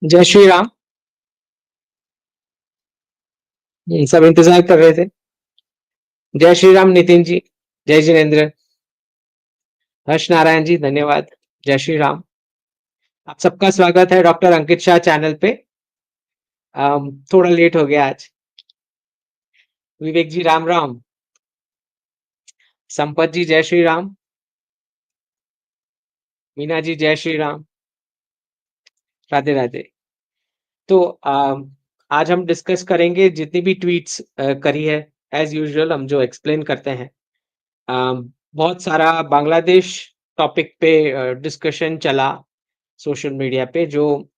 जय श्री राम। सब इंतजार कर रहे थे। जय श्री राम नितिन जी। जय जिनेन्द्र। हर्ष नारायण जी, धन्यवाद। जय श्री राम। आप सबका स्वागत है डॉक्टर अंकित शाह चैनल पे। थोड़ा लेट हो गया आज। विवेक जी राम राम। संपत जी जय श्री राम। मीना जी जय श्री राम। राधे राधे। तो आज हम डिस्कस करेंगे जितनी भी ट्वीट्स करी है। एज यूजुअल हम जो एक्सप्लेन करते हैं। बहुत सारा बांग्लादेश टॉपिक पे डिस्कशन चला सोशल मीडिया पे, जो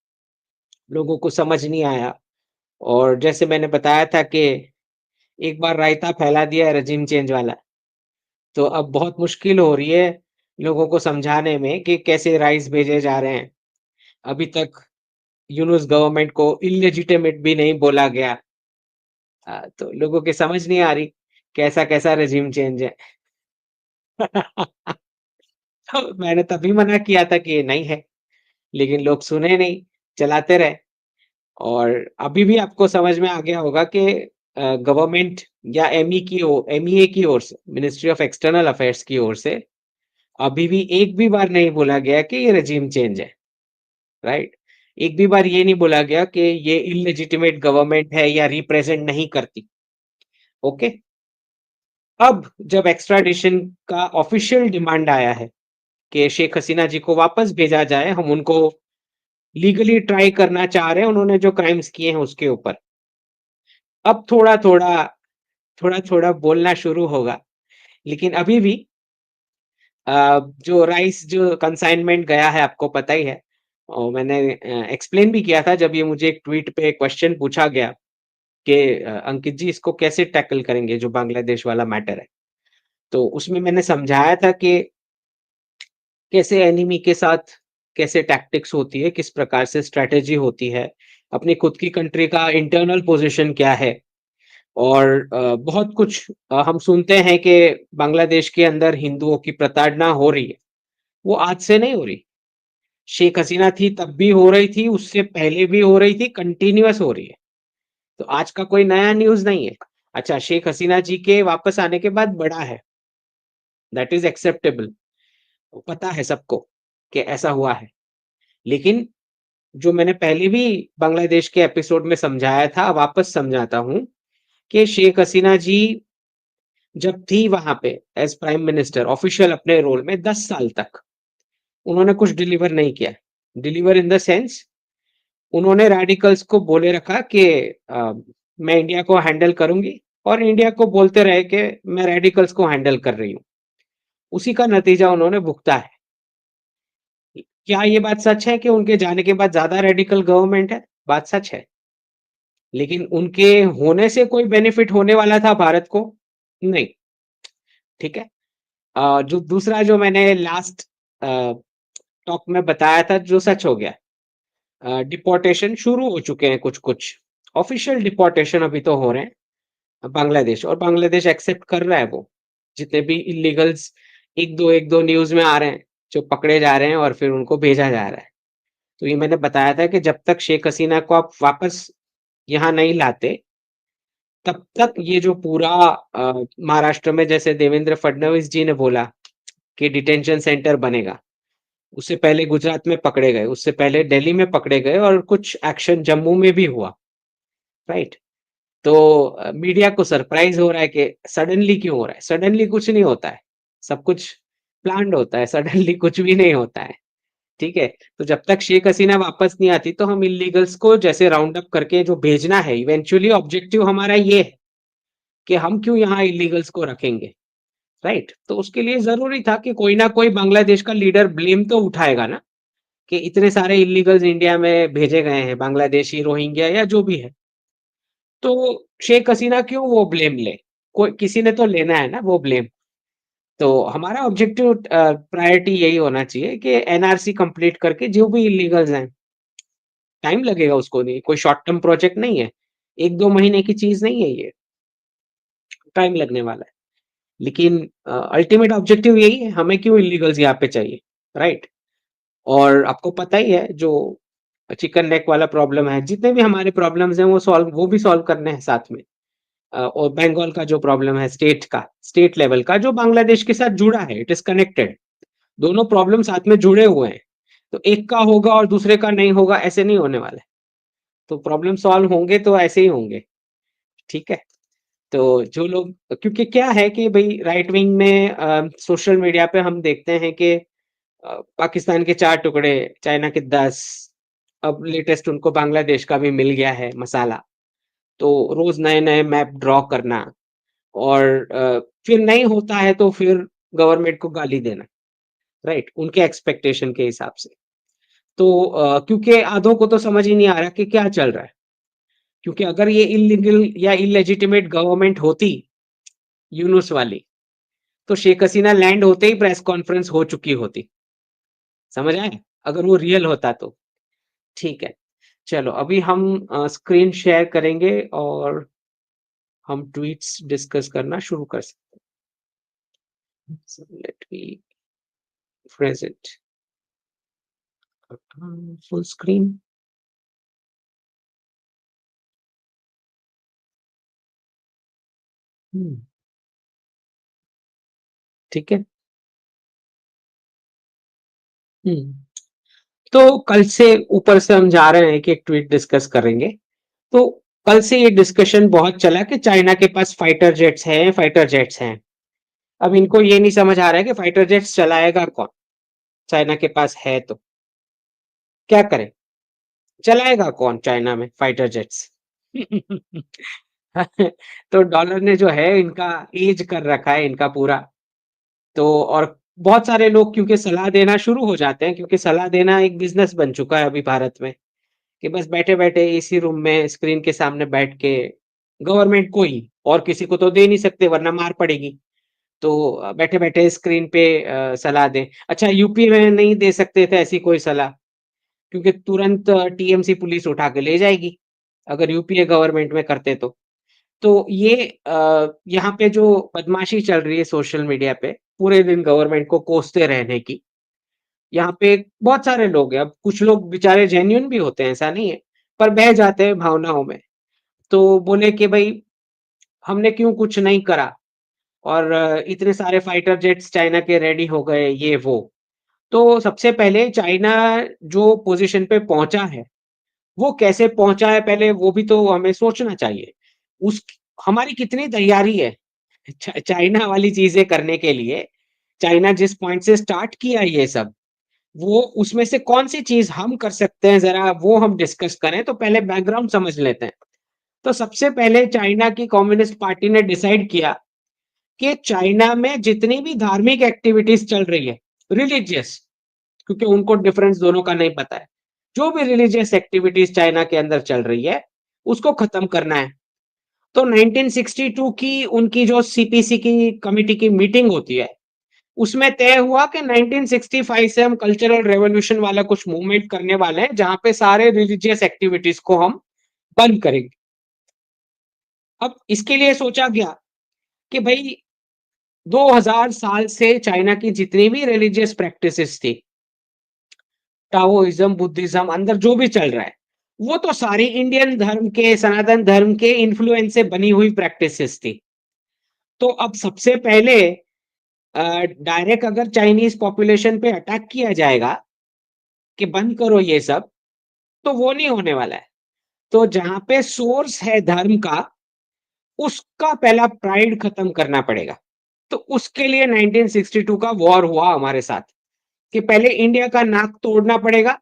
लोगों को समझ नहीं आया। और जैसे मैंने बताया था कि एक बार रायता फैला दिया है रजीम चेंज वाला, तो अब बहुत मुश्किल हो रही है लोगों को समझाने में कि कैसे राइस भेजे जा रहे हैं। अभी तक यूनुस गवर्नमेंट को इलेजिटिमेट भी नहीं बोला गया। तो लोगों की समझ नहीं आ रही कैसा कैसा रजीम चेंज है। तो मैंने तभी मना किया था कि ये नहीं है, लेकिन लोग सुने नहीं, चलाते रहे। और अभी भी आपको समझ में आ गया होगा कि गवर्नमेंट या एमईए की ओर से, मिनिस्ट्री ऑफ एक्सटर्नल अफेयर्स की ओर से अभी भी एक भी बार नहीं बोला गया कि ये रेजिम चेंज है। राइट। एक भी बार ये नहीं बोला गया कि ये इलेजिटिमेट गवर्नमेंट है या रिप्रेजेंट नहीं करती। ओके। अब जब एक्स्ट्राडिशन का ऑफिशियल डिमांड आया है कि शेख हसीना जी को वापस भेजा जाए, हम उनको लीगली ट्राई करना चाह रहे हैं उन्होंने जो क्राइम्स किए हैं उसके ऊपर। अब थोड़ा-थोड़ा बोलना शुरू होगा। लेकिन अभी भी जो राइस जो कंसाइनमेंट गया है आपको पता ही है। और मैंने एक्सप्लेन भी किया था जब ये मुझे एक ट्वीट पे क्वेश्चन पूछा गया कि अंकित जी इसको कैसे टैकल करेंगे जो बांग्लादेश वाला मैटर है। तो उसमें मैंने समझाया था कि कैसे एनिमी के साथ कैसे टैक्टिक्स होती है, किस प्रकार से स्ट्रैटेजी होती है, अपनी खुद की कंट्री का इंटरनल पोजीशन क्या है। और बहुत कुछ हम सुनते हैं कि बांग्लादेश के अंदर हिंदुओं की प्रताड़ना हो रही है। वो आज से नहीं हो रही। शेख हसीना थी तब भी हो रही थी, उससे पहले भी हो रही थी, कंटिन्यूअस हो रही है। तो आज का कोई नया न्यूज़ नहीं है। अच्छा, शेख हसीना जी के वापस आने के बाद बढ़ा है, दैट इज़ एक्सेप्टेबल। पता है सबको कि ऐसा हुआ है। लेकिन जो मैंने पहले भी बांग्लादेश के एपिसोड में समझाया था, वापस समझाता हूँ कि शेख हसीना जी जब थी वहां पे एज प्राइम मिनिस्टर ऑफिशियल अपने रोल में 10 साल तक उन्होंने कुछ डिलीवर नहीं किया। डिलीवर इन द सेंस, उन्होंने रेडिकल्स को बोले रखा कि मैं इंडिया को हैंडल करूंगी, और इंडिया को बोलते रहे कि मैं रेडिकल्स को हैंडल कर रही हूँ। उसी का नतीजा उन्होंने भुगता है। क्या ये बात सच है कि उनके जाने के बाद ज्यादा रेडिकल गवर्नमेंट है? बात सच है। लेकिन उनके होने से कोई बेनिफिट होने वाला था भारत को? नहीं। ठीक है। जो दूसरा जो मैंने लास्ट टॉक में बताया था जो सच हो गया। डिपोर्टेशन शुरू हो चुके हैं, कुछ कुछ ऑफिशियल डिपोर्टेशन अभी तो हो रहे हैं बांग्लादेश, और बांग्लादेश एक्सेप्ट कर रहा है वो जितने भी इलीगल्स एक दो न्यूज में आ रहे हैं जो पकड़े जा रहे हैं और फिर उनको भेजा जा रहा है। तो ये मैंने बताया था कि जब तक शेख हसीना को आप वापस यहाँ नहीं लाते, तब तक ये जो पूरा महाराष्ट्र में जैसे देवेंद्र फडणवीस जी ने बोला कि डिटेंशन सेंटर बनेगा, उससे पहले गुजरात में पकड़े गए, उससे पहले दिल्ली में पकड़े गए, और कुछ एक्शन जम्मू में भी हुआ। राइट। तो मीडिया को सरप्राइज हो रहा है कि सडनली क्यों हो रहा है। सडनली कुछ नहीं होता है, सब कुछ प्लान्ड होता है। सडनली कुछ भी नहीं होता है। ठीक है। तो जब तक शेख हसीना वापस नहीं आती तो हम इलीगल्स को जैसे राउंड अप करके जो भेजना है, इवेंचुअली ऑब्जेक्टिव हमारा ये है कि हम क्यों यहाँ इलीगल्स को रखेंगे। राइट। तो उसके लिए जरूरी था कि कोई ना कोई बांग्लादेश का लीडर ब्लेम तो उठाएगा ना, कि इतने सारे इलीगल्स इंडिया में भेजे गए हैं, बांग्लादेशी, रोहिंग्या या जो भी है। तो शेख हसीना क्यों वो ब्लेम ले? कोई किसी ने तो लेना है ना वो ब्लेम। तो हमारा ऑब्जेक्टिव प्रायोरिटी यही होना चाहिए कि एनआरसी कंप्लीट करके जो भी इलीगल्स हैं, टाइम लगेगा उसको, नहीं कोई शॉर्ट टर्म प्रोजेक्ट नहीं है, एक दो महीने की चीज नहीं है ये, टाइम लगने वाला है। लेकिन अल्टीमेट ऑब्जेक्टिव यही है, हमें क्यों इलीगल्स यहाँ पे चाहिए। राइट। और आपको पता ही है जो चिकन नेक वाला प्रॉब्लम है, जितने भी हमारे प्रॉब्लम्स हैं वो भी सॉल्व करने हैं साथ में। और बंगाल का जो प्रॉब्लम है स्टेट लेवल का जो बांग्लादेश के साथ जुड़ा है, इट इज़ कनेक्टेड। दोनों प्रॉब्लम साथ में जुड़े हुए हैं। तो एक का होगा और दूसरे का नहीं होगा, ऐसे नहीं होने वाला है। तो प्रॉब्लम सॉल्व होंगे तो ऐसे ही होंगे, ठीक है? तो जो लोग क्योंकि क्या है कि भई राइट विंग में सोशल मीडिया पे हम देखते हैं कि पाकिस्तान के 4 टुकड़े, चाइना के 10, अब लेटेस्ट उनको बांग्लादेश का भी मिल गया है मसाला। तो रोज़ नए-नए मैप ड्रॉ करना और फिर नहीं होता है तो फिर गवर्नमेंट को गाली देना, राइट? उनके एक्सपेक्टेशन के हिसाब से। तो क्योंकि आधों को तो समझ ही नहीं आ रहा कि क्या चल रहा है। क्योंकि अगर ये इल्लीगल या इल्लेजिटिमेट गवर्नमेंट होती, यूनुस वाली, तो शेख हसीना लैंड होते ही प्रेस कॉन्फ्रेंस हो चुकी होती। समझ आए? अगर वो रियल होता तो। ठीक है। चलो अभी हम स्क्रीन शेयर करेंगे और हम ट्वीट्स डिस्कस करना शुरू कर सकते हैं। So let me freeze it. Full screen. ठीक है। हम्म, तो कल से ऊपर से हम जा रहे हैं कि एक ट्वीट डिस्कस करेंगे। तो कल से ये डिस्कशन बहुत चला कि चाइना के पास फाइटर जेट्स हैं। अब इनको ये नहीं समझ आ रहा है कि फाइटर जेट्स चलाएगा कौन? चाइना के पास है तो क्या करें? चलाएगा कौन चाइना में फाइटर जेट्स? तो डॉलर ने जो है इनका एज कर रखा है इनका पूरा। तो और बहुत सारे लोग क्योंकि सलाह देना शुरू हो जाते हैं क्योंकि सलाह देना एक बिजनेस बन चुका है अभी भारत में कि बस बैठे-बैठे इसी रूम में स्क्रीन के सामने बैठ के गवर्नमेंट को ही और किसी को तो दे नहीं सकते वरना मार पड़ेगी। तो बैठे-बैठे स्क्रीन पे सलाह दें। अच्छा यूपी में नहीं दे सकते थे ऐसी कोई सलाह क्योंकि तुरंत टीएमसी पुलिस उठा के ले जाएगी, अगर यूपीए गवर्नमेंट में करते तो। तो ये यहाँ पे जो बदमाशी चल रही है सोशल मीडिया पे, पूरे दिन गवर्नमेंट को कोसते रहने की, यहाँ पे बहुत सारे लोग हैं, अब कुछ लोग बेचारे जेन्युइन भी होते हैं, ऐसा नहीं है, पर बह जाते हैं भावनाओं में। तो बोले कि भई हमने क्यों कुछ नहीं करा और इतने सारे फाइटर जेट्स चाइना के रेडी हो गए, ये वो। तो सबसे पहले चाइना जो पोज़ीशन पे पहुँचा है, वो कैसे पहुँचा है पहले वो भी तो हमें सोचना चाहिए। उस हमारी कितनी तैयारी है चाइना वाली चीज़ें करने के लिए, चाइना जिस पॉइंट से स्टार्ट किया ये सब, वो उसमें से कौन-सी चीज़ हम कर सकते हैं ज़रा वो हम डिस्कस करें, तो पहले बैकग्राउंड समझ लेते हैं। तो सबसे पहले चाइना की कम्युनिस्ट पार्टी ने डिसाइड किया कि चाइना में जितनी भी धार्मिक एक्टिविटीज़ चल रही है, रिलिजियस क्योंकि उनको डिफरेंस दोनों का नहीं पता है। जो भी रिलिजियस एक्टिविटीज़ चाइना के अंदर चल रही है, उसको खत्म करना है। तो 1962 की उनकी जो सीपीसी की कमिटी की मीटिंग होती है, उसमें तय हुआ कि 1965 से हम कल्चरल रेवोल्यूशन वाला कुछ मूवमेंट करने वाले हैं, जहाँ पे सारे रिलिजियस एक्टिविटीज़ को हम बंद करेंगे। अब इसके लिए सोचा गया कि भई 2000 साल से चाइना की जितनी भी रिलिजियस प्रैक्टिसेस थी, टाओइज़्म, बुद्धिज़्म अंदर जो भी चल रहा है, वो तो सारी इंडियन धर्म के, सनातन धर्म के इन्फ्लुएंस से बनी हुई प्रैक्टिसेस थी। तो अब सबसे पहले डायरेक्ट अगर चाइनीज़ पॉपुलेशन पे अटैक किया जाएगा, कि बंद करो ये सब, तो वो नहीं होने वाला है। तो जहाँ पे सोर्स है धर्म का, उसका पहला प्राइड खत्म करना पड़ेगा। तो उसके लिए 1962 का वॉर हुआ हमारे साथ, कि पहले इंडिया का नाक तोड़ना पड़ेगा,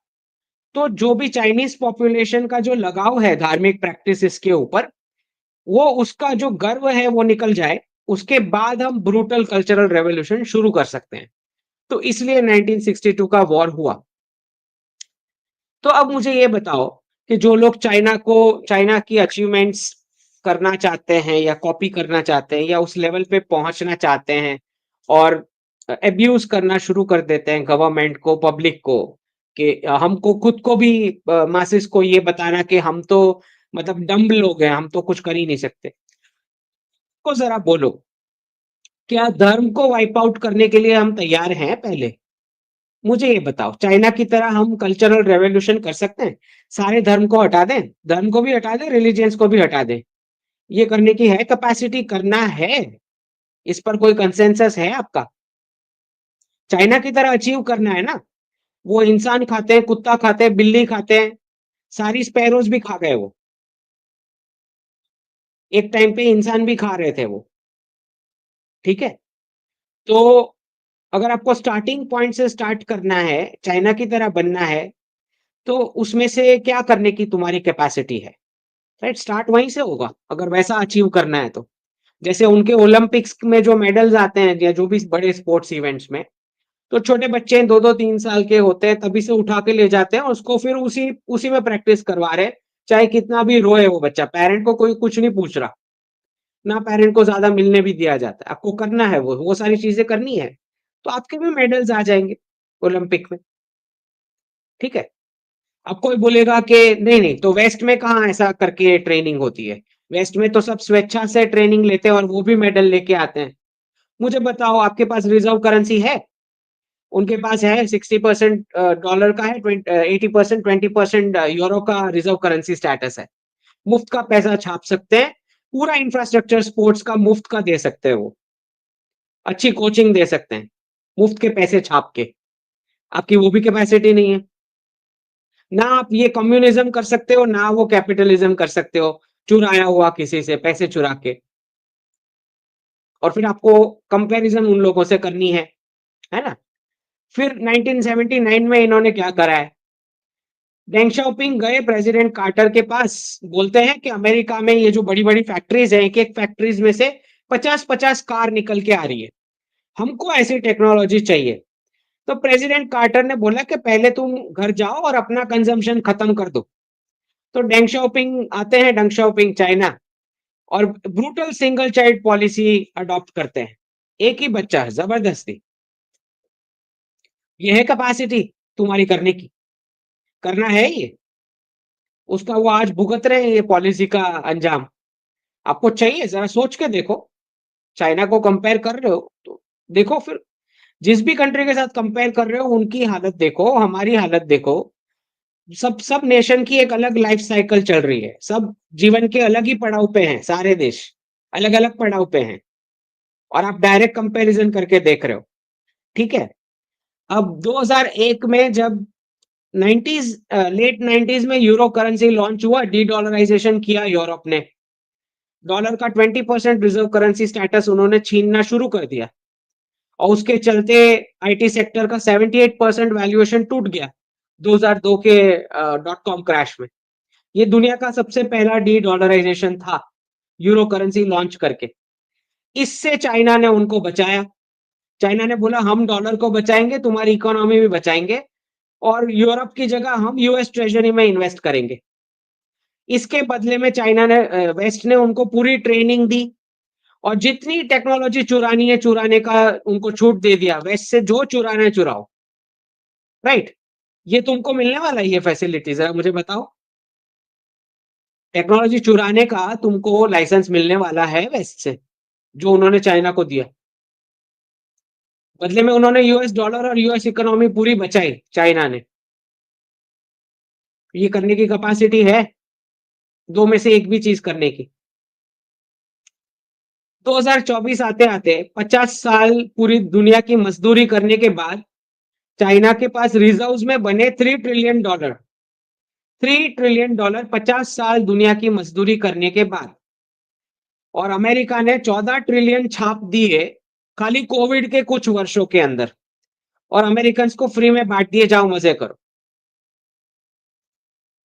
तो जो भी चाइनीज़ पॉपुलेशन का जो लगाव है धार्मिक प्रैक्टिसेस के ऊपर, वो उसका जो गर्व है वो निकल जाए, उसके बाद हम ब्रूटल कल्चरल रेवोल्यूशन शुरू कर सकते हैं। तो इसलिए 1962 का वॉर हुआ। तो अब मुझे ये बताओ कि जो लोग चाइना की अचीवमेंट्स करना चाहते हैं या कॉपी करना चाहते हैं या उस लेवल पे पहुंचना चाहते हैं और अब्यूज करना शुरू कर देते हैं गवर्नमेंट को, पब्लिक को कि हमको खुद को भी मासेस को ये बताना कि हम तो मतलब डम्ब लोग हैं, हम तो कुछ कर ही नहीं सकते। को जरा बोलो, क्या धर्म को वाइप आउट करने के लिए हम तैयार हैं पहले? मुझे ये बताओ, चाइना की तरह हम कल्चरल रेवोल्यूशन कर सकते हैं? सारे धर्म को हटा दें, धर्म को भी हटा दें, रिलीजियंस को भी हटा दें। ये करने की है कैपेसिटी, करना है? इस पर कोई कंसेंसस है आपका? चाइना की तरह अचीव करना है ना? वो इंसान खाते हैं, कुत्ता खाते हैं, बिल्ली खाते हैं, सारी स्पैरोज भी खा गए वो। एक टाइम पे इंसान भी खा रहे थे वो, ठीक है? तो अगर आपको स्टार्टिंग पॉइंट से स्टार्ट करना है, चाइना की तरह बनना है, तो उसमें से क्या करने की तुम्हारी कैपेसिटी है? राइट, स्टार्ट वहीं से होगा, अगर वैसा अचीव करना है तो। जैसे उनके ओलंपिक्स में जो मेडल्स आते हैं या जो भी बड़े स्पोर्ट्स इवेंट्स में, तो छोटे बच्चे 2-2 3 साल के होते हैं, तभी से उठा के ले जाते हैं, उसको फिर उसी उसी में प्रैक्टिस करवा रहे हैं, चाहे कितना भी रोए वो बच्चा, पेरेंट को कोई कुछ नहीं पूछ रहा, ना पेरेंट को ज़्यादा मिलने भी दिया जाता है। आपको करना है वो सारी चीज़ें करनी है, तो आपके भी मेडल्स आ जाएँगे ओलंपिक में, ठीक है? अब कोई बोलेगा कि नहीं-नहीं, तो वेस्ट में कहाँ ऐसा करके ट्रेनिंग होती है? वेस्ट में तो सब स्वेच्छा से ट्रेनिंग लेते हैं और वो भी मेडल लेके आते हैं। मुझे बताओ, आपके पास रिज़र्व करेंसी है? उनके पास है 60% डॉलर का है, 80% 20% यूरो का रिज़र्व करेंसी स्टेटस है। मुफ्त का पैसा छाप सकते हैं, पूरा इंफ्रास्ट्रक्चर स्पोर्ट्स का मुफ्त का दे सकते हैं वो। अच्छी कोचिंग दे सकते हैं, मुफ्त के पैसे छाप के। आपकी वो भी कैपेसिटी नहीं है। ना आप ये कम्युनिज़्म कर सकते हो, ना वो कैपिटलिज़्म कर सकते हो, चुराया हुआ किसी से पैसे चुरा के। और फिर आपको कंपैरिज़न उन लोगों से करनी है ना? फिर 1979 में इन्होंने क्या करा है? डेंग शाओपिंग गए प्रेसिडेंट कार्टर के पास, बोलते हैं कि अमेरिका में ये जो बड़ी-बड़ी फैक्ट्रीज़ हैं, एक-एक फैक्ट्रीज़ में से 50-50 कार निकल के आ रही है। हमको ऐसी टेक्नोलॉजी चाहिए। तो प्रेसिडेंट कार्टर ने बोला कि पहले तुम घर जाओ और अपना कंजम्पशन खत्म कर दो। तो डेंग शाओपिंग आते हैं, डेंग शाओपिंग चाइना, और brutal single child policy adopt करते हैं। एक ही बच्चा है, जबरदस्ती। ये है कैपेसिटी तुम्हारी करने की? करना है ये? उसका वो आज भुगत रहे हैं ये पॉलिसी का अंजाम। आपको चाहिए? ज़रा सोच के देखो। चाइना को कंपेयर कर रहे हो, तो देखो फिर जिस भी कंट्री के साथ कंपेयर कर रहे हो, उनकी हालत देखो, हमारी हालत देखो। सब सब नेशन की एक अलग लाइफ साइकिल चल रही है। सब जीवन के अलग ही पड़ाव पे हैं, सारे देश। अलग-अलग पड़ाव पे हैं, और आप डायरेक्ट कंपैरिज़न करके देख रहे हो, ठीक है? अब 2001 में जब 90s लेट 90s में यूरो करेंसी लॉन्च हुआ, डी-डॉलराइज़ेशन किया यूरोप ने। डॉलर का 20% रिज़र्व करेंसी स्टेटस उन्होंने छीनना शुरू कर दिया, और उसके चलते आईटी सेक्टर का 78% वैल्यूएशन टूट गया 2002 के डॉट कॉम क्रैश में। ये दुनिया का सबसे पहला डी-डॉलराइज़ेशन था, यूरो करेंसी लॉन्च करके। इससे चाइना ने उनको बचाया। चाइना ने बोला हम डॉलर को बचाएँगे, तुम्हारी इकोनॉमी भी बचाएँगे, और यूरोप की जगह हम यूएस ट्रेज़री में इन्वेस्ट करेंगे। इसके बदले में चाइना ने वेस्ट ने उनको पूरी ट्रेनिंग दी, और जितनी टेक्नोलॉजी चुरानी है चुराने का उनको छूट दे दिया। वेस्ट से जो चुराना है चुराओ, राइट? ये तुमको मिलने वाला है ये फैसिलिटी, ज़रा मुझे बताओ? टेक्नोलॉजी चुराने का तुमको लाइसेंस मिलने वाला है वेस्ट से, जो उन्होंने चाइना को दिया। बदले में उन्होंने यूएस डॉलर और यूएस इकोनॉमी पूरी बचाई चाइना ने। ये करने की कैपेसिटी है, 2 में से एक भी चीज़ करने की। 2024 आते-आते 50 साल पूरी दुनिया की मज़दूरी करने के बाद चाइना के पास रिजर्व्स में बने $3 ट्रिलियन। $3 ट्रिलियन 50 साल दुनिया की मज़दूरी करने के बाद। और अमेरिका ने 14 ट्रिलियन छाप दिए खाली कोविड के कुछ वर्षों के अंदर, और अमेरिकन्स को फ्री में बाँट दिए, जाओ मज़े करो।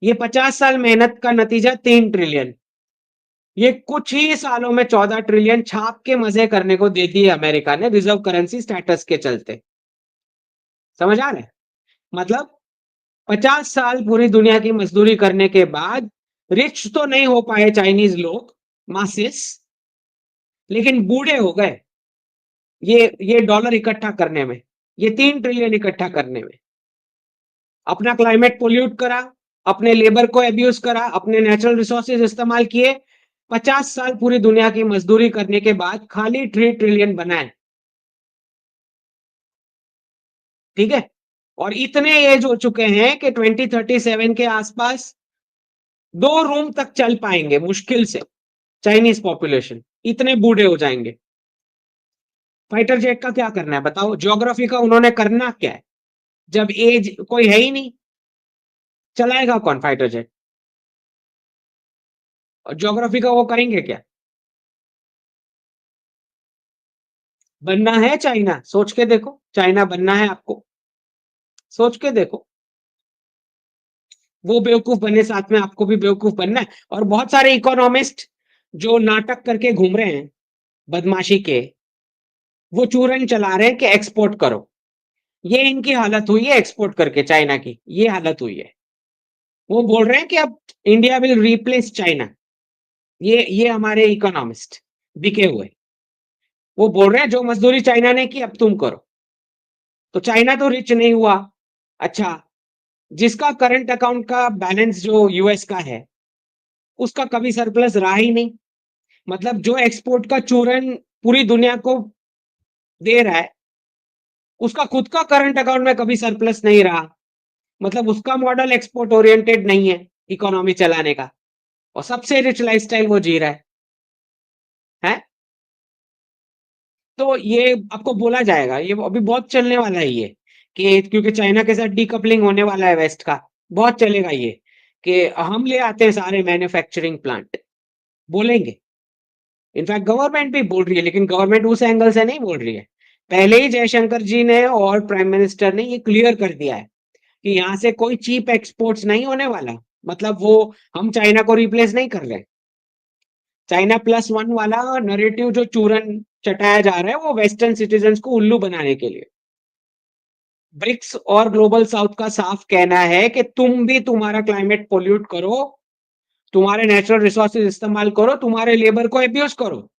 ये 50 साल मेहनत का नतीजा 3 ट्रिलियन। ये कुछ ही सालों में 14 ट्रिलियन छाप के मज़े करने को दे दिए अमेरिका ने, रिज़र्व करेंसी स्टेटस के चलते। समझ आ रहा है? मतलब 50 साल पूरी दुनिया की मज़दूरी करने के बाद रिच तो नहीं हो पाए चाइनीज़ लोग, मासेस, लेकिन बूढ़े हो गए। ये डॉलर इकट्ठा करने में, ये 3 ट्रिलियन इकट्ठा करने में। अपना क्लाइमेट पोल्यूट करा, अपने लेबर को अब्यूज़ करा, अपने नेचुरल रिसोर्सेज़ इस्तेमाल किए। 50 साल पूरी दुनिया की मज़दूरी करने के बाद खाली 3 ट्रिलियन बनाए। ठीक है? और इतने एज हो चुके हैं कि 2037 के आसपास 2 रूम तक चल पाएंगे मुश्किल से, चाइनीज पॉपुलेशन, इतने बूढ़े हो जाएंगे। फाइटर जेट का क्या करना है बताओ, ज्योग्राफी का उन्होंने करना क्या है, जब एज कोई है ही नहीं, चलाएगा कौन फाइटर जेट, और ज्योग्राफी का वो करेंगे क्या। बनना है चाइना, सोच के देखो, चाइना बनना है आपको, सोच के देखो। वो बेवकूफ बने, साथ में आपको भी बेवकूफ बनना है। और बहुत सारे इकोनॉमिस्ट जो नाटक करके घूम रहे हैं बदमाशी के, वो चूरन चला रहे हैं कि एक्सपोर्ट करो। ये इनकी हालत हुई है एक्सपोर्ट करके, चाइना की ये हालत हुई है। वो बोल रहे हैं कि अब इंडिया विल रिप्लेस चाइना। ये हमारे इकोनॉमिस्ट बिके हुए, वो बोल रहे हैं जो मजदूरी चाइना ने की अब तुम करो। तो चाइना तो रिच नहीं हुआ। अच्छा, जिसका करंट अकाउंट का बैलेंस जो यूएस का है, उसका कभी सरप्लस रहा ही नहीं। मतलब जो एक्सपोर्ट का चूरन पूरी दुनिया को दे रहा है, उसका खुद का करंट अकाउंट में कभी सरप्लस नहीं रहा। मतलब उसका मॉडल एक्सपोर्ट ओरिएंटेड नहीं है इकोनॉमी चलाने का, और सबसे रिच लाइफस्टाइल वो जी रहा है। तो ये आपको बोला जाएगा, ये अभी बहुत चलने वाला है ये, कि क्योंकि चाइना के साथ डीकपलिंग होने वाला है वेस्ट का, बहुत चलेगा ये, कि हम ले आते हैं सारे मैन्युफैक्चरिंग प्लांट, बोलेंगे। इनफैक्ट गवर्नमेंट भी बोल रही है, लेकिन गवर्नमेंट उस एंगल से नहीं बोल रही है। पहले ही जयशंकर जी ने और प्राइम मिनिस्टर ने ये क्लियर कर दिया है कि यहाँ से कोई चीप एक्सपोर्ट्स नहीं होने वाला। मतलब वो, हम चाइना को रिप्लेस नहीं कर रहे। चाइना +1 वाला नरेटिव जो चूरन चटाया जा रहा है, वो वेस्टर्न सिटीजन्स को उल्लू बनाने के लिए। ब्रिक्स और ग्लोबल साउथ का साफ कहना है कि तुम भी तुम्हारा क्लाइमेट पोल्यूट करो, तुम्हारे नेचुरल रिसोर्सेज इस्तेमाल करो, तुम्हारे लेबर को एब्यूज करो,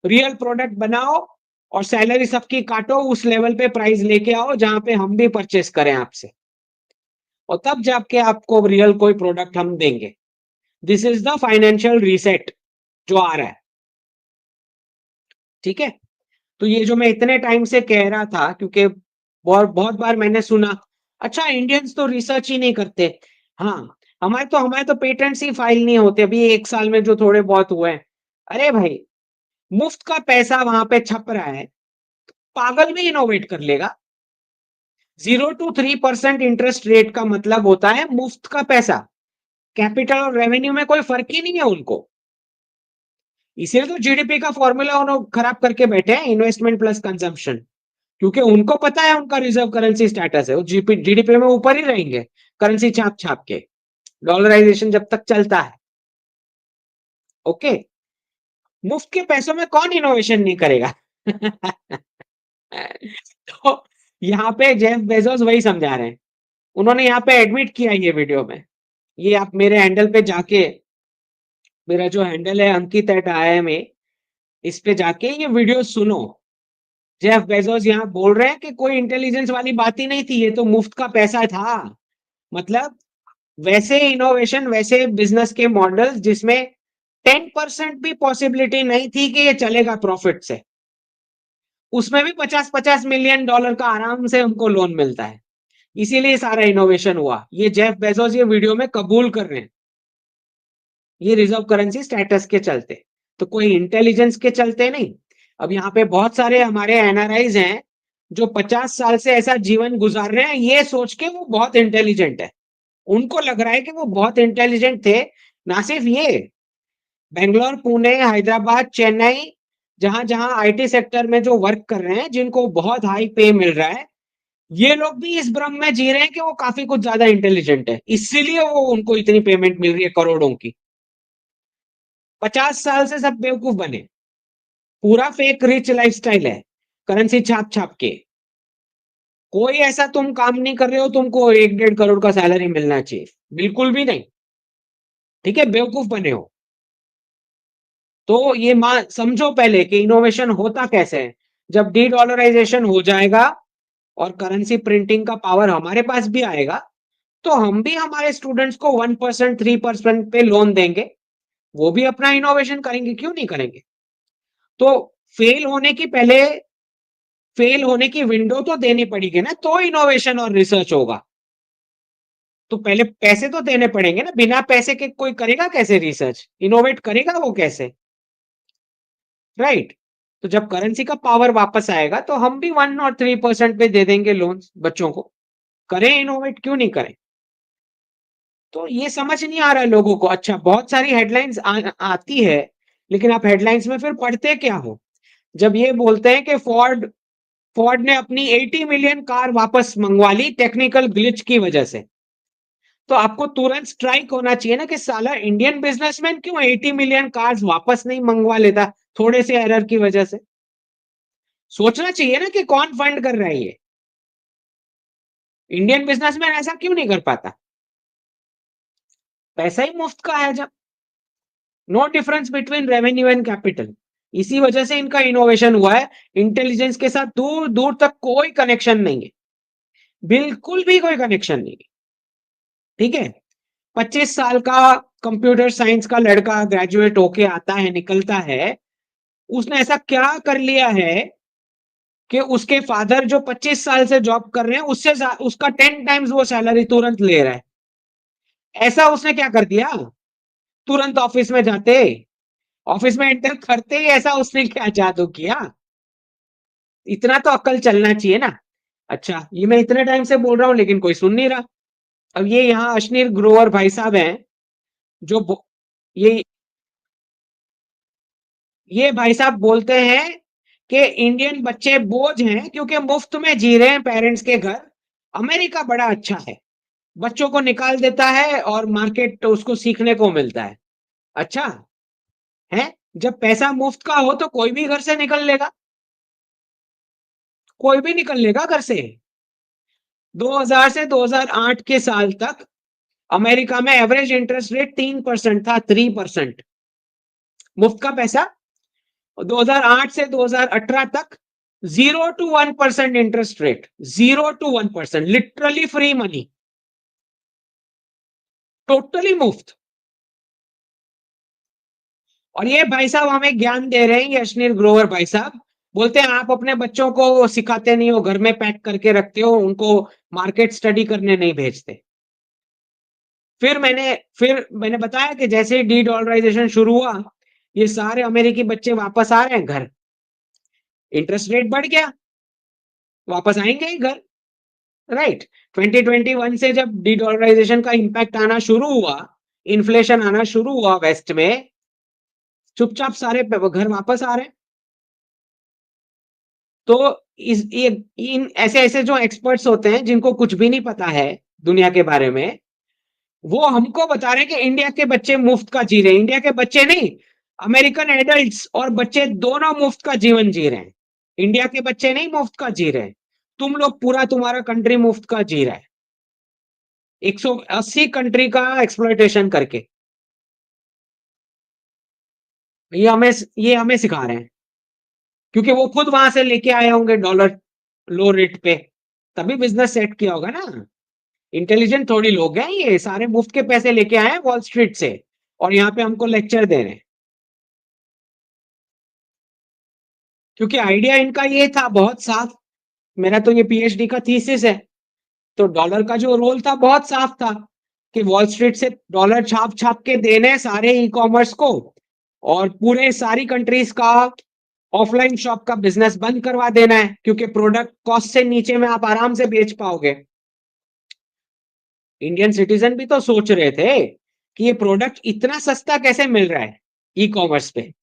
रियल प्रोडक्ट बनाओ, और सैलरी सबकी काटो, उस लेवल पे प्राइस लेके आओ जहां पे हम भी परचेस करें आपसे, और तब जाके आपको रियल कोई प्रोडक्ट हम देंगे। This is the financial reset जो आ रहा है। ठीक है, तो ये जो मैं इतने टाइम से कह रहा था, क्योंकि बहुत बहुत बार मैंने सुना, अच्छा इंडियंस तो रिसर्च ही नहीं करते। हाँ, हमारे तो पेटेंट्स ही फाइल नहीं होते अभी 1 साल में, जो थोड़े बहुत हुए हैं। अरे भाई, मुफ्त का पैसा वहां पे छप रहा है, पागल भी इनोवेट कर लेगा। 0 to 3% इंटरेस्ट रेट का मतलब होता है मुफ्त का पैसा। कैपिटल और रेवेन्यू में कोई फर्क ही नहीं है उनको। इसीलिए तो जीडीपी का फॉर्मूला उन्होंने खराब करके बैठे हैं, इन्वेस्टमेंट प्लस कंजम्पशन। क्योंकि उनको पता है उनका रिजर्व करेंसी स्टेटस है, वो जीडीपी में ऊपर ही रहेंगे, करेंसी छाप छाप के, डॉलराइजेशन जब तक चलता है। ओके, मुफ्त के पैसों में कौन इनोवेशन नहीं करेगा। तो यहाँ पे जेफ बेजोस वही समझा रहे हैं। उन्होंने यहाँ पे एडमिट किया ये वीडियो में। ये आप मेरे हैंडल पे जाके, मेरा जो हैंडल है अंकित@IIMA, इस पे जाके ये वीडियो सुनो। जेफ बेजोस यहाँ बोल रहे हैं कि कोई इंटेलिजेंस वाली बात ही नहीं थी, ये तो मुफ्त का पैसा था। मतलब वैसे इनोवेशन, वैसे बिजनेस के मॉडल जिसमें 10% भी पॉसिबिलिटी नहीं थी कि ये चलेगा प्रॉफिट से, उसमें भी 50-50 मिलियन डॉलर का आराम से हमको लोन मिलता है। इसीलिए सारा इनोवेशन हुआ। ये जेफ बेजोस ये वीडियो में कबूल कर रहे हैं, ये रिजर्व करेंसी स्टेटस के चलते, तो कोई इंटेलिजेंस के चलते नहीं। अब यहाँ पे बहुत सारे हमारे एनआरआईज हैं जो 50 साल से ऐसा जीवन गुजार रहे हैं, ये सोच के वो बहुत इंटेलिजेंट है। उनको लग रहा है कि वो बहुत इंटेलिजेंट थे। ना सिर्फ ये, बेंगलोर, पुणे, हैदराबाद, चेन्नई, जहां जहां आईटी सेक्टर में जो वर्क कर रहे हैं, जिनको बहुत हाई पे मिल रहा है, ये लोग भी इस भ्रम में जी रहे हैं कि वो काफी कुछ ज्यादा इंटेलिजेंट है, इसीलिए वो उनको इतनी पेमेंट मिल रही है करोड़ों की। 50 साल से सब बेवकूफ बने, पूरा फेक रिच लाइफस्टाइल है, करेंसी छाप छाप के। कोई ऐसा तुम काम नहीं कर रहे हो तुमको 1-1.5 करोड़ का सैलरी मिलना चाहिए, बिल्कुल भी नहीं। ठीक है, बेवकूफ बने हो। तो ये समझो पहले कि इनोवेशन होता कैसे है। जब डी डॉलराइजेशन हो जाएगा और करेंसी प्रिंटिंग का पावर हमारे पास भी आएगा, तो हम भी हमारे स्टूडेंट्स को 1%, 3% पे लोन देंगे, वो भी अपना इनोवेशन करेंगे, क्यों नहीं करेंगे। तो फेल होने की पहले फेल होने की विंडो तो देनी पड़ेगी ना, तो इनोवेशन और रिसर्च होगा। तो पहले पैसे तो देने पड़ेंगे ना, बिना पैसे के कोई करेगा कैसे रिसर्च, इनोवेट करेगा वो कैसे? राइट। तो जब करेंसी का पावर वापस आएगा तो हम भी 1 और 3% पे दे देंगे लोन बच्चों को। करें इनोवेट, क्यों नहीं करें? तो ये समझ नहीं आ रहा है लोगों को। अच्छा, बहुत सारी हेडलाइंस आती है, लेकिन आप हेडलाइंस में फिर पढ़ते क्या हो? जब ये बोलते हैं कि फोर्ड फोर्ड ने अपनी 80 मिलियन कार वापस मंगवा ली टेक्निकल ग्लिच की वजह से, तो आपको तुरंत स्ट्राइक होना चाहिए ना कि साला इंडियन बिजनेसमैन क्यों 80 मिलियन कार्स वापस नहीं मंगवा लेता थोड़े से एरर की वजह से। सोचना चाहिए ना कि कौन फंड कर रहा है ये। इंडियन बिजनेसमैन ऐसा क्यों नहीं कर पाता? पैसा ही मुफ्त का है जब। No difference between revenue and capital. इसी वजह से इनका इनोवेशन हुआ है। इंटेलिजेंस के साथ दूर दूर तक कोई कनेक्शन नहीं है, बिल्कुल भी कोई कनेक्शन नहीं है। ठीक है। 25 साल का कंप्यूटर साइंस का लड़का ग्रेजुएट होके आता है, निकलता है, उसने ऐसा क्या कर लिया है कि उसके फादर जो 25 साल से जॉब कर रहे हैं उससे उसका 10 टाइम्स वो सैलरी तुरंत ले रहा है। ऐसा उसने क्या कर दिया? तुरंत ऑफिस में जाते, ऑफिस में एंटर करते ही ऐसा उसने क्या जादू किया? इतना तो अक्ल चलना चाहिए ना। अच्छा, ये मैं इतने टाइम से बोल रहा हूं लेकिन कोई सुन नहीं रहा। अब ये यहाँ अश्नीर ग्रोवर भाई साहब हैं, जो ये ये भाई साहब बोलते हैं कि इंडियन बच्चे बोझ हैं क्योंकि मुफ्त में जी रहे हैं पेरेंट्स के घर। अमेरिका बड़ा अच्छा है, बच्चों को निकाल देता है और मार्केट उसको सीखने को मिलता है। अच्छा है, जब पैसा मुफ्त का हो तो कोई भी घर से निकल लेगा, कोई भी निकल लेगा घर से। 2000 से 2008 के साल तक अमेरिका में एवरेज इंटरेस्ट रेट 3% था, 3% मुफ्त का पैसा। 2008 से 2018 तक 0 to 1% interest rate, 0 to 1%, literally free money, totally मुफ्त। और ये भाई साहब हमें ज्ञान दे रहे हैं, ये अश्नीर ग्रोवर भाई साहब बोलते हैं आप अपने बच्चों को सिखाते नहीं हो, घर में पैक करके रखते हो, उनको मार्केट स्टडी करने नहीं भेजते। फिर मैंने बताया कि जैसे ही डी डॉलराइजेशन शुरू हुआ, ये सारे अमेरिकी बच्चे वापस आ रहे हैं घर, इंटरेस्ट रेट बढ़ गया, वापस आएंगे ही घर। राइट। 2021 से जब डी डॉलराइजेशन का इंपैक्ट आना शुरू हुआ, इन्फ्लेशन आना शुरू हुआ वेस्ट में, चुपचाप सारे घर वापस आ रहे हैं। तो इन ऐसे ऐसे जो एक्सपर्ट्स होते हैं जिनको कुछ भी नहीं पता है दुनिया के बारे में, वो हमको बता रहे हैं कि इंडिया के बच्चे मुफ्त का जी रहे हैं। इंडिया के बच्चे नहीं, अमेरिकन एडल्ट्स और बच्चे दोनों मुफ्त का जीवन जी रहे हैं। इंडिया के बच्चे नहीं मुफ्त का जी रहे हैं, तुम लोग पूरा, तुम्हारा कंट्री मुफ्त का जी रहा है 180 कंट्री का एक्सप्लॉयटेशन करके। ये हमें सिखा रहे हैं क्योंकि वो खुद वहां से लेके आए होंगे डॉलर लो रेट पे, तभी बिजनेस सेट किया होगा ना। इंटेलिजेंट थोड़ी लोग हैं, ये सारे मुफ्त के पैसे लेके आए हैं वॉल स्ट्रीट से और यहाँ पे हमको लेक्चर दे रहे हैं। क्योंकि आइडिया इनका ये था बहुत साफ, मेरा तो ये पीएचडी का थीसिस है। तो डॉलर का जो रोल था बहुत साफ था कि वॉल स्ट्रीट से डॉलर छाप छाप के देने सारे ई कॉमर्स को, और पूरे सारी कंट्रीज का ऑफलाइन शॉप का बिजनेस बंद करवा देना है क्योंकि प्रोडक्ट कॉस्ट से नीचे में आप आराम से बेच पाओगे। इंडियन सिटीजन भी तो सोच रहे थे कि ये प्रोडक्ट इतना सस्ता कैसे मिल रहा है ई कॉमर्स पे।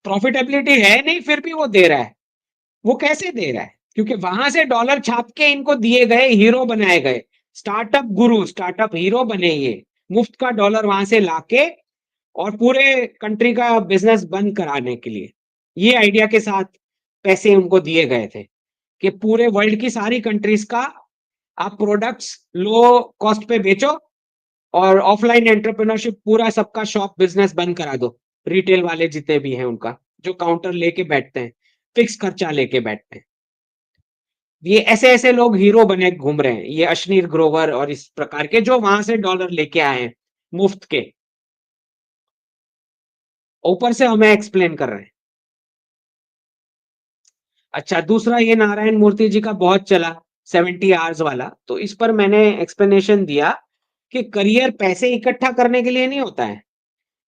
प्रॉफिटेबिलिटी है नहीं फिर भी वो दे रहा है। वो कैसे दे रहा है? क्योंकि वहां से डॉलर छाप के इनको दिए गए, हीरो बनाए गए, स्टार्टअप गुरु, स्टार्टअप हीरो बने ये, मुफ्त का डॉलर वहां से लाके और पूरे कंट्री का बिजनेस बंद कराने के लिए ये आइडिया के साथ पैसे उनको दिए गए थे कि पूरे वर्ल्ड की सारी कंट्रीज का आप प्रोडक्ट्स लो कॉस्ट पे बेचो और ऑफलाइन एंटरप्रेन्योरशिप पूरा सबका शॉप बिजनेस बंद करा दो। रिटेल वाले जितने भी हैं उनका, जो काउंटर लेके बैठते हैं, फिक्स खर्चा लेके बैठते हैं, ये ऐसे ऐसे लोग हीरो बने घूम रहे हैं, ये अश्नीर ग्रोवर और इस प्रकार के जो वहां से डॉलर लेके आए हैं मुफ्त के, ऊपर से हमें एक्सप्लेन कर रहे हैं। अच्छा, दूसरा ये नारायण मूर्ति जी का बहुत चला 70 आवर्स वाला, तो इस पर मैंने एक्सप्लेनेशन दिया कि करियर पैसे इकट्ठा करने के लिए नहीं होता है।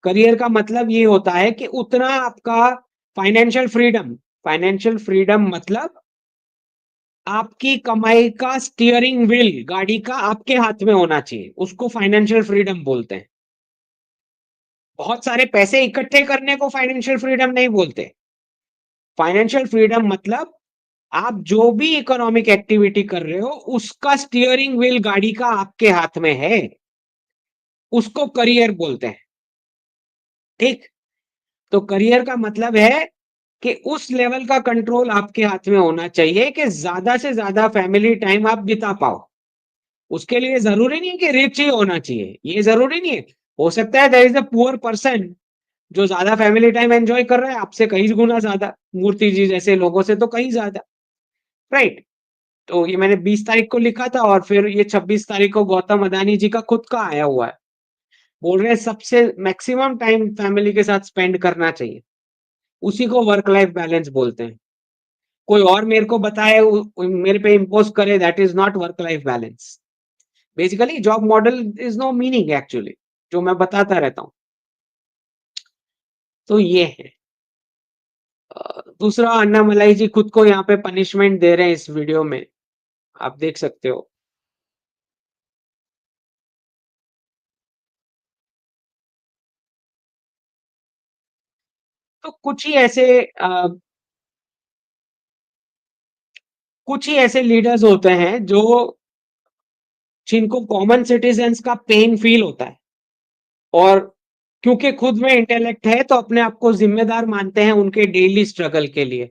करियर का मतलब ये होता है कि उतना आपका फाइनेंशियल फ्रीडम मतलब आपकी कमाई का स्टीयरिंग व्हील गाड़ी का आपके हाथ में होना चाहिए, उसको फाइनेंशियल फ्रीडम बोलते हैं। बहुत सारे पैसे इकट्ठे करने को फाइनेंशियल फ्रीडम नहीं बोलते। फाइनेंशियल फ्रीडम मतलब आप जो भी इकोनॉमिक एक्टिविटी कर रहे हो, उसका स्टीयरिंग व्हील गाड़ी का आपके हाथ में है, उसको करियर बोलते हैं। ठीक? तो करियर का मतलब है कि उस लेवल का कंट्रोल आपके हाथ में होना चाहिए कि ज्यादा से ज्यादा फैमिली टाइम आप बिता पाओ। उसके लिए जरूरी नहीं है कि रिच ही होना चाहिए, ये जरूरी नहीं है। हो सकता है there is a poor person जो ज्यादा फैमिली टाइम एंजॉय कर रहा है आपसे कई गुना ज्यादा, मूर्ति जी जैसे लोगों से तो कहीं ज्यादा, राइट? तो ये मैंने 20 तारीख को लिखा था और फिर ये 26 तारीख को गौतम अदानी जी का खुद का आया हुआ है। बोल रहे हैं सबसे मैक्सिमम टाइम फैमिली के साथ स्पेंड करना चाहिए। उसी को वर्क लाइफ बैलेंस बोलते हैं। कोई और मेरे को बताए मेरे पे इम्पोज करे, that is not work life balance. Basically job model is no meaning actually, जो मैं बताता रहता हूँ। तो ये है। दूसरा, अन्नामलाई जी खुद को यहाँ पे पनिशमेंट दे रहे हैं इस वीडियो में, आप देख सकते हो। तो कुछ ही ऐसे लीडर्स होते हैं जो जिनको कॉमन सिटीजन्स का पेन फील होता है, और क्योंकि खुद में इंटेलेक्ट है तो अपने आप को जिम्मेदार मानते हैं उनके डेली स्ट्रगल के लिए,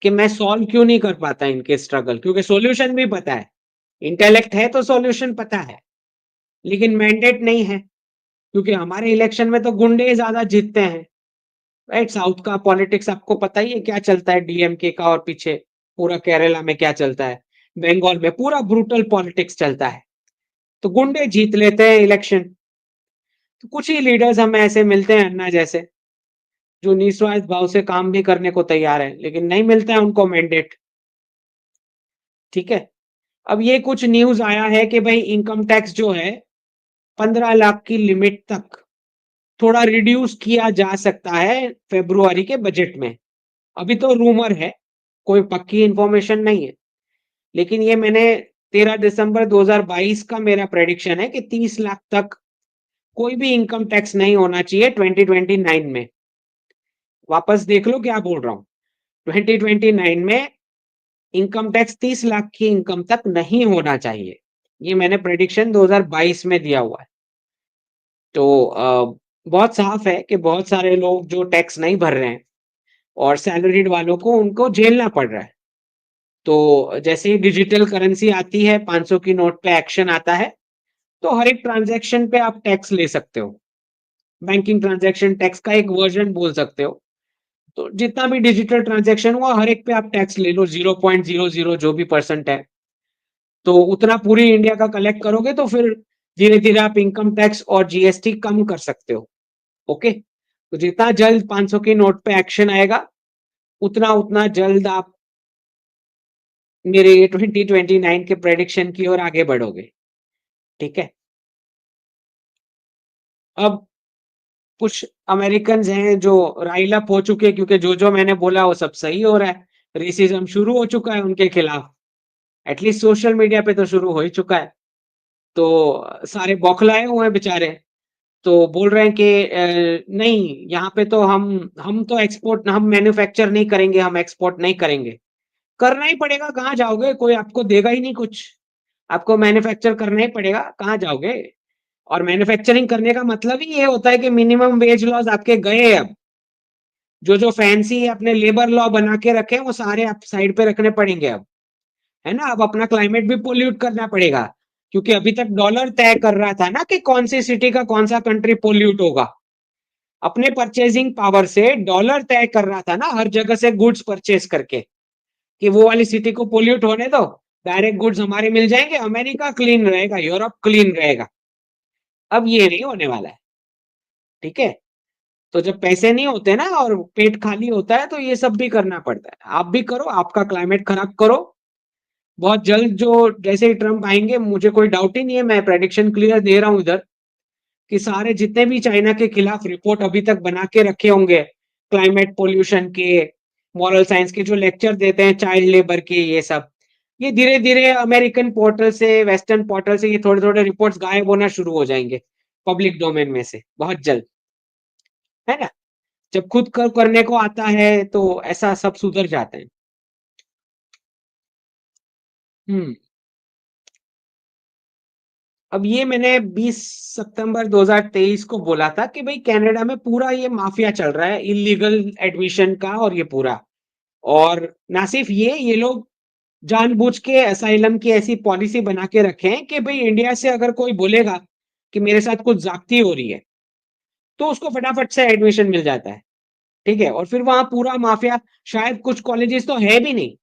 कि मैं सॉल्व क्यों नहीं कर पाता इनके स्ट्रगल, क्योंकि सॉल्यूशन भी पता है। इंटेलेक्ट है तो सॉल्यूशन पता है, लेकिन मैंडेट नहीं है, क्योंकि हमारे इलेक्शन में तो गुंडे ज्यादा जीतते हैं, राइट? साउथ का पॉलिटिक्स आपको पता ही है क्या चलता है, डीएमके का, और पीछे पूरा केरला में क्या चलता है, बंगाल में पूरा ब्रूटल पॉलिटिक्स चलता है। तो गुंडे जीत लेते हैं इलेक्शन। तो कुछ ही लीडर्स हमें ऐसे मिलते हैं अन्ना जैसे, जो निस्वार्थ भाव से काम भी करने को तैयार है, लेकिन नहीं मिलता है उनको मैंडेट। ठीक है? अब ये कुछ न्यूज आया है कि भाई इनकम टैक्स जो है 15 लाख की लिमिट तक थोड़ा रिड्यूस किया जा सकता है फेब्रुआरी के बजट में। अभी तो रूमर है, कोई पक्की इंफॉर्मेशन नहीं है, लेकिन ये मैंने 13 दिसंबर 2022 का मेरा प्रेडिक्शन है कि 30 लाख तक कोई भी इनकम टैक्स नहीं होना चाहिए 2029 में। वापस देख लो क्या बोल रहा हूँ। 2029 में इनकम टैक्स 30 लाख की इनकम तक नहीं होना चाहिए। ये मैंने प्रेडिक्शन 2022 में दिया हुआ है। तो बहुत साफ है कि बहुत सारे लोग जो टैक्स नहीं भर रहे हैं और सैलरीड वालों को उनको झेलना पड़ रहा है। तो जैसे ही डिजिटल करेंसी आती है, 500 की नोट पे एक्शन आता है, तो हर एक ट्रांजैक्शन पे आप टैक्स ले सकते हो। बैंकिंग ट्रांजैक्शन टैक्स का एक वर्जन बोल सकते हो। तो जितना भी डिजिटल ट्रांजैक्शन हुआ हर एक पे आप टैक्स ले लो, 0.00 जो भी परसेंट है। तो उतना पूरी इंडिया का कलेक्ट करोगे तो फिर धीरे धीरे आप इनकम टैक्स और जीएसटी कम कर सकते हो। ओके? तो जितना जल्द 500 की नोट पे एक्शन आएगा, उतना उतना जल्द आप मेरे 2029 के प्रेडिक्शन की ओर आगे बढ़ोगे। ठीक है? अब कुछ अमेरिकन हैं जो राइल अप हो चुके, क्योंकि जो मैंने बोला वो सब सही हो रहा है। रेसिज्म शुरू हो चुका है उनके खिलाफ, एटलीस्ट सोशल मीडिया पे तो शुरू हो ही चुका है। तो सारे बौखलाए हुए हैं बेचारे। तो बोल रहे हैं कि नहीं, यहाँ पे तो हम तो एक्सपोर्ट, हम मैन्युफैक्चर नहीं करेंगे, हम एक्सपोर्ट नहीं करेंगे। करना ही पड़ेगा, कहाँ जाओगे? कोई आपको देगा ही नहीं कुछ। आपको मैन्युफैक्चर करना ही पड़ेगा, कहाँ जाओगे? और मैन्युफैक्चरिंग करने का मतलब ही ये होता है कि मिनिमम वेज लॉज आपके गए अब। जो फैंसी अपने लेबर लॉ बना के रखे हैं वो सारे आप साइड पे रखने पड़ेंगे अब, है ना? अब अपना क्लाइमेट भी पोल्यूट करना पड़ेगा, क्योंकि अभी तक डॉलर तय कर रहा था ना कि कौन सी सिटी का कौन सा कंट्री पोल्यूट होगा। अपने परचेजिंग पावर से डॉलर तय कर रहा था ना, हर जगह से गुड्स परचेज करके, कि वो वाली सिटी को पोल्यूट होने दो, डायरेक्ट गुड्स हमारे मिल जाएंगे, अमेरिका क्लीन रहेगा, यूरोप क्लीन रहेगा। अब ये नहीं होने वाला है। ठीक है? तो जब पैसे नहीं होते ना और पेट खाली होता है, तो ये सब भी करना पड़ता है। आप भी करो, आपका क्लाइमेट खराब करो। बहुत जल्द जो जैसे ही ट्रम्प आएंगे, मुझे कोई डाउट ही नहीं है, मैं प्रेडिक्शन क्लियर दे रहा हूं इधर, कि सारे जितने भी चाइना के खिलाफ रिपोर्ट अभी तक बना के रखे होंगे, क्लाइमेट पोल्यूशन के, मॉरल साइंस के जो लेक्चर देते हैं, चाइल्ड लेबर के, ये सब, ये धीरे धीरे अमेरिकन पोर्टल से, वेस्टर्न पोर्टल से, ये थोड़े थोड़े रिपोर्ट्स गायब होना शुरू हो जाएंगे पब्लिक डोमेन में से बहुत जल्द, है ना। जब खुद करने को आता है तो ऐसा सब सुधर जाते हैं। हम्म। अब ये मैंने 20 सितंबर 2023 को बोला था कि भाई कनाडा में पूरा ये माफिया चल रहा है, इलीगल एडमिशन का, और ये पूरा, और ना सिर्फ ये लोग जानबूझ के असाइलम की ऐसी पॉलिसी बना के रखे हैं कि भाई इंडिया से अगर कोई बोलेगा कि मेरे साथ कुछ ज्यादती हो रही है, तो उसको फटाफट से एडमिशन मिल जाता है। ठीक है, और फिर वहां पूरा माफिया, शायद कुछ कॉलेजेस तो है भी नहीं,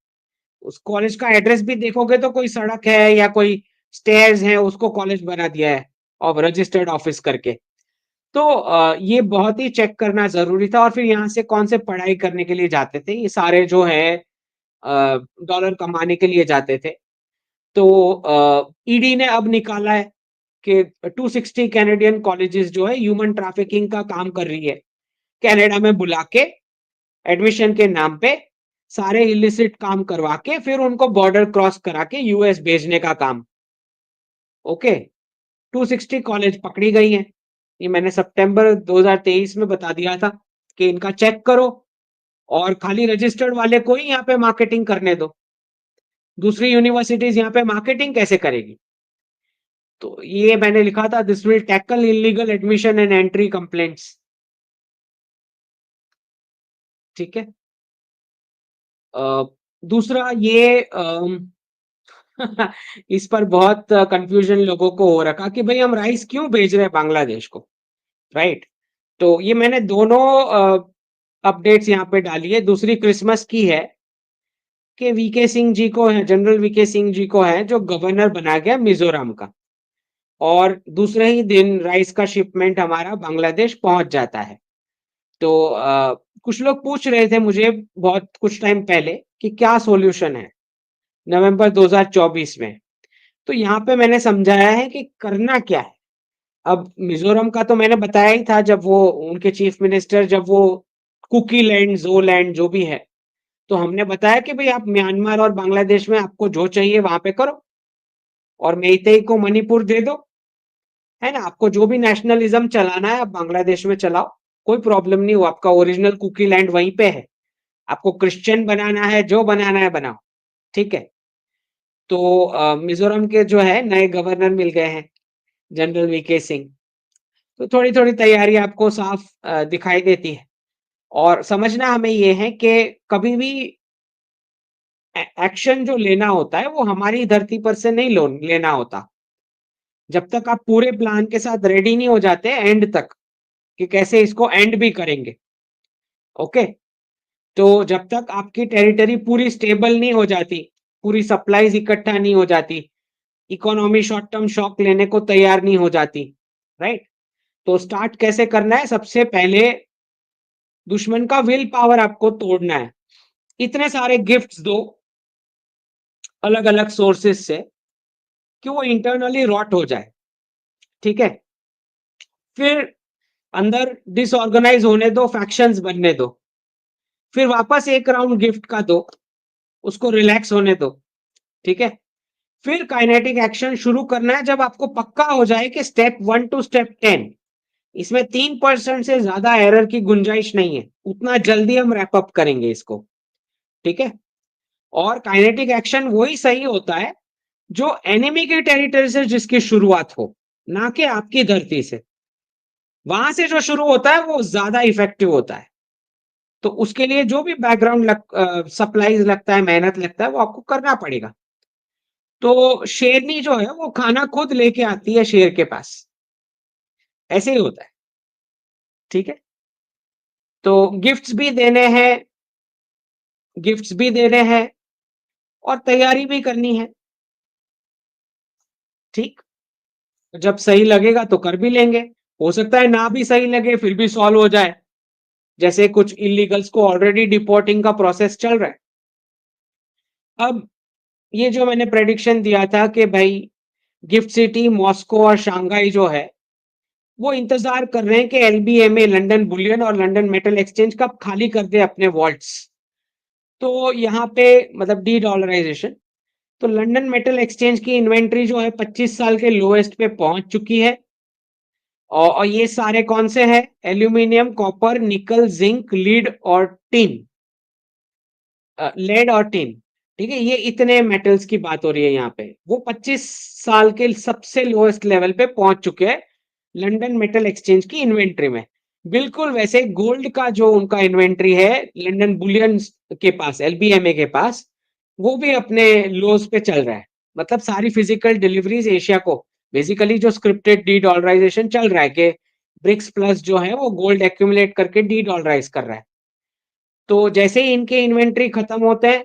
उस कॉलेज का एड्रेस भी देखोगे तो कोई सड़क है या कोई स्टेयर्स है, उसको कॉलेज बना दिया है और रजिस्टर्ड ऑफिस करके। तो ये बहुत ही चेक करना जरूरी था। और फिर यहाँ से कौन से पढ़ाई करने के लिए जाते थे, ये सारे जो है डॉलर कमाने के लिए जाते थे। तो ईडी ने अब निकाला है कि 260 कैनेडियन कॉलेजेस जो है ह्यूमन ट्रैफिकिंग का काम कर रही है, कनाडा में बुला के एडमिशन के नाम पे सारे इलिसिट काम करवा के फिर उनको बॉर्डर क्रॉस करा के यूएस भेजने का काम। ओके, 260 कॉलेज पकड़ी गई हैं। ये मैंने सितंबर 2023 में बता दिया था कि इनका चेक करो, और खाली रजिस्टर्ड वाले को ही यहाँ पे मार्केटिंग करने दो, दूसरी यूनिवर्सिटीज यहाँ पे मार्केटिंग कैसे करेगी। तो ये मैंने लिखा था, this will tackle illegal admission and entry complaints. ठीक है। दूसरा ये इस पर बहुत कंफ्यूजन लोगों को हो रखा कि भाई हम राइस क्यों भेज रहे हैं बांग्लादेश को, राइट। तो ये मैंने दोनों अपडेट्स यहाँ पे डाली है। दूसरी क्रिसमस की है कि वीके सिंह जी को है, जनरल वीके सिंह जी को है, जो गवर्नर बना गया मिजोरम का, और दूसरे ही दिन राइस का शिपमेंट हमारा बांग्लादेश पहुंच जाता है। तो कुछ लोग पूछ रहे थे मुझे बहुत कुछ टाइम पहले कि क्या सॉल्यूशन है नवंबर 2024 में। तो यहाँ पे मैंने समझाया है कि करना क्या है। अब मिजोरम का तो मैंने बताया ही था, जब वो उनके चीफ मिनिस्टर, जब वो कुकी लैंड, जो लैंड जो भी है, तो हमने बताया कि भाई आप म्यांमार और बांग्लादेश में आपको जो चाहिए वहां पे करो, और मेइतेई को मणिपुर दे दो, है ना। आपको जो भी नेशनलिज्म चलाना है आप बांग्लादेश में चलाओ, कोई प्रॉब्लम नहीं, हो आपका ओरिजिनल कुकी लैंड वहीं पे है। आपको क्रिश्चियन बनाना है, जो बनाना है बनाओ, ठीक है। तो मिजोरम के जो है नए गवर्नर मिल गए हैं, जनरल वीके सिंह। तो थोड़ी थोड़ी तैयारी आपको साफ दिखाई देती है। और समझना हमें ये है कि कभी भी एक्शन जो लेना होता है वो हमारी धरती पर से नहीं लेना होता, जब तक आप पूरे प्लान के साथ रेडी नहीं हो जाते एंड तक, कि कैसे इसको एंड भी करेंगे। ओके। तो जब तक आपकी टेरिटरी पूरी स्टेबल नहीं हो जाती, पूरी सप्लाईज इकट्ठा नहीं हो जाती, इकोनॉमी शॉर्ट टर्म शॉक लेने को तैयार नहीं हो जाती, राइट। तो स्टार्ट कैसे करना है, सबसे पहले दुश्मन का विल पावर आपको तोड़ना है। इतने सारे गिफ्ट्स दो अलग अलग सोर्सेस से कि वो इंटरनली रॉट हो जाए, ठीक है। फिर अंदर डिसऑर्गेनाइज होने दो, फैक्शंस बनने दो, फिर वापस एक राउंड गिफ्ट का दो, उसको रिलैक्स होने दो, ठीक है। फिर काइनेटिक एक्शन शुरू करना है जब आपको पक्का हो जाए कि स्टेप 1 टू स्टेप 10, इसमें 3% से ज्यादा एरर की गुंजाइश नहीं है, उतना जल्दी हम रैप अप करेंगे इसको, ठीक है। और काइनेटिक एक्शन वही सही होता है जो एनिमी की टेरिटरी से जिसकी शुरुआत हो, ना कि आपकी धरती से। वहां से जो शुरू होता है वो ज्यादा इफेक्टिव होता है। तो उसके लिए जो भी बैकग्राउंड सप्लाईज लगता है, मेहनत लगता है, वो आपको करना पड़ेगा। तो शेरनी जो है वो खाना खुद लेके आती है शेर के पास, ऐसे ही होता है, ठीक है। तो गिफ्ट्स भी देने हैं, गिफ्ट्स भी देने हैं, और तैयारी भी करनी है, ठीक। जब सही लगेगा तो कर भी लेंगे, हो सकता है ना भी सही लगे फिर भी सॉल्व हो जाए, जैसे कुछ इल्लीगल्स को ऑलरेडी डिपोर्टिंग का प्रोसेस चल रहा है। अब ये जो मैंने प्रेडिक्शन दिया था कि भाई गिफ्ट सिटी, मॉस्को और शंघाई जो है, वो इंतजार कर रहे हैं कि एलबीएमए, लंदन बुलियन और लंदन मेटल एक्सचेंज कब खाली कर दे अपने वॉल्ट्स। तो यहाँ पे मतलब डी डॉलराइजेशन, तो लंदन मेटल एक्सचेंज की इन्वेंट्री जो है 25 साल के लोएस्ट पे पहुंच चुकी है। और ये सारे कौन से हैं? एल्यूमिनियम, कॉपर, निकल, जिंक, लीड और टिन, लेड और टिन। ठीक है, ये इतने मेटल्स की बात हो रही है यहाँ पे। वो 25 साल के सबसे लोएस्ट लेवल पे पहुंच चुके हैं लंदन मेटल एक्सचेंज की इन्वेंट्री में। बिल्कुल वैसे गोल्ड का जो उनका इन्वेंट्री है लंदन बुलियन के पास, एलबीएमए के पास, वो भी अपने लोज पे चल रहा है। मतलब सारी फिजिकल डिलीवरीज एशिया को, बेसिकली जो स्क्रिप्टेड डी डॉलराइजेशन चल रहा है कि ब्रिक्स प्लस जो है वो गोल्ड एक्यूमुलेट करके डी डॉलराइज कर रहा है। तो जैसे ही इनके इन्वेंट्री खत्म होते हैं,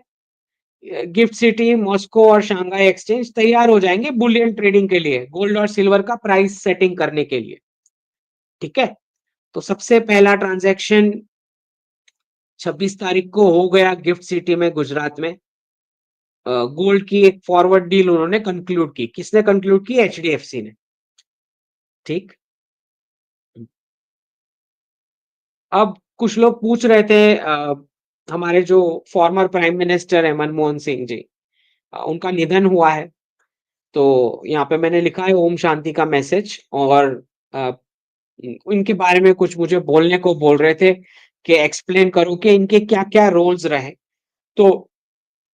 गिफ्ट सिटी, मॉस्को और शंघाई एक्सचेंज तैयार हो जाएंगे बुलियन ट्रेडिंग के लिए, गोल्ड और सिल्वर का प्राइस सेटिंग करने के लिए। ठीक है, तो सबसे पहला ट्रांजैक्शन 26 तारीख को हो गया गिफ्ट सिटी में, गुजरात में। गोल्ड की एक फॉरवर्ड डील उन्होंने कंक्लूड की। किसने कंक्लूड की? एचडीएफसी ने। ठीक। अब कुछ लोग पूछ रहे थे, हमारे जो फॉर्मर प्राइम मिनिस्टर है मनमोहन सिंह जी, उनका निधन हुआ है। तो यहाँ पे मैंने लिखा है ओम शांति का मैसेज, और अ, इनके बारे में कुछ मुझे बोलने को बोल रहे थे कि एक्सप्लेन करो कि इनके क्या-क्या रोल्स रहे। तो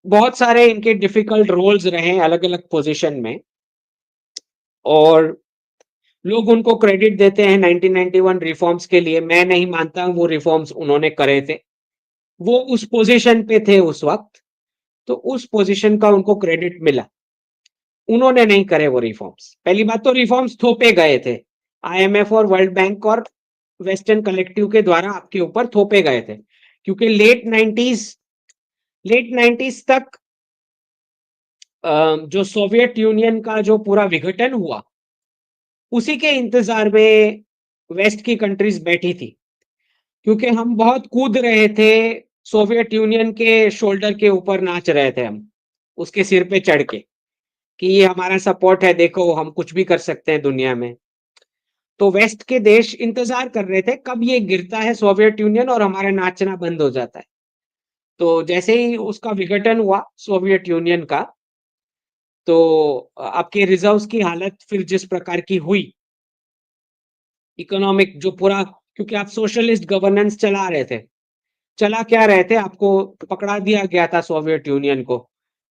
बहुत सारे इनके डिफिकल्ट रोल्स रहे अलग-अलग पोजीशन में, और लोग उनको क्रेडिट देते हैं 1991 रिफॉर्म्स के लिए। मैं नहीं मानता वो रिफॉर्म्स उन्होंने करे थे। वो उस पोजीशन पे थे उस वक्त, तो उस पोजीशन का उनको क्रेडिट मिला। उन्होंने नहीं करे वो रिफॉर्म्स। पहली बात तो रिफॉर्म्स थोपे गए थे, आईएमएफ और वर्ल्ड बैंक और वेस्टर्न कलेक्टिव के द्वारा आपके ऊपर थोपे गए थे, क्योंकि लेट 90s तक जो सोवियत यूनियन का जो पूरा विघटन हुआ, उसी के इंतजार में वेस्ट की कंट्रीज बैठी थी, क्योंकि हम बहुत कूद रहे थे सोवियत यूनियन के शोल्डर के ऊपर, नाच रहे थे हम उसके सिर पे चढ़ के कि ये हमारा सपोर्ट है, देखो हम कुछ भी कर सकते हैं दुनिया में। तो वेस्ट के देश इंतजार कर रहे थे कब ये गिरता है सोवियत यूनियन और हमारा नाचना बंद हो जाता है। तो जैसे ही उसका विघटन हुआ सोवियत यूनियन का, तो आपके रिजर्व्स की हालत फिर जिस प्रकार की हुई, इकोनॉमिक जो पूरा, क्योंकि आप सोशलिस्ट गवर्नेंस चला रहे थे, चला क्या रहे थे, आपको पकड़ा दिया गया था सोवियत यूनियन को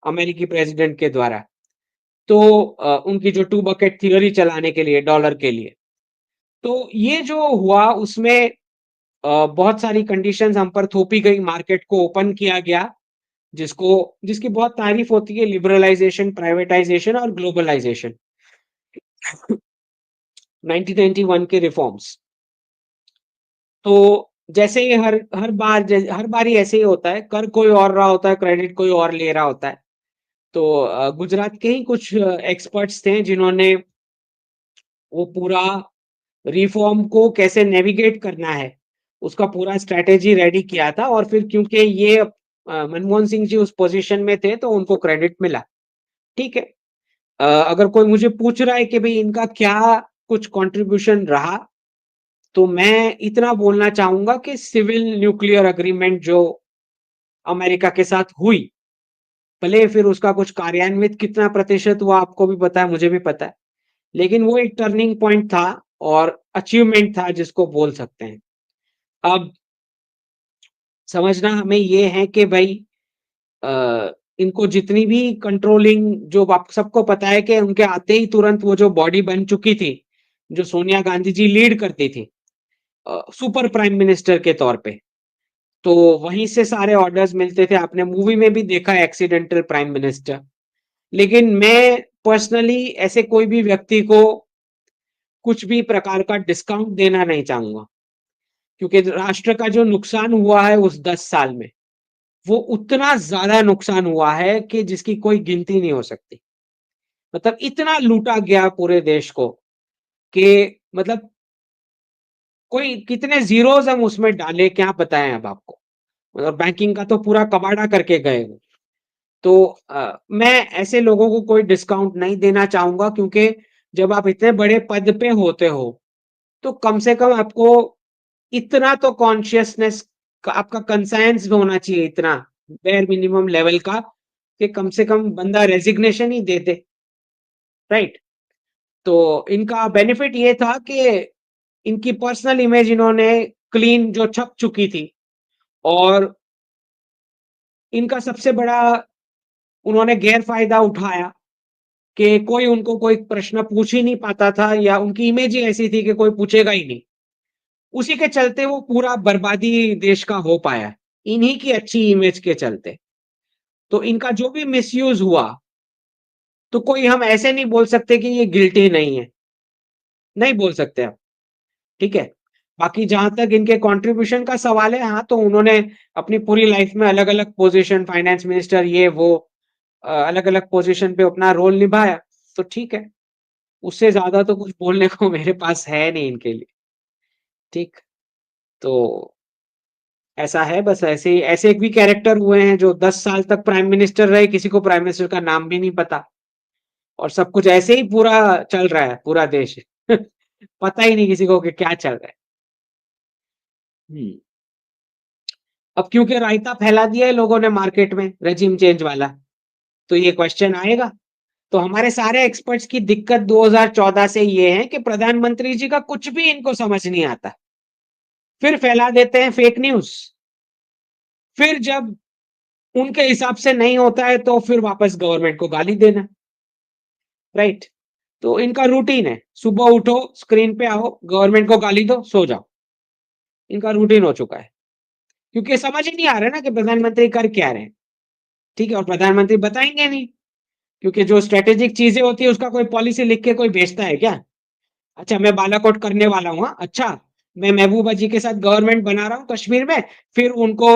अमेरिकी प्रेसिडेंट के द्वारा। तो उनकी जो टू बकेट थियरी चलाने के लिए, डॉलर के लिए। तो ये जो हुआ उसमें बहुत सारी कंडीशंस हम पर थोपी गई, मार्केट को ओपन किया गया, जिसको जिसकी बहुत तारीफ होती है, लिबरलाइजेशन, प्राइवेटाइजेशन और ग्लोबलाइजेशन। 1991 के रिफॉर्म्स। तो जैसे ही हर बारी ऐसे ही होता है, कर कोई और रहा होता है, क्रेडिट कोई और ले रहा होता है। तो गुजरात के ही कुछ एक्सपर्ट्स थे जिन्होंने वो पूरा रिफॉर्म को कैसे नेविगेट करना है, उसका पूरा स्ट्रैटेजी रेडी किया था। और फिर क्योंकि ये मनमोहन सिंह जी उस पोजीशन में थे, तो उनको क्रेडिट मिला। ठीक है। अगर कोई मुझे पूछ रहा है कि भाई इनका क्या कुछ कंट्रीब्यूशन रहा, तो मैं इतना बोलना चाहूंगा कि सिविल न्यूक्लियर एग्रीमेंट जो अमेरिका के साथ हुई, भले फिर उसका कुछ कार्यान्वित कितना प्रतिशत हुआ आपको भी पता है, मुझे भी पता है, लेकिन वो एक टर्निंग पॉइंट था और अचीवमेंट था जिसको बोल सकते हैं। अब समझना हमें ये है कि भाई इनको जितनी भी कंट्रोलिंग, जो आप सबको पता है कि उनके आते ही तुरंत वो जो बॉडी बन चुकी थी, जो सोनिया गांधी जी लीड करती थी सुपर प्राइम मिनिस्टर के तौर पे, तो वहीं से सारे ऑर्डर्स मिलते थे। आपने मूवी में भी देखा है एक्सीडेंटल प्राइम मिनिस्टर। लेकिन मैं पर्सनली ऐसे कोई भी व्यक्ति को कुछ भी प्रकार का डिस्काउंट देना नहीं चाहूंगा, क्योंकि राष्ट्र का जो नुकसान हुआ है उस 10 साल में, वो उतना ज्यादा नुकसान हुआ है कि जिसकी कोई गिनती नहीं हो सकती। मतलब इतना लूटा गया पूरे देश को कि मतलब कोई कितने ज़ीरोज़ हम उसमें डालें, क्या बताएँ अब आपको? मतलब बैंकिंग का तो पूरा कबाड़ा करके गए वो। तो मैं ऐसे लोगों को कोई डिस्काउंट नहीं देना चाहूँगा, क्योंकि जब आप इतने बड़े पद पे होते हो, तो कम से कम आपको इतना तो कॉन्शियसनेस आपका कंसाइंस होना चाहिए, इतना बेयर मिनिमम लेवल का, कि कम से कम बंदा रेजिग्नेशन ही दे दे, राइट? तो इनका बेनिफिट ये था कि इनकी पर्सनल इमेज इन्होंने क्लीन जो छप चुकी थी, और इनका सबसे बड़ा उन्होंने गैर फायदा उठाया कि कोई उनको कोई प्रश्न पूछ ही नहीं पाता था, या उनकी इमेज ही ऐसी थी कि कोई पूछेगा ही नहीं। उसी के चलते वो पूरा बर्बादी देश का हो पाया, इन्हीं की अच्छी इमेज के चलते। तो इनका जो भी मिसयूज़ हुआ, तो कोई हम ऐसे नहीं बोल सकते कि ये गिल्टी नहीं है, नहीं बोल सकते आप, ठीक है? बाकी जहाँ तक इनके कंट्रीब्यूशन का सवाल है, हाँ, तो उन्होंने अपनी पूरी लाइफ में अलग-अलग पोज़ीशन, फाइनेंस मिनिस्टर, ये वो अलग-अलग पोज़ीशन पे अपना रोल निभाया, तो ठीक है। उससे ज़्यादा तो कुछ बोलने को मेरे पास है नहीं इनके लिए, ठीक? तो ऐसा है, बस ऐसे एक भी कैरेक्टर हुए हैं जो 10 साल तक प्राइम मिनिस्टर रहे, किसी को प्राइम मिनिस्टर का नाम भी नहीं पता, और सब कुछ ऐसे ही पूरा चल रहा है, पूरा देश। पता ही नहीं किसी को कि क्या चल रहा है। हुँ। अब क्योंकि रायता फैला दिया है लोगों ने मार्केट में रेजिम चेंज वाला, तो ये क्वेश्चन आएगा। तो हमारे सारे एक्सपर्ट्स की दिक्कत 2014 से ये है कि प्रधानमंत्री जी का कुछ भी इनको समझ नहीं आता। फिर फैला देते हैं फेक न्यूज़। फिर जब उनके हिसाब से नहीं होता है, तो फिर वापस गवर्नमेंट को गाली देना, राइट? तो इनका रूटीन है, सुबह उठो, स्क्रीन पे आओ, गवर्नमेंट को गाली दो, सो जाओ। इनका रूटीन हो चुका है। क्योंकि समझ ही नहीं आ रहा है ना कि प्रधानमंत्री कर क्या रहे हैं, ठीक है? और प्रधानमंत्री बताएँगे नहीं, क्योंकि जो स्ट्रैटेजिक चीज़ें होती है, उसका कोई पॉलिसी लिख के कोई भेजता है क्या? अच्छा, मैं बालाकोट करने वाला हूँ, हाँ, अच्छा, मैं महबूबा जी के साथ गवर्नमेंट बना रहा हूँ कश्मीर में, फिर उनको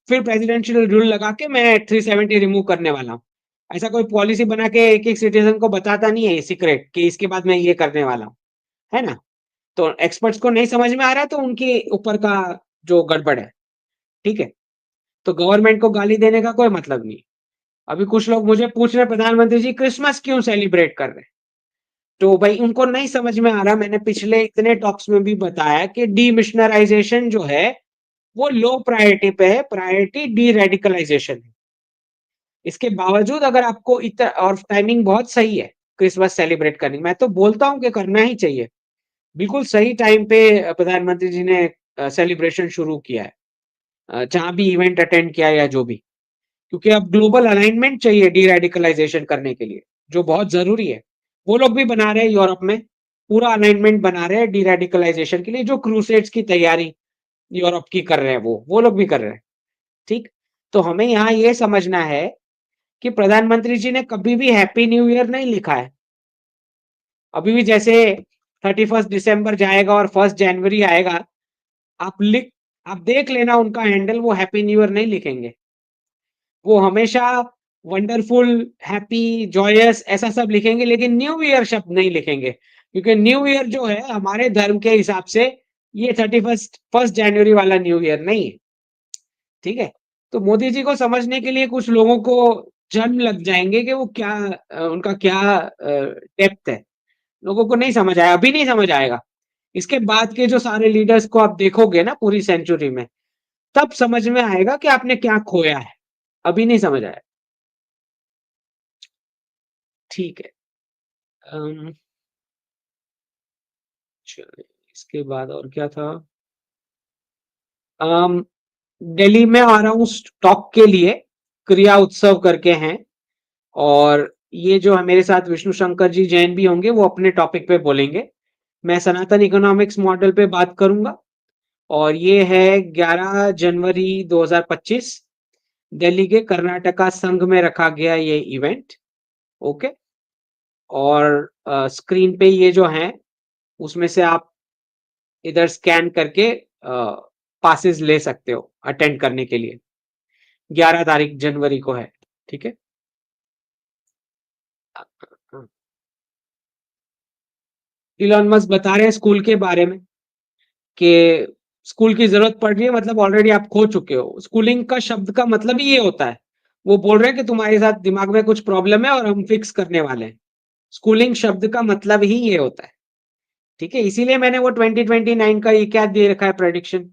फिर प्रेसिडेंशियल रूल लगा के मैं 370 रिमूव करने वाला हूँ। ऐसा कोई पॉलिसी बना के एक-एक सिटीज़न को बताता नहीं है ये सीक्रेट कि इसके बाद मैं ये करने वाला हूँ, है ना? तो एक्सपर्ट्स को नहीं समझ में आ रहा है, तो उनके ऊपर का जो गड़बड़ है, ठीक है? तो गवर्नमेंट को गाली देने का कोई मतलब नहीं। अभी कुछ लोग मुझे पूछ रहे हैं, प्रधानमंत्री जी क्रिसमस क्यों सेलिब्रेट कर रहे हैं? तो भाई उनको नहीं समझ में आ रहा, मैंने पिछले इतने टॉक्स में भी बताया कि डीमिशनराइज़ेशन जो है, वो लो प्रायोरिटी पे है, प्रायोरिटी डी-रेडिकलाइज़ेशन है। इसके बावजूद अगर आपको और टाइमिंग बहुत सही है, क्रिसमस सेलिब्रेट करने की, मैं तो बोलता हूँ कि करना ही चाहिए। बिल्कुल सही टाइम पे प्रधानमंत्री जी ने सेलिब्रेशन शुरू किया है। जहाँ भी इवेंट अटेंड किया या जो भी। क्योंकि अब ग्लोबल अलाइनमेंट चाहिए डी-रेडिकलाइज़ेशन करने के लिए, जो बहुत ज़रूरी है। वो लोग भी बना रहे हैं यूरोप में, पूरा अलाइनमेंट बना रहे हैं डी-रेडिकलाइज़ेशन के लिए, जो क्रूसेड्स की तैयारी यूरोप की कर रहे हैं वो लोग भी कर रहे हैं, ठीक? तो हमें यहाँ ये समझना है कि प्रधानमंत्री जी ने कभी भी हैप्पी न्यू ईयर नहीं लिखा है। अभी भी जैसे 31 दिसंबर जाएगा और 1 जनवरी आएगा, आप लिख आप देख लेना उनका हैंडल, वो हैप्पी न्यू ईयर नहीं लिखेंगे। वो हमेशा वंडरफुल, हैप्पी, जॉयस ऐसा सब लिखेंगे, लेकिन न्यू ईयर शब्द नहीं लिखेंगे। क्योंकि न्यू ईयर जो है हमारे धर्म के हिसाब से ये 1 जनवरी वाला न्यू ईयर नहीं है, ठीक है? तो मोदी जी को समझने के लिए कुछ लोगों को जन्म लग जाएँगे कि वो क्या उनका क्या डेप्थ है। लोगों को नहीं समझ आया, अभी नहीं समझ आएगा। इसके बाद के जो सारे लीडर्स को आप देखोगे ना पूरी सेंचुरी में, तब समझ में आएगा कि आपने क्या खोया है। अभी नहीं समझ आया। ठीक है। अम, चलिए इसके बाद और क्या था? अम, दिल्ली में आ रहा हूँ टॉक के लिए, क्रिया उत्सव करके हैं, और ये जो है मेरे साथ विष्णु शंकर जी जैन भी होंगे, वो अपने टॉपिक पे बोलेंगे। मैं सनातन इकोनॉमिक्स मॉडल पे बात करूँगा, और ये है 11 जनवरी 2025, दिल्ली के कर्नाटका संघ में रखा गया ये इवेंट, ओके? और स्क्रीन पे ये जो हैं, उसमें से आप इधर स्कैन करके पासेस ले सकते हो अटेंड करने के लिए। 11 तारीख जनवरी को है, ठीक है? इलॉन मस्क बता रहे हैं स्कूल के बारे में कि स्कूल की ज़रूरत पड़ रही है मतलब ऑलरेडी आप खो चुके हो। स्कूलिंग का शब्द का मतलब ही ये होता है। वो बोल रहे हैं कि तुम्हारे साथ दिमाग में कुछ प्रॉब्लम है और हम फिक्स करने वाले हैं। स्कूलिंग शब्द का मतलब ही ये होता है। ठीक है? इसीलिए मैंने वो 2029 का ये क्या दे रखा है प्रेडिक्शन,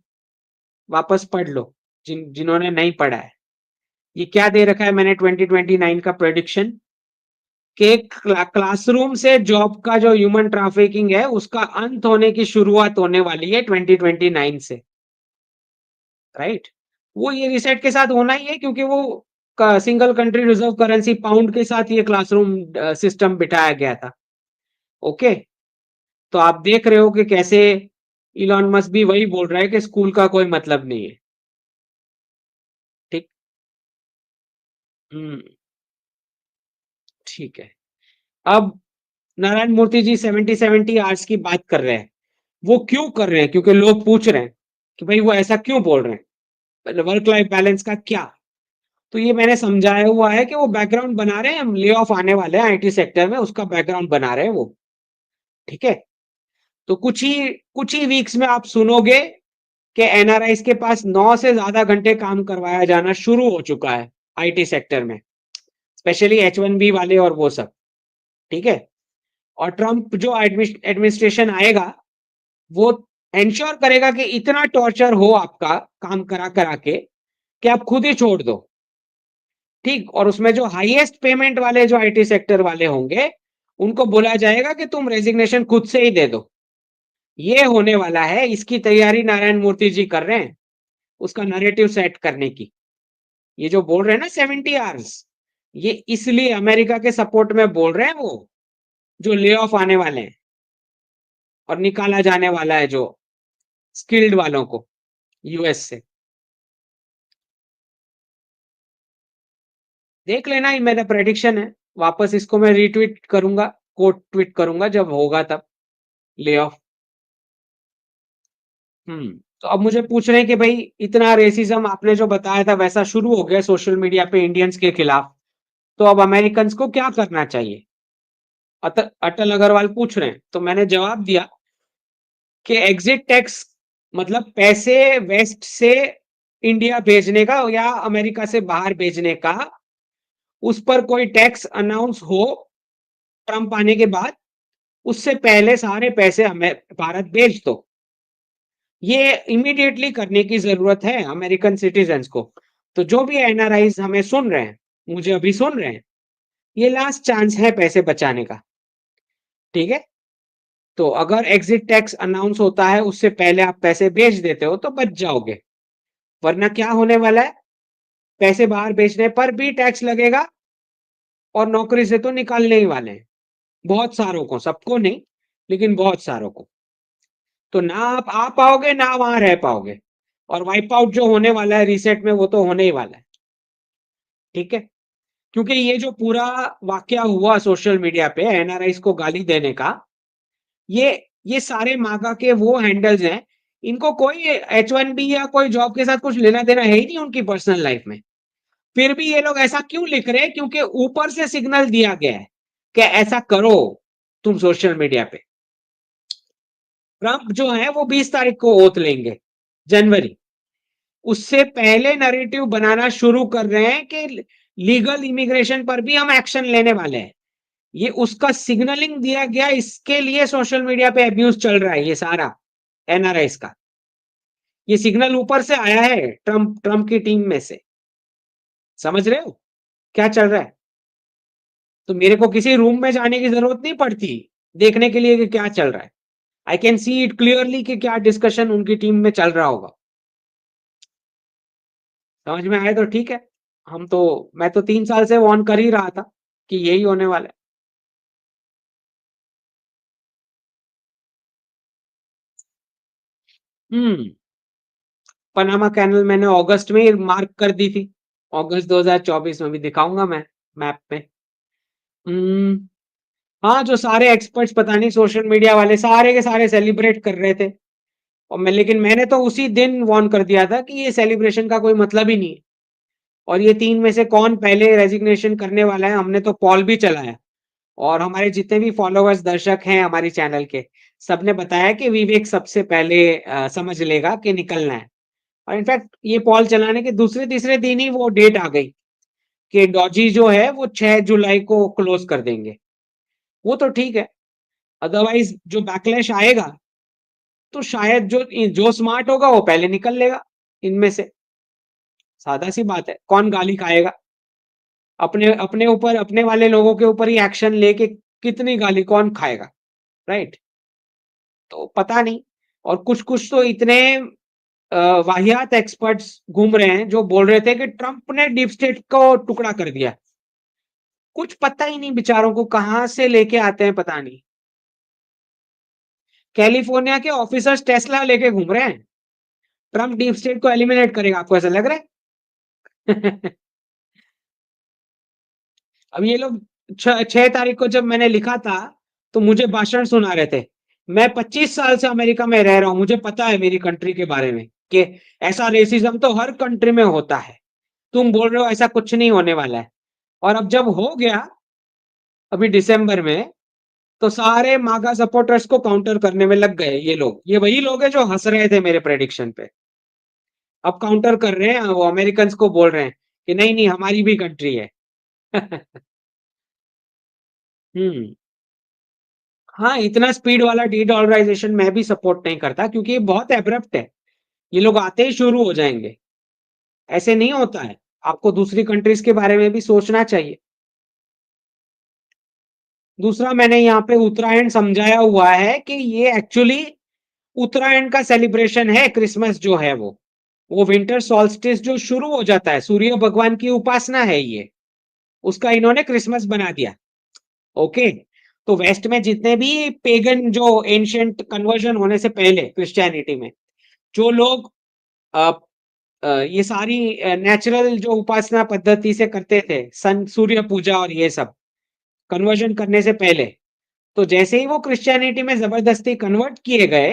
वापस पढ़ लो, जिन्होंने नहीं पढ़ा है। ये क्या दे रखा है मैंने 2029 का प्रेडिक्शन कि क्लासरूम से जॉब का जो ह्यूमन ट्रैफिकिंग है, उसका अंत होने की शुरुआत होने वाली है 2029 से, राइट? वो ये रीसेट के साथ होना ही है क्योंकि वो single country reserve currency pound के साथ ये क्लासरूम सिस्टम बिठाया गया था। ओके, तो आप देख रहे हो कि कैसे इलॉन मस्क भी वही बोल रहा है कि स्कूल का कोई मतलब नहीं है। ठीक। हम्म। ठीक है। अब नारायण मूर्ति जी 70 आवर्स की बात कर रहे हैं। वो क्यों कर रहे हैं? क्योंकि लोग पूछ रहे हैं कि भाई वो ऐसा क्यों बोल रहे हैं, वर्क लाइफ बैलेंस का क्या? तो ये मैंने समझाया हुआ है कि वो बैकग्राउंड बना रहे हैं, ले ऑफ आने वाले हैं आईटी सेक्टर में, उसका बैकग्राउंड बना रहे हैं वो। ठीक है? तो कुछ ही वीक्स में आप सुनोगे कि एनआरआईज के पास 9 से ज्यादा घंटे काम करवाया जाना शुरू हो चुका है आईटी सेक्टर में, स्पेशली H1B वाले और वो सब। ठीक है? और ट्रंप जो एडमिनिस्ट्रेशन आएगा, वो एंश्योर करेगा कि इतना टॉर्चर हो आपका काम करा करा के कि आप खुद ही छोड़ दो। ठीक। और उसमें जो हाईएस्ट पेमेंट वाले जो आईटी सेक्टर वाले होंगे, उनको बोला जाएगा कि तुम रेजिग्नेशन खुद से ही दे दो। ये होने वाला है, इसकी तैयारी नारायण मूर्ति जी कर रहे हैं, उसका नैरेटिव सेट करने की। ये जो बोल रहे हैं ना 70 आवर्स, ये इसलिए अमेरिका के सपोर्ट में बोल रहे हैं, वो जो ले ऑफ आने वाले हैं और निकाला जाने वाला है जो स्किल्ड वालों को यूएस से। देख लेना, ही मेरा प्रेडिक्शन है। वापस इसको मैं रीट्वीट करूंगा, कोट ट्वीट करूंगा जब होगा तब, ले ऑफ। तो अब मुझे पूछ रहे हैं कि भाई इतना रेसिज्म आपने जो बताया था वैसा शुरू हो गया सोशल मीडिया पे इंडियंस के खिलाफ, तो अब अमेरिकन को क्या करना चाहिए? अटल अग्रवाल पूछ रहे हैं। तो मैंने जवाब दिया कि एग्जिट टैक्स मतलब पैसे वेस्ट से इंडिया भेजने का या अमेरिका से बाहर भेजने का, उस पर कोई टैक्स अनाउंस हो ट्रंप आने के बाद, उससे पहले सारे पैसे हमें भारत भेज दो। ये इमीडिएटली करने की जरूरत है अमेरिकन सिटीजन्स को। तो जो भी एनआरआईज हमें सुन रहे हैं, मुझे अभी सुन रहे हैं, ये लास्ट चांस है पैसे बचाने का। ठीक है? तो अगर एग्जिट टैक्स अनाउंस होता है उससे पहले आप पैसे भेज देते हो तो बच जाओगे, वरना क्या होने वाला है, पैसे बाहर भेजने पर भी टैक्स लगेगा और नौकरी से तो निकालने ही वाले हैं बहुत सारों को, सबको नहीं, लेकिन बहुत सारों को। तो ना आप आ पाओगे ना वहां रह पाओगे, और वाइप आउट जो होने वाला है रीसेट में, वो तो होने ही वाला है। ठीक है? क्योंकि ये जो पूरा वाकया हुआ सोशल मीडिया पे एनआरआईज को गाली देने का, ये ये सारे मागा के वो हैंडल्स हैं, इनको कोई H1B या कोई जॉब के साथ कुछ लेना देना है ही नहीं उनकी पर्सनल लाइफ में। फिर भी ये लोग ऐसा क्यों लिख रहे हैं? क्योंकि ऊपर से सिग्नल दिया गया है कि ऐसा करो तुम सोशल मीडिया पे। ट्रंप जो है वो 20 तारीख को ओथ लेंगे, जनवरी। उससे पहले नैरेटिव बनाना शुरू कर रहे हैं कि लीगल इमिग्रेशन पर भी हम एक्शन लेने वाले हैं। ये उसका सिग्नलिंग दिया गया, इसके लिए सोशल मीडिया पे अब्यूज चल रहा है ये सारा एनआरआईज का। ये सिग्नल ऊपर से आया है ट्रंप ट्रंप की टीम में से। समझ रहे हो क्या चल रहा है? तो मेरे को किसी रूम में जाने की जरूरत नहीं पड़ती देखने के लिए कि क्या चल रहा है। I can see it clearly कि क्या डिस्कशन उनकी टीम में चल रहा होगा। समझ में आए तो ठीक है। मैं तो 3 साल से वार्न कर ही रहा था कि यही होने वाला है। हम्म। पनामा कैनल मैंने अगस्त में ही मार्क कर दी थी, अगस्त 2024 में भी दिखाऊंगा मैं मैप पे। हम्म। हाँ, जो सारे एक्सपर्ट्स पता नहीं सोशल मीडिया वाले सारे के सारे सेलिब्रेट कर रहे थे, और लेकिन मैंने तो उसी दिन वार्न कर दिया था कि ये सेलिब्रेशन का कोई मतलब ही नहीं है। और ये तीन में से कौन पहले रेजिग्नेशन करने वाला है, हमने तो पॉल भी चलाया। और हमारे जितने भी फॉलोअर्स दर्शक हैं हमारी चैनल के, सबने बताया कि विवेक सबसे पहले समझ लेगा कि निकलना है। और इनफैक्ट ये पॉल चलाने के दूसरे-तीसरे दिन ही वो डेट आ गई कि डॉजी जो है वो 6 जुलाई को क्लोज कर देंगे। वो तो ठीक है, अदरवाइज़ जो बैकलैश आएगा, तो शायद जो स्मार्ट होगा वो पहले निकल लेगा इनमें से। सादा सी बात है, कौन गाली खाएगा? अपने अपने ऊपर अपने वाले लोगों के ऊपर ही एक्शन लेके कितनी गाली कौन खाएगा, राइट? तो पता नहीं। और कुछ-कुछ तो इतने अ, वाहियात एक्सपर्ट्स घूम रहे हैं जो बोल रहे थे कि ट्रंप ने डीप स्टेट को टुकड़ा कर दिया। कुछ पता ही नहीं बेचारों को कहाँ से लेके आते हैं पता नहीं। कैलिफोर्निया के ऑफिसर्स टेस्ला लेके घूम रहे हैं। ट्रंप डीप स्टेट को एलिमिनेट करेगा, आपको ऐसा लग रहा है? अब ये लोग 6 तारीख को जब मैंने लिखा था, तो मुझे भाषण सुना रहे थे। मैं 25 साल से अमेरिका में रह रहा हूँ, मुझे पता है मेरी कंट्री के बारे में कि ऐसा रेसिज्म तो हर कंट्री में होता है। तुम बोल रहे हो ऐसा कुछ नहीं होने वाला है। और अब जब हो गया, अभी दिसंबर में, तो सारे मागा सपोर्टर्स को काउंटर करने में लग गए ये लोग। ये वही लोग हैं जो हँस रहे थे मेरे प्रेडिक्शन पे। अब काउंटर कर रहे हैं, वो अमेरिकन्स को बोल रहे हैं कि नहीं-नहीं हमारी भी कंट्री है। हुँ। हाँ, इतना स्पीड वाला डीडॉलराइज़ेशन मैं भी सपोर्ट नहीं करता क्योंकि ये बहुत एब्रप्ट है। ये लोग आते ही शुरू हो जाएँगे। ऐसे नहीं होता है। आपको दूसरी कंट्रीज़ के बारे में भी सोचना चाहिए। दूसरा मैंने यहाँ पे उत्तरायण समझाया हुआ है कि ये एक्चुअली उत्तरायण का सेलिब्रेशन है, क्रिसमस जो है वो। वो विंटर सॉल्स्टिस जो शुरू हो जाता है, सूर्य भगवान की उपासना है ये। उसका इन्होंने क्रिसमस बना दिया। ओके? तो वेस्ट में जितने भी पेगन जो एंशिएंट कन्वर्जन होने से पहले क्रिश्चियनिटी में, जो लोग अ ये सारी नेचुरल जो उपासना पद्धति से करते थे, सन सूर्य पूजा और ये सब, कन्वर्जन करने से पहले, तो जैसे ही वो क्रिश्चियनिटी में ज़बरदस्ती कन्वर्ट किए गए,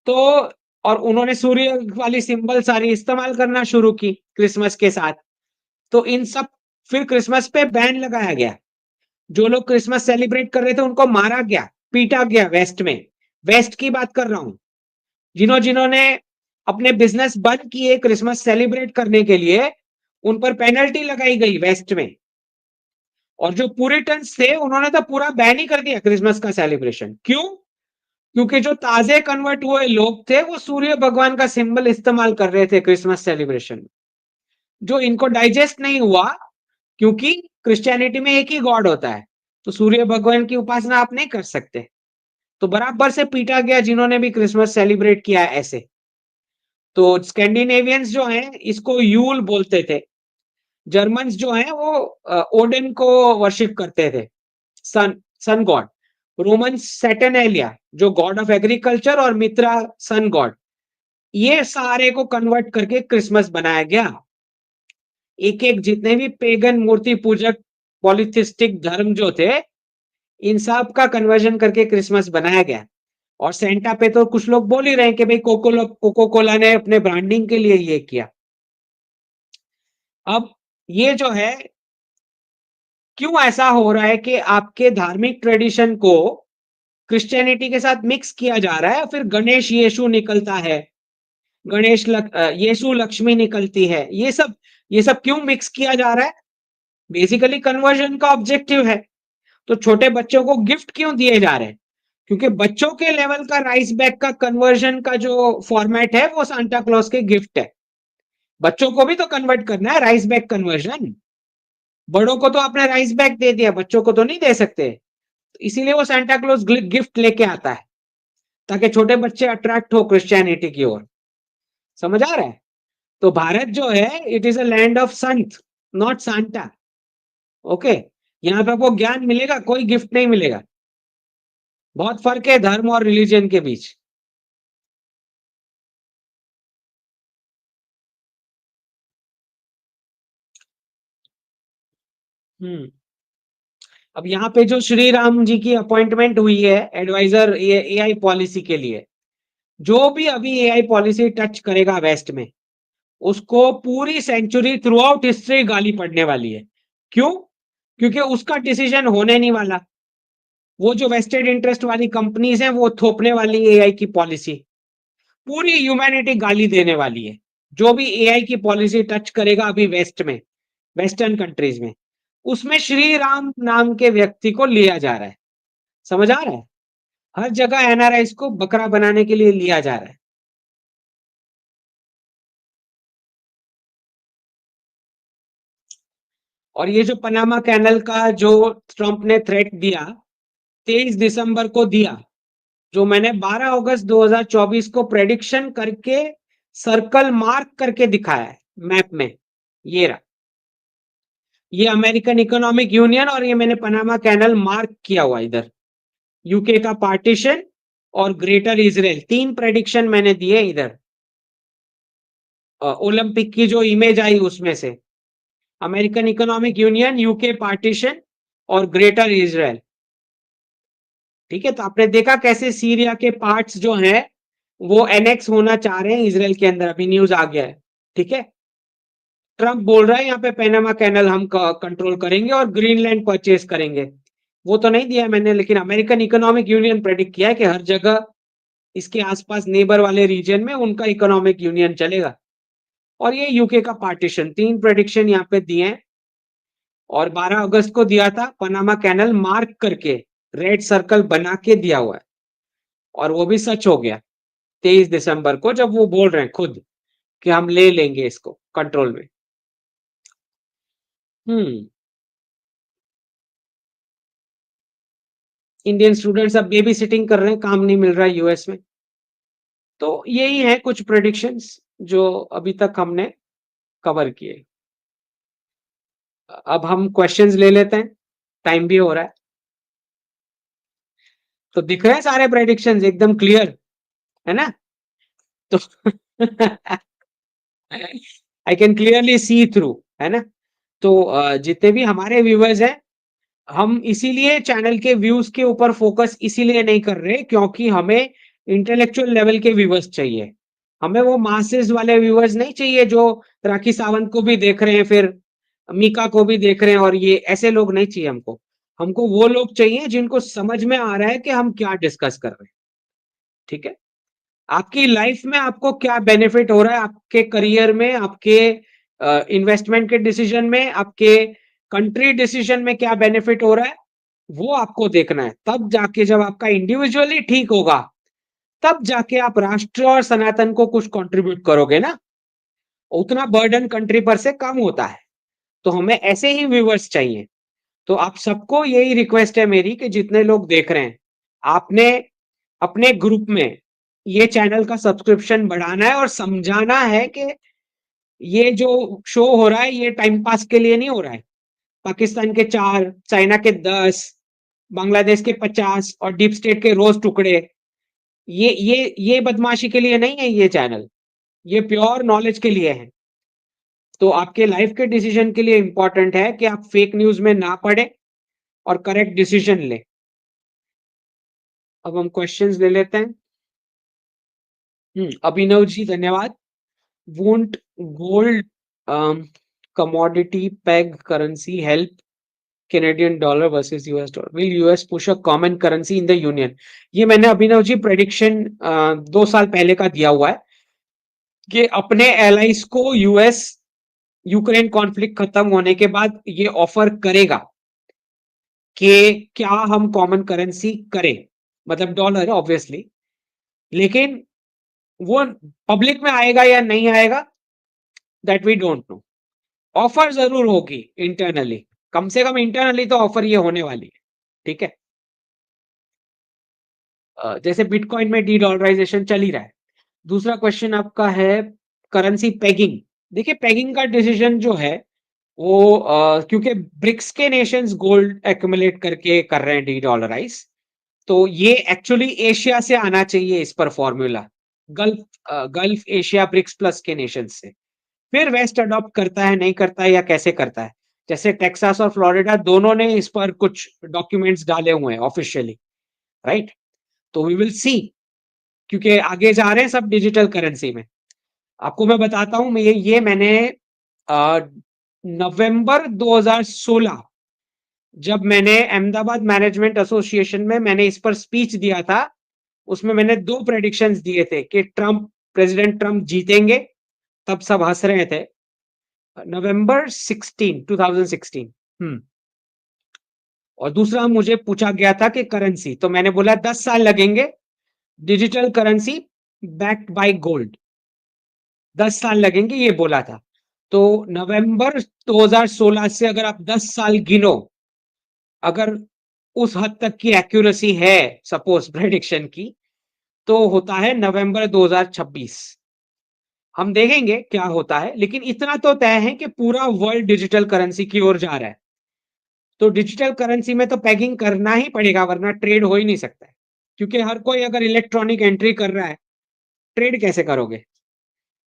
तो और उन्होंने सूर्य वाली सिंबल सारी इस्तेमाल करना शुरू की क्रिसमस के साथ, तो इन सब फिर क्रिसमस पे बैन लगाया गया। जो लोग क्रिसमस सेलिब्रेट कर रहे थे, उनको मारा गया, पीटा गया वेस्ट में। वेस्ट की बात कर रहा हूँ। जिन्होंने अपने बिजनेस बंद किए क्रिसमस सेलिब्रेट करने के लिए, उन पर पेनल्टी लगाई गई वेस्ट में। और जो पुरिटन्स थे, उन्होंने तो पूरा बैन ही कर दिया क्रिसमस का सेलिब्रेशन। क्यों? क्योंकि जो ताजे कन्वर्ट हुए लोग थे, वो सूर्य भगवान का सिंबल इस्तेमाल कर रहे थे क्रिसमस सेलिब्रेशन में, जो इनको डाइजेस्ट नहीं हुआ, क्योंकि क्रिश्चियनिटी में एक ही गॉड होता है, तो सूर्य भगवान की उपासना आप नहीं कर सकते। तो बराबर से पीटा गया जिन्होंने भी क्रिसमस सेलिब्रेट किया ऐसे। तो स्कैंडिनेवियंस जो हैं, इसको यूल बोलते थे। जर्मन्स जो हैं वो ओडिन को वर्शिप करते थे, सन सन गॉड। रोमन्स सैटर्नेलिया जो गॉड ऑफ एग्रीकल्चर, और मित्रा सन गॉड। ये सारे को कन्वर्ट करके क्रिसमस बनाया गया। एक-एक जितने भी पेगन मूर्ति पूजक पॉलीथिस्टिक धर्म जो थे, इन सब का कन्वर्जन करके क्रिसमस बनाया गया। और सेंटा पे तो कुछ लोग बोल ही रहे हैं कि भाई कोको कोला ने अपने ब्रांडिंग के लिए ये किया। अब ये जो है, क्यों ऐसा हो रहा है कि आपके धार्मिक ट्रेडिशन को क्रिश्चियनिटी के साथ मिक्स किया जा रहा है, फिर गणेश यीशु निकलता है, यीशु लक्ष्मी निकलती है। ये सब क्यों मिक्स किया जा रहा है? बेसिकली कन्वर्जन का ऑब्जेक्टिव है। तो छोटे बच्चों को गिफ्ट क्यों दिए जा रहे हैं? क्योंकि बच्चों के लेवल का राइस बैग का कन्वर्जन का जो फॉर्मेट है, वो सांता क्लॉज के गिफ्ट है। बच्चों को भी तो कन्वर्ट करना है, राइस बैग कन्वर्जन। बड़ों को तो आपने राइस बैग दे दिया, बच्चों को तो नहीं दे सकते। इसीलिए वो सांता क्लॉज गिफ्ट लेके आता है, ताकि छोटे बच्चे अट्रैक्ट हो क्रिश्चियनिटी की ओर। समझ आ रहा है? तो भारत जो है, it is a land of Sant, not Santa. Okay? यहाँ पे आपको ज्ञान मिलेगा, कोई गिफ्ट नहीं मिलेगा। बहुत फर्क है धर्म और रिलीजन के बीच। हम्म। अब यहाँ पे जो श्री राम जी की अपॉइंटमेंट हुई है एडवाइजर एआई पॉलिसी के लिए, जो भी अभी एआई पॉलिसी टच करेगा वेस्ट में, उसको पूरी सेंचुरी थ्रू आउट हिस्ट्री गाली पड़ने वाली है। क्यों? क्योंकि उसका डिसीजन होने नहीं वाला। वो जो वेस्टेड इंटरेस्ट वाली कंपनीज हैं वो थोपने वाली एआई की पॉलिसी, पूरी ह्यूमैनिटी गाली देने वाली है। जो भी एआई की पॉलिसी टच करेगा अभी वेस्ट में, वेस्टर्न कंट्रीज में, उसमें श्री राम नाम के व्यक्ति को लिया जा रहा है। समझ आ रहा है? हर जगह एनआरआईज को बकरा बनाने के लिए लिया जा रहा है। और ये जो पनामा कैनल का जो ट्रंप ने थ्रेट दिया 23 दिसंबर को दिया, जो मैंने 12 अगस्त 2024 को प्रेडिक्शन करके सर्कल मार्क करके दिखाया है मैप में, ये रहा, ये अमेरिकन इकोनॉमिक यूनियन और ये मैंने पनामा कैनल मार्क किया हुआ इधर, यूके का पार्टीशन और ग्रेटर इजराइल, 3 प्रेडिक्शन मैंने दिए इधर। ओलंपिक की जो इमेज आई उसमें से American economic union, UK partition और ग्रेटर इजराइल। ठीक है, तो आपने देखा कैसे सीरिया के पार्ट्स जो हैं वो एनेक्स होना चाह रहे हैं इसराइल के अंदर, अभी न्यूज आ गया है। ठीक है, ट्रंप बोल रहा है यहाँ पे पैनामा कैनल हम कंट्रोल करेंगे और ग्रीनलैंड परचेज करेंगे। वो तो नहीं दिया मैंने, लेकिन अमेरिकन इकोनॉमिक यूनियन प्रेडिक्ट किया है कि हर जगह इसके आसपास नेबर वाले रीजन में उनका इकोनॉमिक यूनियन चलेगा। और ये यूके का पार्टीशन, 3 प्रेडिक्शन यहाँ पे दिए हैं। और 12 अगस्त को दिया था, पनामा कैनल मार्क करके रेड सर्कल बना के दिया हुआ है, और वो भी सच हो गया 23 दिसंबर को, जब वो बोल रहे हैं खुद कि हम ले लेंगे इसको कंट्रोल में। हम्म इंडियन स्टूडेंट्स अब बेबी सिटिंग कर रहे हैं, काम नहीं मिल रहा है यूएस में। तो यही है कुछ प्रेडिक्शंस जो अभी तक हमने कवर किए। अब हम क्वेश्चंस ले लेते हैं, टाइम भी हो रहा है। तो दिख रहे हैं सारे प्रेडिक्शंस एकदम क्लियर, है ना? तो I can clearly see through, है ना? तो जितने भी हमारे व्यूवर्स हैं, हम इसीलिए चैनल के व्यूज के ऊपर फोकस इसीलिए नहीं कर रहे क्योंकि हमें इंटेलेक्चुअल लेवल के व्यूवर्स चाहिए। हमें वो मासेस वाले व्यूवर्स नहीं चाहिए जो राखी सावंत को भी देख रहे हैं, फिर मीका को भी देख रहे हैं, और ये ऐसे लोग नहीं चाहिए हमको। हमको वो लोग चाहिए जिनको समझ में आ रहा है कि हम क्या डिस्कस कर रहे हैं। ठीक है, आपकी लाइफ में आपको क्या बेनिफिट हो रहा है, आपके करियर में, आपके इन्वेस्टमेंट के डिसीजन में, आपके कंट्री डिसीजन में क्या बेनिफिट हो रहा है, वो आपको देखना है। तब जाके जब आपका इंडिविजुअली ठीक होगा, तब जाके आप राष्ट्र और सनातन को कुछ कंट्रीब्यूट करोगे ना, उतना बर्डन कंट्री पर से कम होता है। तो हमें ऐसे ही व्यूवर्स चाहिए। तो आप सबको यही रिक्वेस्ट है मेरी कि जितने लोग देख रहे हैं, आपने अपने ग्रुप में ये चैनल का सब्सक्रिप्शन बढ़ाना है और समझाना है कि ये जो शो हो रहा है ये टाइम पास के लिए नहीं हो रहा है। पाकिस्तान के 4, चाइना के 10, बांग्लादेश के 50 और डीप स्टेट के रोज टुकड़े, ये बदमाशी के लिए नहीं है ये चैनल, ये प्योर नॉलेज के लिए है। तो आपके लाइफ के डिसीजन के लिए इंपॉर्टेंट है कि आप फेक न्यूज में ना पड़े और करेक्ट डिसीजन ले। अब हम क्वेश्चंस ले लेते हैं। अभिनव जी धन्यवाद। Won't gold commodity peg currency help Canadian dollar versus US dollar? Will US push a common currency in the union? ये मैंने अभिनव जी प्रेडिक्शन 2 साल पहले का दिया हुआ है कि अपने एलाइज को यूएस यूक्रेन कॉन्फ्लिक्ट खत्म होने के बाद ये ऑफर करेगा कि क्या हम कॉमन करेंसी करें, मतलब डॉलर ऑब्वियसली, लेकिन वो पब्लिक में आएगा या नहीं आएगा that we don't know. Offer जरूर होगी इंटरनली, कम से कम इंटरनली तो ऑफर ये होने वाली है। ठीक है, जैसे बिटकॉइन में डी डॉलराइजेशन चल ही रहा है। दूसरा क्वेश्चन आपका है करेंसी पेगिंग। देखिए, पेगिंग का डिसीजन जो है वो क्योंकि ब्रिक्स के नेशंस गोल्ड एक्यूमुलेट करके कर रहे हैं डी डॉलराइज, तो ये एक्चुअली एशिया से आना चाहिए इस पर formula, gulf Asia BRICS plus के नेशन से। फिर वेस्ट अडॉप्ट करता है नहीं करता है या कैसे करता है, जैसे टेक्सास और फ्लोरिडा दोनों ने इस पर कुछ डॉक्यूमेंट्स डाले हुए हैं ऑफिशियली, राइट? तो वी विल सी, क्योंकि आगे जा रहे हैं सब डिजिटल करेंसी में। आपको मैं बताता हूं, मैं ये मैंने नवंबर 2016 जब मैंने अहमदाबाद मैनेजमेंट एसोसिएशन में मैंने इस पर स्पीच दिया था, उसमें मैंने 2 प्रेडिक्शंस दिए थे कि प्रेसिडेंट ट्रंप जीतेंगे, तब सब हंस रहे थे। नवंबर 16, 2016। और दूसरा मुझे पूछा गया था कि करेंसी, तो मैंने बोला 10 साल लगेंगे, digital currency backed by gold, 10 साल लगेंगे, ये बोला था। तो नवंबर 2016 से अगर आप 10 साल गिनो, अगर उस हद तक की एक्यूरेसी है सपोज प्रेडिक्शन की, तो होता है नवंबर 2026। हम देखेंगे क्या होता है, लेकिन इतना तो तय है कि पूरा वर्ल्ड डिजिटल करेंसी की ओर जा रहा है। तो डिजिटल करेंसी में तो पैगिंग करना ही पड़ेगा, वरना ट्रेड हो ही नहीं सकता है, क्योंकि हर कोई अगर इलेक्ट्रॉनिक एंट्री कर रहा है, ट्रेड कैसे करोगे?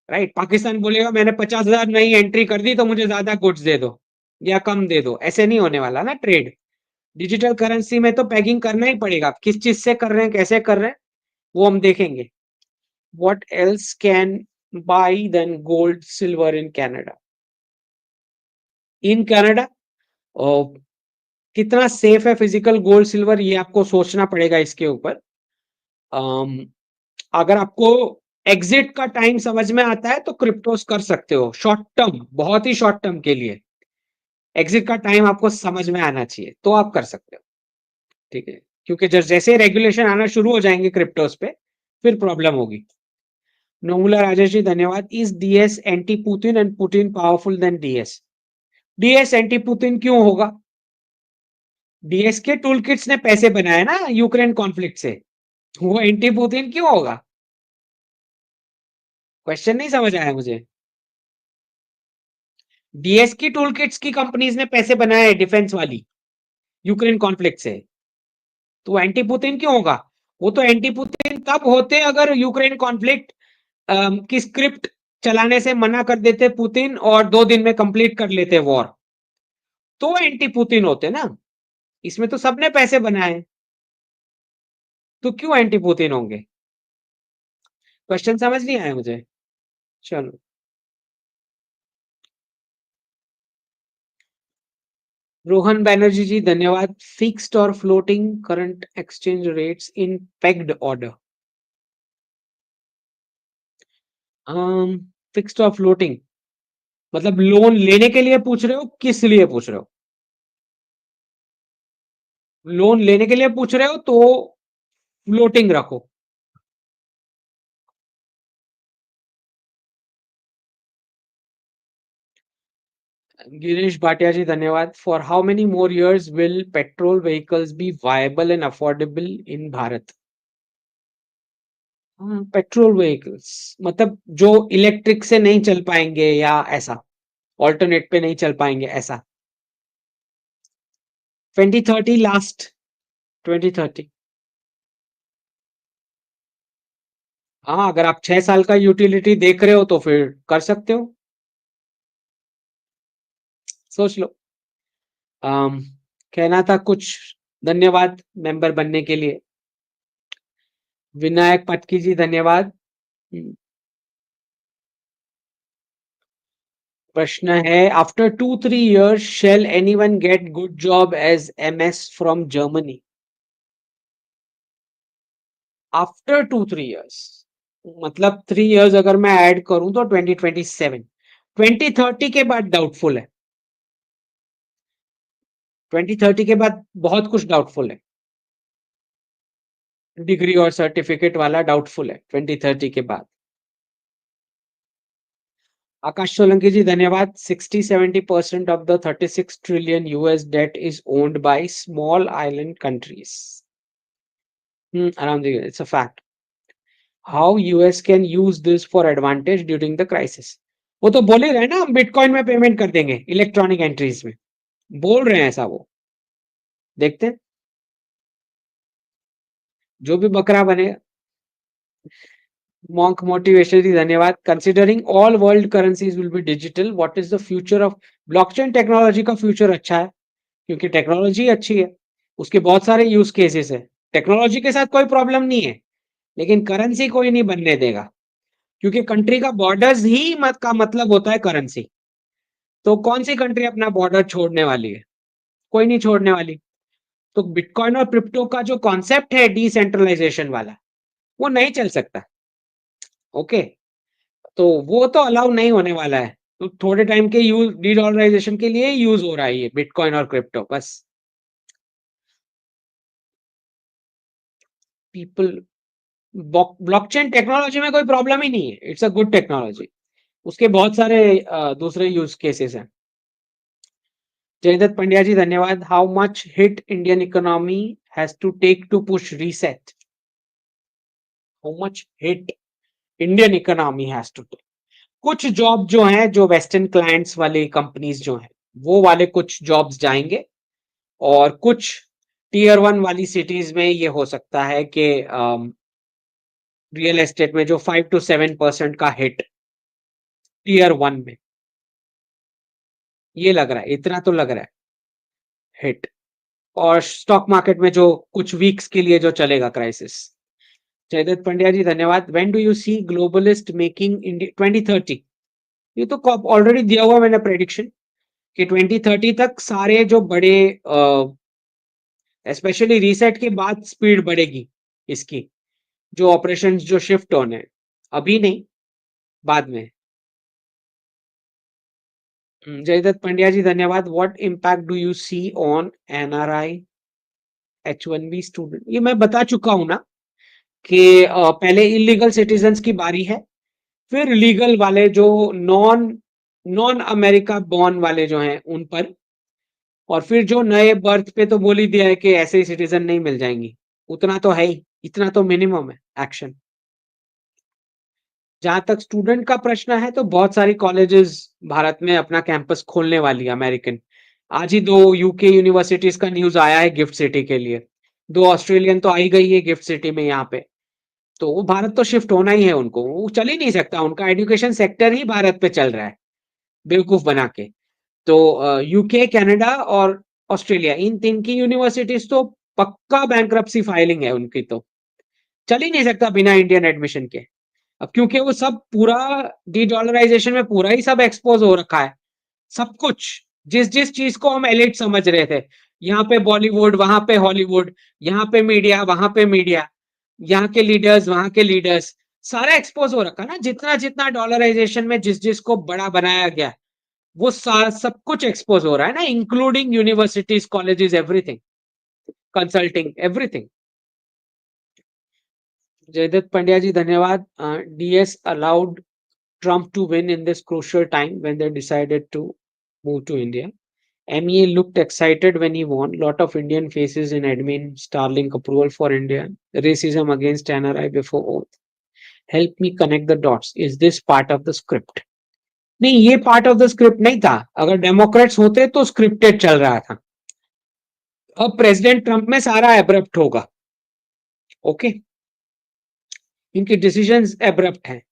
राइट? पाकिस्तान बोलेगा मैंने 50,000 नई एंट्री कर दी तो मुझे ज्यादा गुड्स दे दो या कम दे दो, ऐसे नहीं होने वाला ना ट्रेड। डिजिटल करेंसी में तो पैगिंग करना ही पड़ेगा, किस चीज से कर रहे हैं, कैसे कर रहे हैं, वो हम देखेंगे। What else can buy than gold, silver in Canada? In Canada, कितना सेफ है फिजिकल गोल्ड सिल्वर, ये आपको सोचना पड़ेगा इसके ऊपर। अगर आपको एग्जिट का टाइम समझ में आता है तो क्रिप्टोस कर सकते हो, शॉर्ट टर्म, बहुत ही शॉर्ट टर्म के लिए। एग्जिट का टाइम आपको समझ में आना चाहिए तो आप कर सकते हो, ठीक है? क्योंकि जैसे रेगुलेशन आना शुरू हो जाएंगे क्रिप्टोस पे, फिर प्रॉब्लम होगी। नोमुला राजेश जी धन्यवाद। Is DS anti Putin and Putin powerful than DS? DS anti Putin क्यों होगा? डीएस के टूल किट्स ने पैसे बनाए ना यूक्रेन कॉन्फ्लिक्ट से, वो एंटी पुतिन क्यों होगा? क्वेश्चन नहीं समझ आया मुझे। डीएस की टूल किट्स की कंपनीज ने पैसे बनाए डिफेंस वाली यूक्रेन कॉन्फ्लिक्ट से, तो एंटी पुतिन क्यों होगा? वो तो एंटी पुतिन तब होते अगर यूक्रेन कॉन्फ्लिक्ट की स्क्रिप्ट चलाने से मना कर देते पुतिन और 2 दिन में कंप्लीट कर लेते वॉर, तो एंटी पुतिन होते ना। इसमें तो सबने पैसे बनाए, तो क्यों एंटी पुतिन होंगे? क्वेश्चन समझ नहीं आया मुझे। चलो, रोहन बैनर्जी जी धन्यवाद। फिक्स्ड और फ्लोटिंग करंट एक्सचेंज रेट्स इन पेग्ड ऑर्डर? फिक्स्ड और फ्लोटिंग मतलब लोन लेने के लिए पूछ रहे हो, किस लिए पूछ रहे हो? लोन लेने के लिए पूछ रहे हो तो फ्लोटिंग रखो। गिरीश भाटिया जी धन्यवाद। For how many more years will petrol vehicles be viable and affordable in Bharat? Petrol vehicles मतलब जो इलेक्ट्रिक से नहीं चल पाएंगे या ऐसा, ऑल्टरनेट पे नहीं चल पाएंगे ऐसा? 2030 लास्ट, 2030। हाँ, अगर आप 6 साल का यूटिलिटी देख रहे हो तो फिर कर सकते हो, सोच लो। आम, कहना था कुछ। धन्यवाद मेंबर बनने के लिए। विनायक पटकी जी धन्यवाद। प्रश्न है, after 2-3 years shall anyone get good job as MS from Germany? After 2-3 years मतलब 3 years अगर मैं ऐड करूं तो 2027, 2030 के बाद डाउटफुल है। 2030 के बाद बहुत कुछ डाउटफुल है, डिग्री और सर्टिफिकेट वाला डाउटफुल है 2030 के बाद। आकाश सोलंकी जी धन्यवाद। 60-70% of the 36 trillion US debt is owned by small island countries. Aaram ji, it's a fact. How US can use this for advantage during the crisis? वो तो बोल ही रहे हैं ना, हम बिटकॉइन में पेमेंट कर देंगे इलेक्ट्रॉनिक एंट्रीज में, बोल रहे हैं ऐसा वो। देखते हैं जो भी बकरा बने। मॉन्क मोटिवेशन जी धन्यवाद। Considering all world currencies will be digital, what is the future of blockchain technology? का फ्यूचर अच्छा है, क्योंकि टेक्नोलॉजी अच्छी है, उसके बहुत सारे यूज केसेस है। टेक्नोलॉजी के साथ कोई प्रॉब्लम नहीं है, लेकिन करेंसी कोई नहीं बनने देगा, क्योंकि कंट्री का बॉर्डर्स ही का मतलब होता है करेंसी। तो कौन सी कंट्री अपना बॉर्डर छोड़ने वाली है? कोई नहीं छोड़ने वाली। तो बिटकॉइन और क्रिप्टो का जो कॉन्सेप्ट है डिसेंट्रलाइजेशन वाला, वो नहीं चल सकता। ओके, तो वो तो अलाउ नहीं होने वाला है। तो थोड़े टाइम के यूज डी डॉलराइजेशन के लिए यूज हो रहा है ये बिटकॉइन और क्रिप्टो बस। पीपल, ब्लॉकचेन टेक्नोलॉजी में कोई प्रॉब्लम ही नहीं है, इट्स अ गुड टेक्नोलॉजी। उसके बहुत सारे दूसरे यूज केसेस हैं। जयदत्त पंड्या जी धन्यवाद। How much hit Indian economy has to take to push reset? How much hit Indian economy has to take? कुछ जॉब जो हैं, जो वेस्टर्न क्लाइंट्स वाली कंपनीज जो हैं, वो वाले कुछ जॉब्स जाएंगे, और कुछ टीयर वन वाली सिटीज में ये हो सकता है कि रियल एस्टेट में जो 5 to 7% का हिट टीयर वन में, ये लग रहा है, इतना तो लग रहा है हिट। और स्टॉक मार्केट में जो कुछ वीक्स के लिए जो चलेगा क्राइसिस। जयदत्त पंड्या जी धन्यवाद। When do you see globalist making India 2030? ये तो ऑलरेडी दिया हुआ मैंने प्रेडिक्शन कि 2030 तक सारे जो बड़े, स्पेशली रीसेट के बाद स्पीड बढ़ेगी इसकी, जो ऑपरेशंस जो शिफ्ट होने, अभी नहीं, बाद में। जयदत्त पंड्या जी धन्यवाद। What impact do you see on NRI H1B student? ये मैं बता चुका हूं ना कि पहले इलीगल सिटीजन्स की बारी है, फिर लीगल वाले जो नॉन नॉन अमेरिका बॉर्न वाले जो हैं उन पर, और फिर जो नए बर्थ पे तो बोल ही दिया है कि ऐसे ही सिटीजन नहीं मिल जाएंगी। उतना तो है ही, इतना तो मिनिमम है एक्शन। जहां तक स्टूडेंट का प्रश्न है, तो बहुत सारी कॉलेजेस भारत में अपना कैंपस खोलने वाली है अमेरिकन। आज ही 2 UK यूनिवर्सिटीज का न्यूज आया है गिफ्ट सिटी के लिए। 2 ऑस्ट्रेलियन तो आई गई है गिफ्ट सिटी में यहाँ पे। तो वो भारत तो शिफ्ट होना ही है उनको, वो चल ही नहीं सकता, उनका एजुकेशन सेक्टर ही भारत पे चल रहा है बेवकूफ बना के। तो यूके, कनाडा और ऑस्ट्रेलिया, इन तीन की यूनिवर्सिटीज तो पक्का बैंक्रप्सी फाइलिंग है उनकी, तो चल ही नहीं सकता बिना इंडियन एडमिशन के। अब क्योंकि वो सब पूरा डी डॉलराइजेशन में पूरा ही सब एक्सपोज हो रखा है, सब कुछ। जिस जिस चीज को हम एलिट समझ रहे थे, यहाँ पे बॉलीवुड, वहां पे हॉलीवुड, यहाँ पे मीडिया, वहां पे मीडिया, यहाँ के लीडर्स, वहां के लीडर्स, सारा एक्सपोज हो रखा है ना। जितना जितना डॉलराइजेशन में जिस जिसको बड़ा बनाया गया, वो सब कुछ एक्सपोज हो रहा है ना, including universities, colleges, everything, consulting, everything. Jaydatt Pandya ji धन्यवाद। DS allowed Trump to win in this crucial time when they decided to move to India. MEA looked excited when he won. Lot of Indian faces in admin, Starlink approval for India, racism against NRI before oath. Help me connect the dots. Is this part of the script? नहीं, ये part of the script नहीं था। अगर Democrats होते तो scripted चल रहा था। अब प्रेसिडेंट ट्रंप में सारा एब्रप्ट होगा। ओके, इनकी डिसीजंस एब्रप्ट हैं,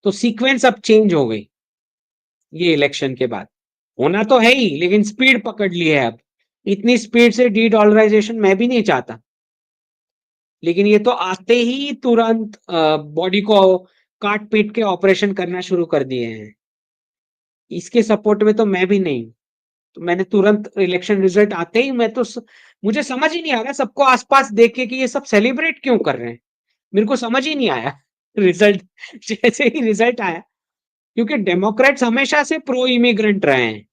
तो सीक्वेंस अब चेंज हो गई ये इलेक्शन के बाद। होना तो है ही, लेकिन स्पीड पकड़ ली है अब। इतनी स्पीड से डी डॉलराइजेशन मैं भी नहीं चाहता, लेकिन ये तो आते ही तुरंत बॉडी को काट पीट के ऑपरेशन करना शुरू कर दिए हैं। इसके सपोर्ट में तो मैं भी नहीं हूं। तो मैंने तुरंत इलेक्शन रिजल्ट आते ही मैं तो मुझे समझ ही नहीं आ रहा सबको आसपास देख के कि ये सब सेलिब्रेट क्यों कर रहे हैं। मेरे को समझ ही नहीं आया रिजल्ट जैसे ही रिजल्ट आया, क्योंकि डेमोक्रेट्स हमेशा से प्रो इमिग्रेंट रहे हैं।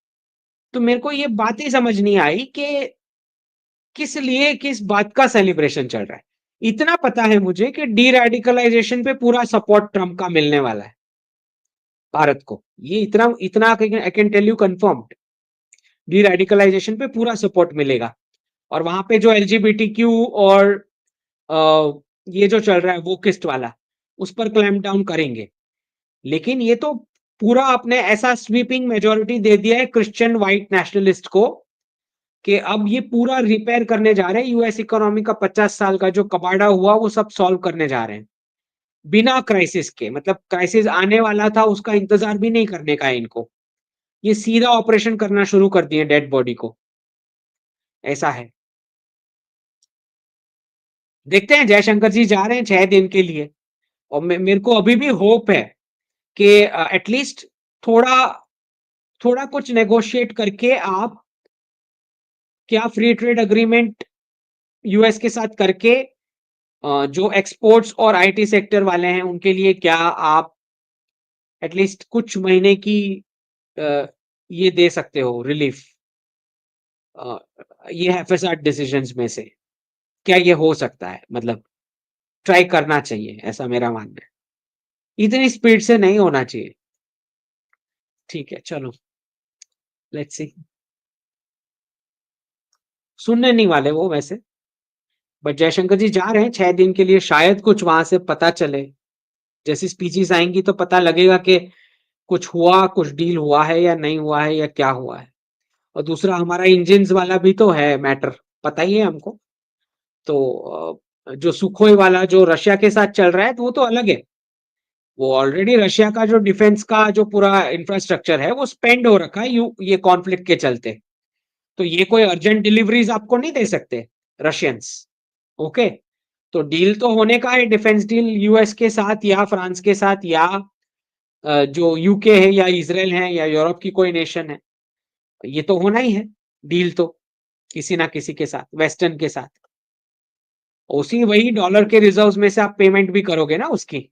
तो मेरे को ये बात ही समझ नहीं आई कि किस लिए किस बात का सेलिब्रेशन चल रहा है। इतना पता है मुझे कि डी रेडिकलाइजेशन पे पूरा सपोर्ट ट्रम्प का मिलने वाला है भारत को। ये इतना इतना I can tell you confirmed, deradicalization पे पूरा सपोर्ट मिलेगा। और वहां पे जो LGBTQ और ये जो चल रहा है वोकिस्ट वाला, उस पर क्लैम्प डाउन करेंगे। लेकिन ये तो पूरा आपने ऐसा स्वीपिंग मेजोरिटी दे दिया है क्रिश्चियन व्हाइट नेशनलिस्ट को कि अब ये पूरा रिपेयर करने जा रहे हैं। यूएस इकोनॉमी का 50 साल का जो कबाड़ा हुआ वो सब सॉल्व करने जा रहे हैं बिना क्राइसिस के। मतलब क्राइसिस आने वाला था उसका इंतजार भी नहीं करने का है इनको, ये सीधा ऑपरेशन करना शुरू कर दिए डेड बॉडी को। ऐसा है, देखते हैं। जयशंकर जी जा रहे हैं 6 दिन के लिए, और मेरे को अभी भी होप है कि एटलीस्ट थोड़ा थोड़ा कुछ नेगोशिएट करके आप क्या फ्री ट्रेड एग्रीमेंट यूएस के साथ करके जो एक्सपोर्ट्स और आईटी सेक्टर वाले हैं उनके लिए क्या आप एटलीस्ट कुछ महीने की अ, ये दे सकते हो रिलीफ, अ, ये एफएसआर डिसीजंस में से क्या ये हो सकता है? मतलब ट्राई करना चाहिए, ऐसा मेरा मानना है। इतनी स्पीड से नहीं होना चाहिए। ठीक है, चलो लेट्स सी। सुनने नहीं वाले वो वैसे, बट जयशंकर जी जा रहे हैं 6 दिन के लिए, शायद कुछ वहां से पता चले। जैसी स्पीचेस आएंगी तो पता लगेगा कि कुछ हुआ, कुछ डील हुआ है या नहीं हुआ है या क्या हुआ है। और दूसरा हमारा इंजिन्स वाला भी तो है मैटर, पता ही है हमको। तो जो सुखोई वाला जो रशिया के साथ चल रहा है तो वो तो अलग है। वो ऑलरेडी रशिया का जो डिफेंस का जो पूरा इंफ्रास्ट्रक्चर है वो स्पेंड हो रखा है ये कॉन्फ्लिक्ट के चलते। तो ये कोई अर्जेंट डिलीवरीज आपको नहीं दे सकते रशियंस। ओके, तो डील तो होने का है, डिफेंस डील यूएस के साथ या फ्रांस के साथ या जो यूके है या इजराइल है या यूरोप की कोई नेशन है, ये तो होना ही है डील तो, किसी ना किसी के साथ, वेस्टर्न के साथ। उसी वही डॉलर के रिजर्व्स में से आप पेमेंट भी करोगे ना उसकी।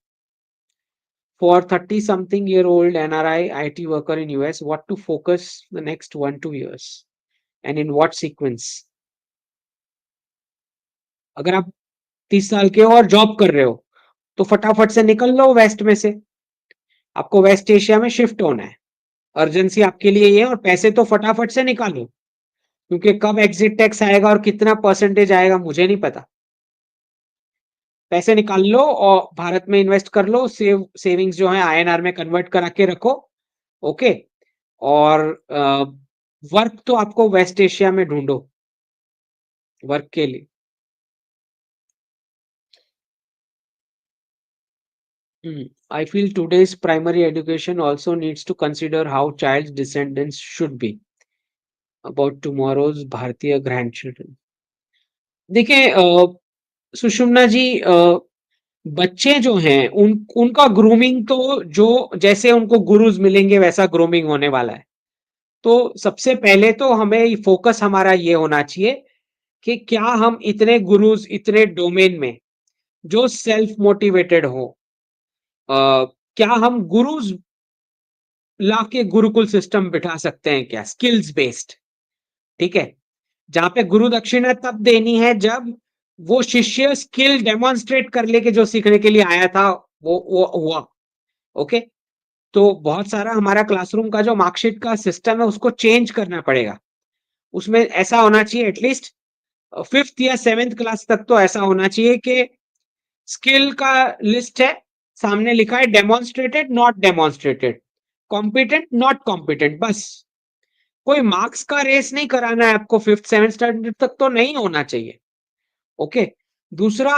For 30 something year old NRI IT worker in US, what to focus the next 1-2 years and in what sequence? अगर आप 30 साल के हो और जॉब कर रहे हो तो फटाफट से निकल लो वेस्ट में से, आपको वेस्ट एशिया में शिफ्ट होना है। अर्जेंसी आपके लिए ये है, और पैसे तो फटाफट से निकालो, क्योंकि कब एग्जिट टैक्स आएगा और कितना परसेंटेज आएगा मुझे नहीं पता। पैसे निकाल लो और भारत में इन्वेस्ट कर लो, सेविंग्स जो है आईएनआर में कन्वर्ट करा के रखो। ओके, और वर्क तो आपको वेस्ट एशिया में ढूंढो वर्क के लिए। I feel today's primary education also needs to consider how child's descendants should be about tomorrow's भारतीय grandchildren. देखिए सुषुम्ना जी, बच्चे जो हैं उनका ग्रूमिंग तो जो जैसे उनको गुरुज मिलेंगे वैसा ग्रूमिंग होने वाला है। तो सबसे पहले तो हमें फोकस हमारा ये होना चाहिए कि क्या हम इतने गुरुज इतने डोमेन में जो सेल्फ मोटिवेटेड हो, क्या हम गुरुज ला के गुरुकुल सिस्टम बिठा सकते हैं क्या, स्किल्स बेस्ड। ठीक है, जहां पे गुरु दक्षिणा तब देनी है जब वो शिष्य स्किल डेमोन्स्ट्रेट कर लेके जो सीखने के लिए आया था वो हुआ। ओके, तो बहुत सारा हमारा क्लासरूम का जो मार्कशीट का सिस्टम है उसको चेंज करना पड़ेगा। उसमें ऐसा होना चाहिए एटलीस्ट 5th या 7th क्लास तक तो ऐसा होना चाहिए कि स्किल का लिस्ट है, सामने लिखा है demonstrated not demonstrated, competent not competent, बस। कोई मार्क्स का रेस नहीं कराना है आपको, 5th 7th स्टैंडर्ड तक तो नहीं होना चाहिए। ओके, दूसरा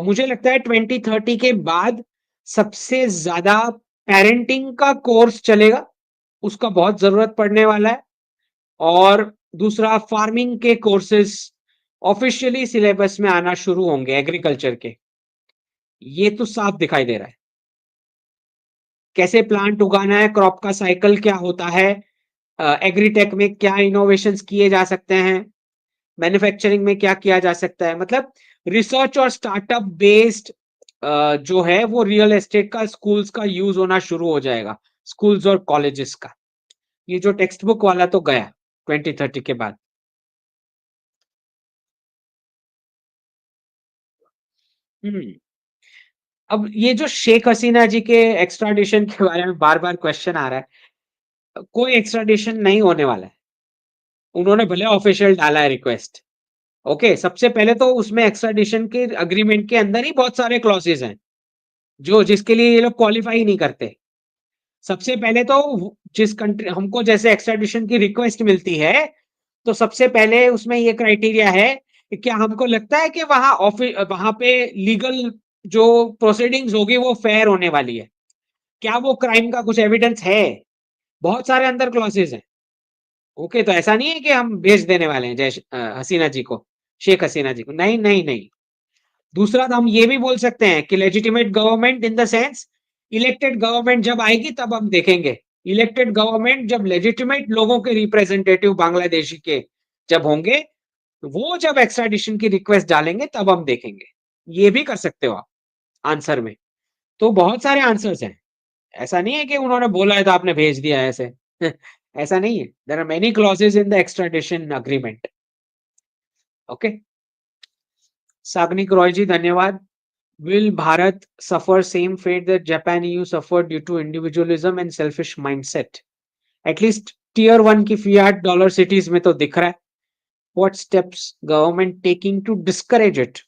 मुझे लगता है 2030 के बाद सबसे ज्यादा पेरेंटिंग का कोर्स चलेगा, उसका बहुत जरूरत पड़ने वाला है। और दूसरा फार्मिंग के कोर्सेज ऑफिशियली सिलेबस में आना शुरू होंगे एग्रीकल्चर के, ये तो साफ दिखाई दे रहा है। कैसे प्लांट उगाना है, क्रॉप का साइकिल क्या होता है, एग्रीटेक में क्या इनोवेशंस किए जा सकते हैं, मैन्युफैक्चरिंग में क्या किया जा सकता है, मतलब रिसर्च और स्टार्टअप बेस्ड जो है वो रियल एस्टेट का स्कूल्स का यूज होना शुरू हो जाएगा, स्कूल्स और कॉलेजेस का। ये जो टेक्स्ट बुक वाला तो गया 2030 के बाद। हम्म अब ये जो शेख हसीना जी के एक्स्ट्राडिशन के बारे में बार बार क्वेश्चन आ रहा है, कोई एक्स्ट्राडिशन नहीं होने वाला है। उन्होंने भले ऑफिशियल डाला है रिक्वेस्ट। ओके, सबसे पहले तो उसमें एक्स्ट्राडिशन के अग्रीमेंट के अंदर ही बहुत सारे क्लॉजेज हैं जो जिसके लिए ये लोग क्वालिफाई नहीं करते। सबसे पहले तो जिस कंट्री हमको जैसे एक्स्ट्राडिशन की रिक्वेस्ट मिलती है तो सबसे पहले उसमें ये क्राइटेरिया है कि क्या हमको लगता है कि वहां पे लीगल जो प्रोसीडिंग्स होगी वो फेयर होने वाली है, क्या वो क्राइम का कुछ एविडेंस है। बहुत सारे अंदर क्लॉजेज हैं। ओके, तो ऐसा नहीं है कि हम भेज देने वाले हैं हसीना जी को, शेख हसीना जी को, नहीं नहीं नहीं। दूसरा तो हम ये भी बोल सकते हैं कि legitimate government in the sense, elected government जब आएगी तब हम देखेंगे। इलेक्टेड गवर्नमेंट जब लेजिटिमेट लोगों के रिप्रेजेंटेटिव बांग्लादेशी के जब होंगे, वो जब एक्स्ट्राडिशन की रिक्वेस्ट डालेंगे तब हम देखेंगे। ये भी कर सकते हो आप आंसर में। तो बहुत सारे आंसर्स हैं। ऐसा नहीं है कि उन्होंने बोला है तो आपने भेज दिया है ऐसे। ऐसा नहीं है। There are many clauses in the extradition agreement. Okay. Sagnik Roy ji धन्यवाद। Will Bharat suffer same fate that Japan EU suffered due to individualism and selfish mindset? At least tier 1 की fiat dollar cities में तो दिख रहा है. What steps government taking to discourage it?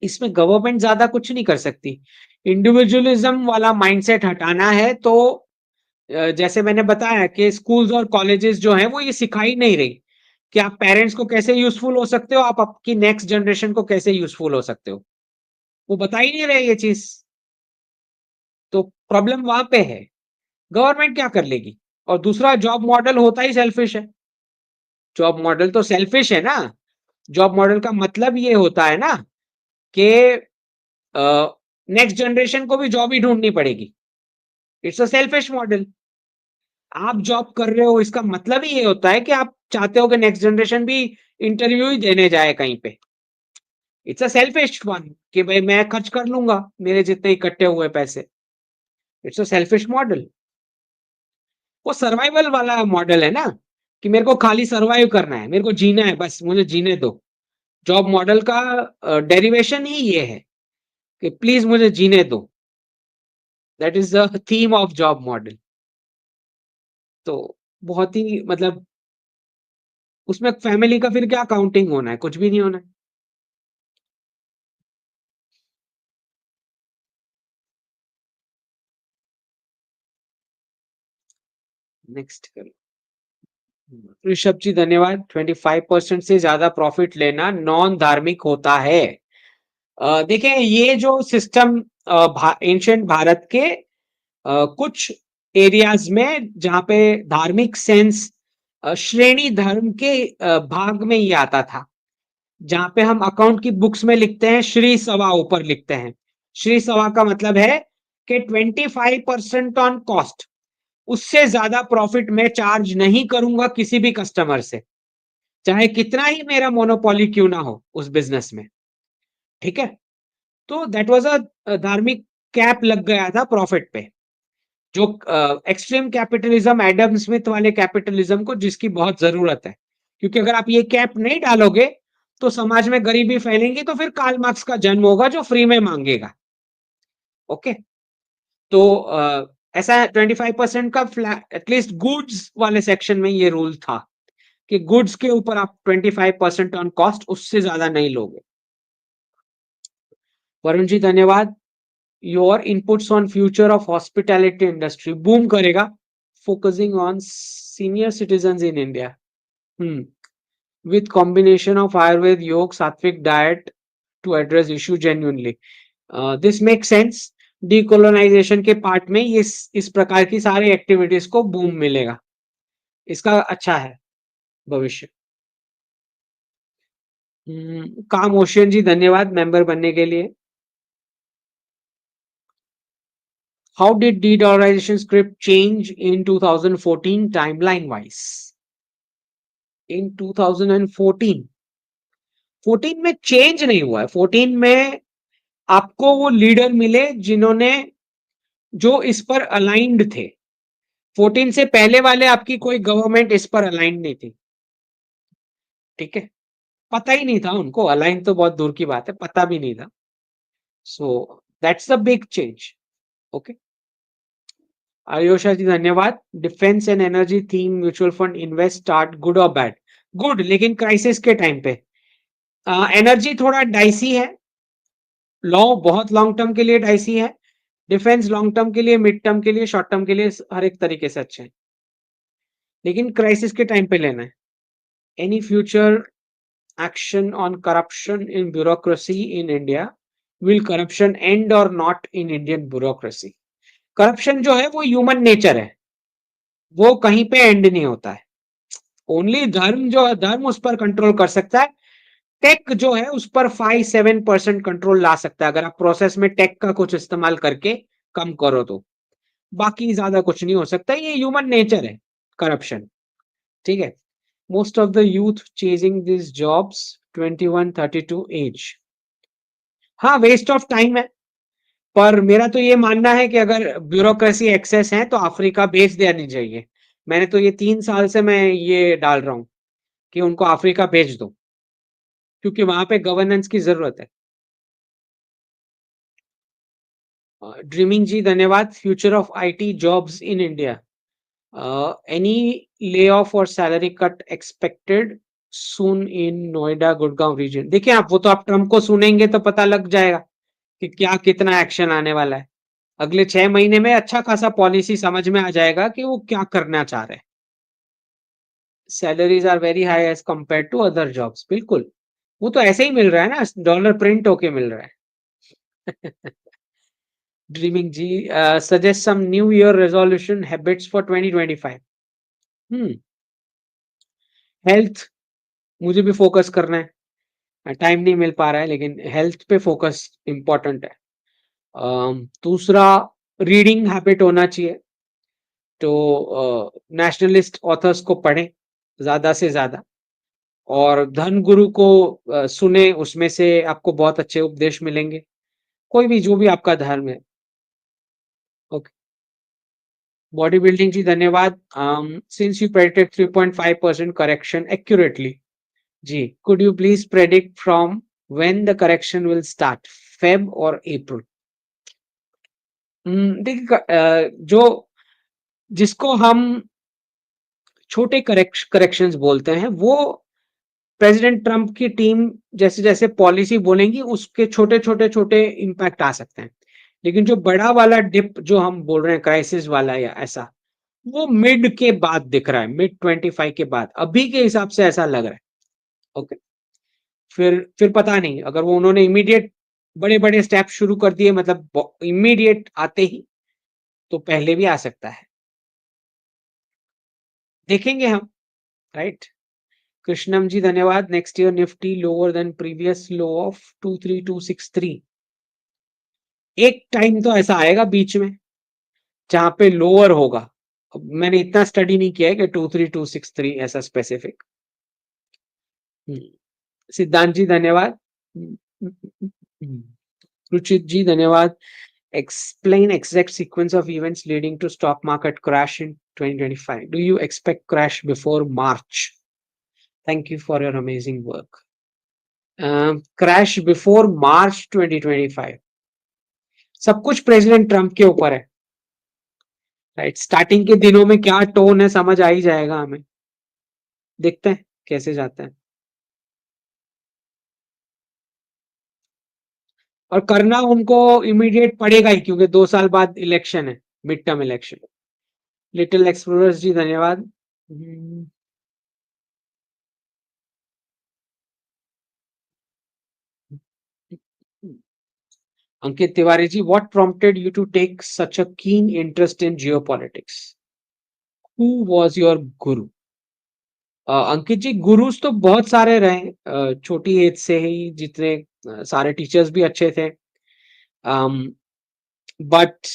इसमें government ज्यादा कुछ नहीं कर सकती. इंडिविजुअलिज्म वाला माइंडसेट हटाना है तो जैसे मैंने बताया कि स्कूल्स और कॉलेजेस जो हैं वो ये सिखाई नहीं रही कि आप पेरेंट्स को कैसे यूजफुल हो सकते हो, आप आपकी नेक्स्ट जनरेशन को कैसे यूजफुल हो सकते हो, वो बता ही नहीं रहे ये चीज. तो प्रॉब्लम वहां पे है. गवर्नमेंट क्या कर लेगी? और दूसरा, जॉब मॉडल होता ही सेल्फिश है. जॉब मॉडल तो सेल्फिश है ना. जॉब मॉडल का मतलब ये होता है ना कि नेक्स्ट जनरेशन को भी जॉब ही ढूंढनी पड़ेगी. It's a selfish model. आप जॉब कर रहे हो इसका मतलब ही ये होता है कि आप चाहते हो कि नेक्स्ट जनरेशन भी इंटरव्यू ही देने जाए कहीं पे. इट्स अ सेल्फिश वन कि भाई मैं खर्च कर लूंगा मेरे जितने इकट्ठे हुए पैसे. It's a selfish model. वो सर्वाइवल वाला मॉडल है ना, कि मेरे को खाली सर्वाइव करना है, मेरे को जीना है, बस मुझे जीने दो. जॉब मॉडल का डेरिवेशन ही ये है कि प्लीज मुझे जीने दो. That is the theme of job model. तो बहुत ही मतलब उसमें फैमिली का फिर क्या काउंटिंग होना है? कुछ भी नहीं होना है. नेक्स्ट करो. ऋषभ जी धन्यवाद. 25% से ज्यादा प्रॉफिट लेना नॉन धार्मिक होता है. देखिए ये जो सिस्टम एंशियंट भारत के कुछ एरियाज में जहां पे धार्मिक सेंस श्रेणी धर्म के भाग में ही आता था. जहां पे हम अकाउंट की बुक्स में लिखते हैं श्री सवा, ऊपर लिखते हैं श्री सवा, का मतलब है कि 25% ऑन कॉस्ट. उससे ज्यादा प्रॉफिट मैं चार्ज नहीं करूंगा किसी भी कस्टमर से, चाहे कितना ही मेरा मोनोपोली क्यों ना हो उस बिजनेस में. ठीक है. तो दैट वाज अ धार्मिक कैप लग गया था प्रॉफिट पे. जो एक्सट्रीम कैपिटलिज्म, एडम स्मिथ वाले कैपिटलिज्म को जिसकी बहुत जरूरत है. क्योंकि अगर आप ये कैप नहीं डालोगे तो समाज में गरीबी फैलेंगी, तो फिर कार्ल मार्क्स का जन्म होगा जो फ्री में मांगेगा. ओके. तो ऐसा 25% का एटलीस्ट गुड्स वाले सेक्शन में ये रूल था कि गुड्स के ऊपर आप 25% ऑन कॉस्ट, उससे ज्यादा नहीं लोगे. वरुण जी धन्यवाद. Your inputs on future of hospitality industry. Boom करेगा. Focusing on senior citizen in India. With combination of Ayurveda, yoga, sattvic diet to address issue genuinely. This makes sense. Decolonization के part में ये इस प्रकार की सारी एक्टिविटीज को boom मिलेगा. इसका अच्छा है भविष्य. काम ओशियन जी धन्यवाद मेंबर बनने के लिए. How did de-dollarization script change in 2014 timeline wise? In 2014 में चेंज नहीं हुआ है. 14 में आपको वो लीडर मिले जिन्होंने जो इस पर अलाइंड थे. 14 से पहले वाले आपकी कोई गवर्नमेंट इस पर अलाइंड नहीं थी. ठीक है. पता ही नहीं था उनको. अलाइन तो बहुत दूर की बात है, पता भी नहीं था. So that's the big change. Okay. Ayosha ji धन्यवाद. Defence and energy theme mutual fund invest start good और बैड? गुड, लेकिन क्राइसिस के टाइम पे. एनर्जी थोड़ा डाइसी है. बहुत लॉन्ग टर्म के लिए डाइसी है. डिफेंस लॉन्ग टर्म के लिए, मिड टर्म के लिए, शॉर्ट टर्म के लिए हर एक तरीके से अच्छे हैं, लेकिन क्राइसिस के टाइम पे लेना है. Any future action on corruption in bureaucracy in India? Will corruption end और not in Indian bureaucracy? Corruption जो है वो ह्यूमन नेचर है, वो कहीं पे एंड नहीं होता है. ओनली धर्म जो है, धर्म उस पर कंट्रोल कर सकता है. टेक जो है उस पर 5-7% कंट्रोल ला सकता है, अगर आप प्रोसेस में टेक का कुछ इस्तेमाल करके कम करो तो. बाकी ज्यादा कुछ नहीं हो सकता. ये ह्यूमन नेचर है करप्शन. ठीक है. Most of the youth chasing this jobs 21-32 age. हाँ, वेस्ट ऑफ टाइम है, पर मेरा तो ये मानना है कि अगर ब्यूरोक्रेसी एक्सेस है तो अफ्रीका भेज देनी चाहिए। मैंने तो ये 3 साल से मैं ये डाल रहा हूँ कि उनको अफ्रीका भेज दो, क्योंकि वहां पे गवर्नेंस की जरूरत है। ड्रीमिंग जी धन्यवाद। Future of IT jobs in India, any lay off और सैलरी कट एक्सपेक्टेड सून इन नोएडा गुड़गांव रीजन। देखिए आप, वो तो आप ट्रम्प को सुनेंगे तो पता लग जाएगा कि क्या कितना एक्शन आने वाला है। अगले 6 महीने में अच्छा खासा पॉलिसी समझ में आ जाएगा कि वो क्या करना चाह रहे हैं। Salaries are very high as compare to other jobs, बिल्कुल। वो तो ऐसे ही मिल रहा है ना, डॉलर प्रिंट होके मिल रहा है। Dreaming ji, suggest some new year resolution habits for 2025। Hmm health, मुझे भी फोकस करना है, टाइम नहीं मिल पा रहा है, लेकिन हेल्थ पे फोकस इंपॉर्टेंट है। दूसरा, रीडिंग हैबिट होना चाहिए, तो नेशनलिस्ट ऑथर्स को पढ़ें ज्यादा से ज्यादा, और धन गुरु को सुने, उसमें से आपको बहुत अच्छे उपदेश मिलेंगे, कोई भी जो भी आपका धर्म है। ओके, बॉडी बिल्डिंग जी धन्यवाद। Since you predicted 3.5% correction accurately, जी could you please predict from when the correction will start, Feb और अप्रैल? देखिए, जो जिसको हम छोटे करेक्शंस बोलते हैं, वो प्रेसिडेंट ट्रंप की टीम जैसे जैसे पॉलिसी बोलेंगी, उसके छोटे छोटे छोटे इम्पैक्ट आ सकते हैं। लेकिन जो बड़ा वाला डिप जो हम बोल रहे हैं, क्राइसिस वाला या ऐसा, वो मिड के बाद दिख रहा है, मिड 25 के बाद, अभी के हिसाब से ऐसा लग रहा है। ओके, फिर पता नहीं, अगर वो उन्होंने इमीडिएट बड़े बड़े स्टेप शुरू कर दिए, मतलब इमीडिएट आते ही, तो पहले भी आ सकता है, देखेंगे हम। राइट। कृष्णम जी धन्यवाद। Next year Nifty lower than previous low of 23263। एक टाइम तो ऐसा आएगा बीच में जहां पे लोअर होगा। अब मैंने इतना स्टडी नहीं किया है कि 23263 ऐसा स्पेसिफिक। सिद्धांत जी धन्यवाद। रुचित जी धन्यवाद। Explain exact sequence of events leading to stock market crash in 2025. Do you expect crash before March? Thank you for your amazing work. Crash before March 2025, सब कुछ प्रेसिडेंट ट्रंप के ऊपर है। राइट, स्टार्टिंग के दिनों में क्या टोन है समझ आ ही जाएगा हमें, देखते हैं कैसे जाता है। और करना उनको इमीडिएट पड़ेगा ही, क्योंकि 2 साल बाद इलेक्शन है, mid term election. Little explorers ji धन्यवाद। Ankit Tiwari ji, what prompted you to take such a keen interest in geopolitics? Who was your guru? अंकित जी, गुरुज तो बहुत सारे रहे, छोटी एज से ही जितने सारे टीचर्स भी अच्छे थे, but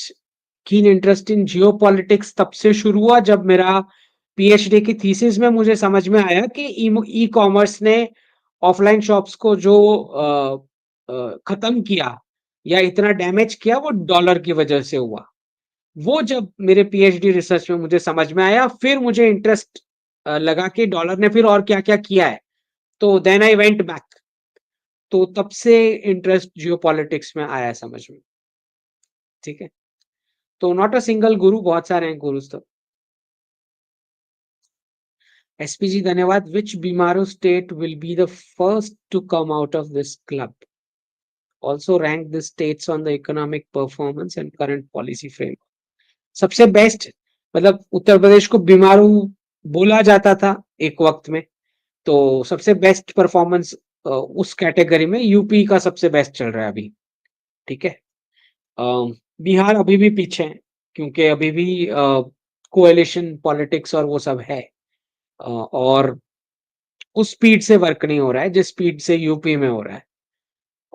keen interest in Jio politics तब से शुरू हुआ जब मेरा पीएचडी की थीसिस में मुझे समझ में आया कि ई कॉमर्स ने ऑफलाइन शॉप्स को जो खत्म किया या इतना डैमेज किया, वो डॉलर की वजह से हुआ। वो जब मेरे पीएचडी रिसर्च में मुझे समझ में आया, फिर मुझे इंटरेस्ट लगा कि डॉलर ने फिर और क्या क्या किया है, तो देन आई वेंट बैक। तो तब से इंटरेस्ट जियो पॉलिटिक्स में आया समझ में। ठीक है, तो नॉट अ सिंगल गुरु, बहुत सारे हैं गुरुज तो। एसपीजी धन्यवाद। Which BIMARU state will be the first to come out of this club? Also rank the states on the economic performance and current policy frame. सबसे बेस्ट, मतलब उत्तर प्रदेश को बीमारू बोला जाता था एक वक्त में, तो सबसे बेस्ट परफॉर्मेंस उस कैटेगरी में यूपी का सबसे बेस्ट चल रहा है अभी। ठीक है, बिहार अभी भी पीछे है, क्योंकि अभी भी कोएलिशन पॉलिटिक्स और वो सब है, और उस स्पीड से वर्क नहीं हो रहा है जिस स्पीड से यूपी में हो रहा है,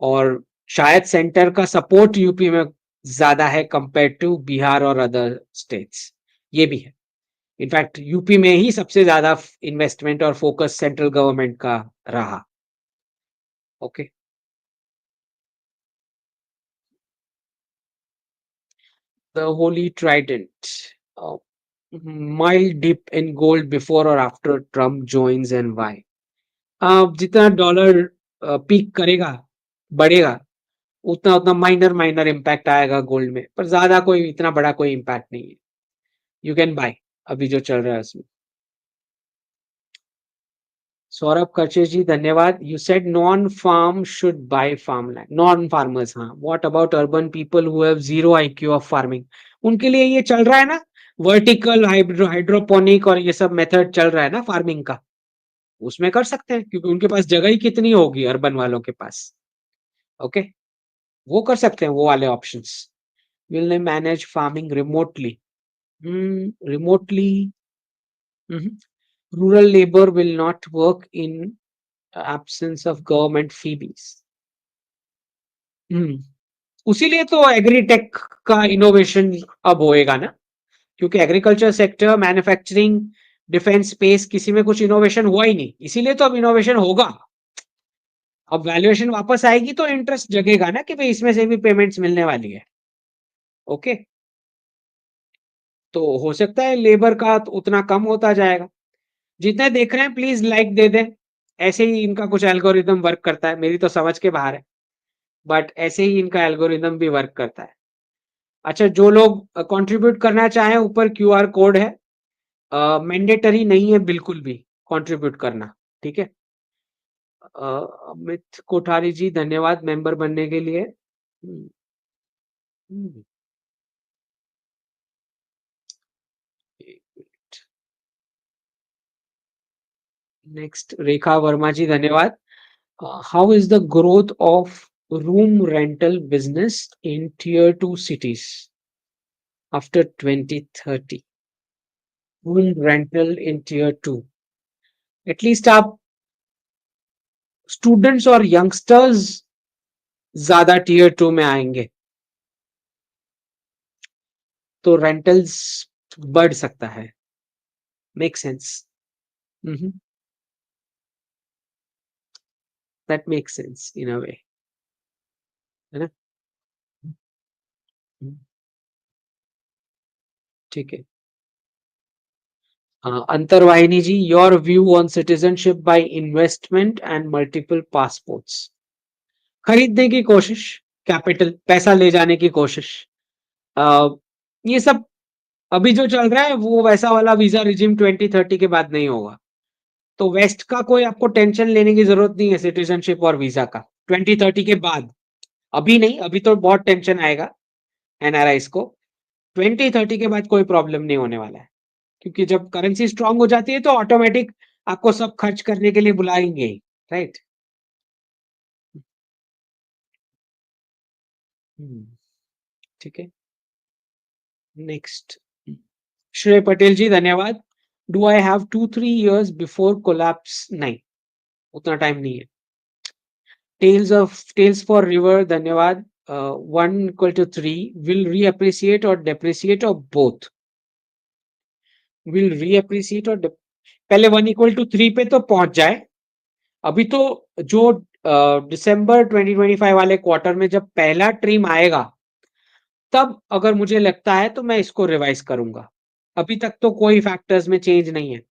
और शायद सेंटर का सपोर्ट यूपी में ज्यादा है कंपेयर टू बिहार और अदर स्टेट्स, ये भी है। इनफैक्ट यूपी में ही सबसे ज्यादा इन्वेस्टमेंट और फोकस सेंट्रल गवर्नमेंट का रहा। Okay, the Holi Trident, mild dip in gold before or after Trump joins and why? जितना डॉलर पीक करेगा, बढ़ेगा, उतना उतना माइनर माइनर इम्पैक्ट आएगा गोल्ड में, पर ज्यादा कोई इतना बड़ा कोई इम्पैक्ट नहीं है। यू कैन बाय अभी जो चल रहा है उसमें। सौरभ कचे जी धन्यवाद। You said non farm should buy farmland, non farmers, हाँ, what about urban people who have zero IQ of farming? उनके लिए ये चल रहा है ना, वर्टिकल हाइड्रोपोनिक और ये सब मेथड चल रहा है ना फार्मिंग का, उसमें कर सकते हैं, क्योंकि उनके पास जगह ही कितनी होगी अर्बन वालों के पास। ओके, वो कर सकते हैं वो वाले options. Will they manage farming remotely? Remotely rural labour will not work in absence of government fees। हम्म, उसीलिए तो एग्रीटेक का इनोवेशन अब होएगा ना, क्योंकि agriculture sector, manufacturing, defence, space, किसी में कुछ इनोवेशन हुआ ही नहीं, इसीलिए तो अब इनोवेशन होगा। अब वैल्यूएशन वापस आएगी तो इंटरेस्ट जगेगा ना कि भाई इसमें से भी पेमेंट्स मिलने वाली है। ओके, तो हो सकता है लेबर का तो उतना कम होता जाएगा। जितने देख रहे हैं प्लीज लाइक दे दें। ऐसे ही इनका कुछ एल्गोरिदम वर्क करता है, मेरी तो समझ के बाहर है, बट ऐसे ही इनका एल्गोरिदम भी वर्क करता है। अच्छा, जो लोग कंट्रीब्यूट करना चाहें, ऊपर क्यूआर कोड है, मैंडेटरी नहीं है बिल्कुल भी कंट्रीब्यूट करना, ठीक है। अमित कोठारी जी धन्यवाद मेंबर बनने के लिए। नेक्स्ट रेखा वर्मा जी धन्यवाद। How is the growth of room rental business in tier 2 cities after 2030? Room rental in tier 2, at least आप स्टूडेंट्स और यंगस्टर्स ज्यादा टियर 2 में आएंगे तो रेंटल्स बढ़ सकता है। Make sense? That make sense in a way, है ना? हम्म, ठीक है। Antarvahini ji, your view on citizenship by investment and multiple passports? खरीदने की कोशिश, कैपिटल, पैसा ले जाने की कोशिश, ये सब अभी जो चल रहा है वो वैसा वाला वीजा रिजिम 2030 के बाद नहीं होगा। तो वेस्ट का कोई आपको टेंशन लेने की जरूरत नहीं है सिटीजनशिप और वीजा का 2030 के बाद। अभी नहीं, अभी तो बहुत टेंशन आएगा एनआरआईज को। 2030 के बाद कोई प्रॉब्लम नहीं होने वाला है, क्योंकि जब करेंसी स्ट्रांग हो जाती है तो ऑटोमेटिक आपको सब खर्च करने के लिए बुलाएंगे ही, राइट? ठीक है। नेक्स्ट, श्रेय पटेल जी धन्यवाद। Do I have 2-3 years before collapse? नहीं, उतना टाइम नहीं है। टेल्स फॉर रिवर धन्यवाद। 1 = 3 विल रीअप्रिसिएट और डेप्रिसिएट और बोथ? विल रीअप्रिसिएट और पहले 1 = 3 पे तो पहुंच जाए। अभी तो जो दिसंबर 2025 वाले क्वार्टर में जब पहला ट्रिम आएगा, तब अगर मुझे लगता है तो मैं इसको रिवाइज करूंगा। अभी तक तो कोई फैक्टर्स में चेंज नहीं है,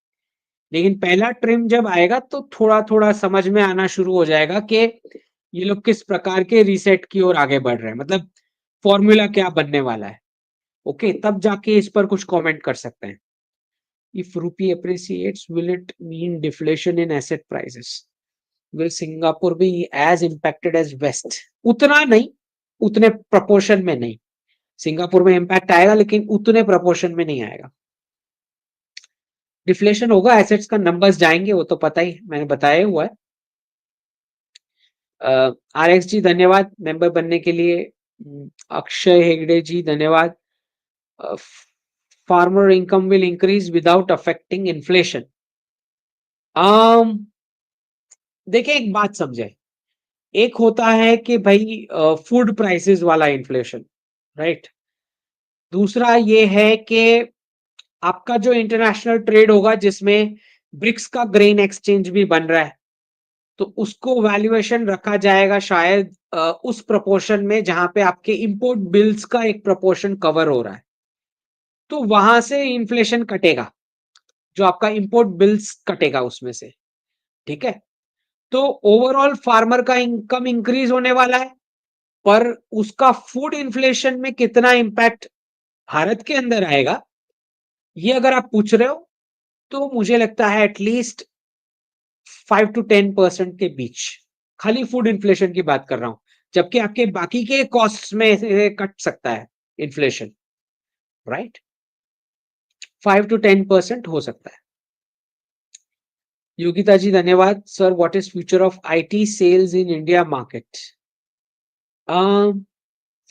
लेकिन पहला ट्रिम जब आएगा तो थोड़ा थोड़ा समझ में आना शुरू हो जाएगा कि ये लोग किस प्रकार के रीसेट की ओर आगे बढ़ रहे हैं, मतलब फॉर्मूला क्या बनने वाला है। ओके, तब जाके इस पर कुछ कमेंट कर सकते हैं। If rupee appreciates will it mean deflation in asset prices? Will Singapore be as impacted as west? उतना नहीं, उतने प्रपोर्शन में नहीं। सिंगापुर में इम्पैक्ट आएगा लेकिन उतने प्रपोर्शन में नहीं आएगा। डिफ्लेशन होगा, एसेट्स का नंबर्स जाएंगे, वो तो पता ही, मैंने बताया हुआ है। आरएक्स जी धन्यवाद मेंबर बनने के लिए। अक्षय हेगड़े जी धन्यवाद। Farmer income will increase without affecting inflation? देखिए, एक बात समझे, एक होता है कि भाई फूड प्राइसेस वाला इन्फ्लेशन, राइट? दूसरा ये है कि आपका जो इंटरनेशनल ट्रेड होगा जिसमें ब्रिक्स का ग्रेन एक्सचेंज भी बन रहा है, तो उसको वैल्यूएशन रखा जाएगा शायद उस प्रोपोर्शन में जहां पे आपके इंपोर्ट बिल्स का एक प्रोपोर्शन कवर हो रहा है, तो वहां से इन्फ्लेशन कटेगा, जो आपका इंपोर्ट बिल्स कटेगा उसमें से। ठीक है, तो ओवरऑल फार्मर का इनकम इंक्रीज होने वाला है, पर उसका फूड इन्फ्लेशन में कितना इंपैक्ट भारत के अंदर आएगा, ये अगर आप पूछ रहे हो, तो मुझे लगता है एटलीस्ट 5 to 10% के बीच। खाली फूड इन्फ्लेशन की बात कर रहा हूं, जबकि आपके बाकी के कॉस्ट में से कट सकता है इन्फ्लेशन, राइट। 5 to 10% हो सकता है। योगिता जी धन्यवाद। Sir, what is future of IT sales in India market?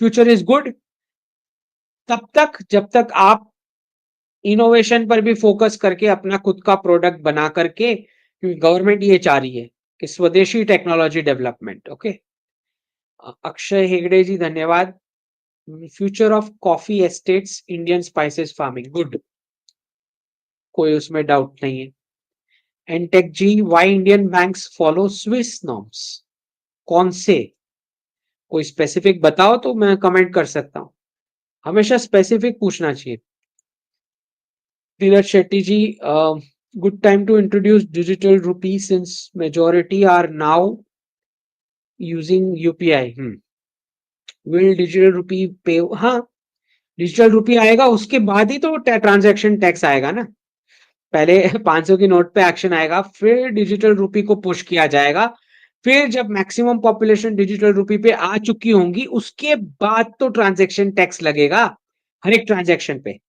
Future is good तब तक जब तक आप इनोवेशन पर भी फोकस करके अपना खुद का प्रोडक्ट बना करके, क्योंकि गवर्नमेंट ये चाह रही है कि swadeshi technology development. Okay, Akshay Hegde ji धन्यवाद। Future of coffee estates Indian spices farming, good, कोई उसमें डाउट नहीं है। NTech ji, why Indian banks follow Swiss norms? कौन से? कोई स्पेसिफिक बताओ तो मैं कमेंट कर सकता हूं। हमेशा स्पेसिफिक पूछना चाहिए। धीरज शेट्टी जी, good time to introduce digital rupee since majority are now using UPI. Will digital rupee pay? हाँ, डिजिटल रुपी आएगा उसके बाद ही तो ट्रांजैक्शन टैक्स आएगा ना। पहले 500 की नोट पे एक्शन आएगा, फिर डिजिटल रुपी को पुश किया जाएगा, फिर जब मैक्सिमम पॉपुलेशन डिजिटल रुपी पे आ चुकी होंगी उसके बाद तो ट्रांजैक्शन टैक्स लगेगा हर एक ट्रांजैक्शन पे।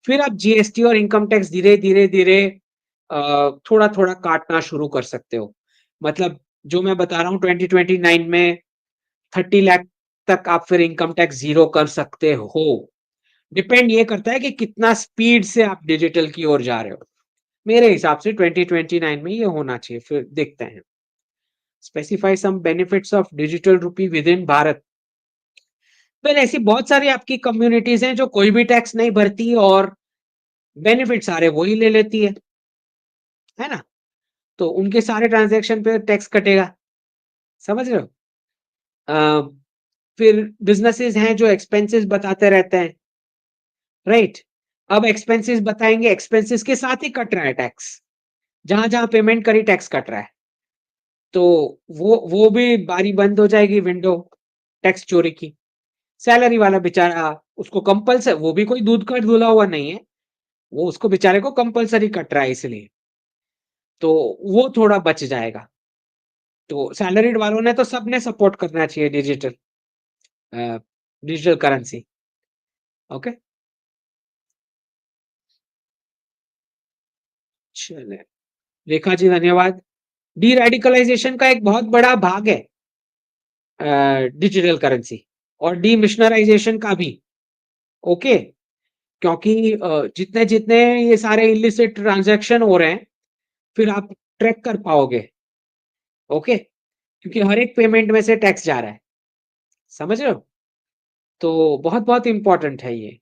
फिर आप जीएसटी और इनकम टैक्स धीरे धीरे धीरे थोड़ा थोड़ा काटना शुरू कर सकते हो। मतलब जो मैं बता रहा हूँ 2029 में 30 लाख तक आप फिर इनकम टैक्स जीरो कर सकते हो। डिपेंड ये करता है कि कितना स्पीड से आप डिजिटल की ओर जा रहे हो। मेरे हिसाब से 2029 में ये होना चाहिए, फिर देखते हैं। Specify some benefits of digital rupee with in Bharat. फिर ऐसी बहुत सारी आपकी कम्युनिटीज हैं जो कोई भी टैक्स नहीं भरती और बेनिफिट सारे वही ले लेती है ना? तो उनके सारे ट्रांजैक्शन पे टैक्स कटेगा, समझ रहे हो? फिर बिजनेसेस हैं जो एक्सपेंसेस बताते रहते हैं, राइट। अब एक्सपेंसेस बताएंगे, एक्सपेंसेस के साथ ही कट रहा है टैक्स, जहां जहां पेमेंट करी टैक्स कट रहा है, तो वो भी बारी बंद हो जाएगी विंडो टैक्स चोरी की। सैलरी वाला बेचारा, उसको कंपल्सरी, वो भी कोई दूध का धुला हुआ नहीं है, वो उसको बेचारे को कंपल्सरी कट रहा है इसलिए, तो वो थोड़ा बच जाएगा। तो सैलरीड वालों ने तो सबने सपोर्ट करना चाहिए डिजिटल डिजिटल करेंसी। ओके, चलिए। रेखा जी धन्यवाद। डी रेडिकलाइजेशन का एक बहुत बड़ा भाग है डिजिटल करेंसी, और डी मिशनराइजेशन का भी। ओके, क्योंकि जितने जितने ये सारे इलिसिट ट्रांजैक्शन हो रहे हैं, फिर आप ट्रैक कर पाओगे। ओके, क्योंकि हर एक पेमेंट में से टैक्स जा रहा है, समझ रहे हो? तो बहुत बहुत इंपॉर्टेंट है ये।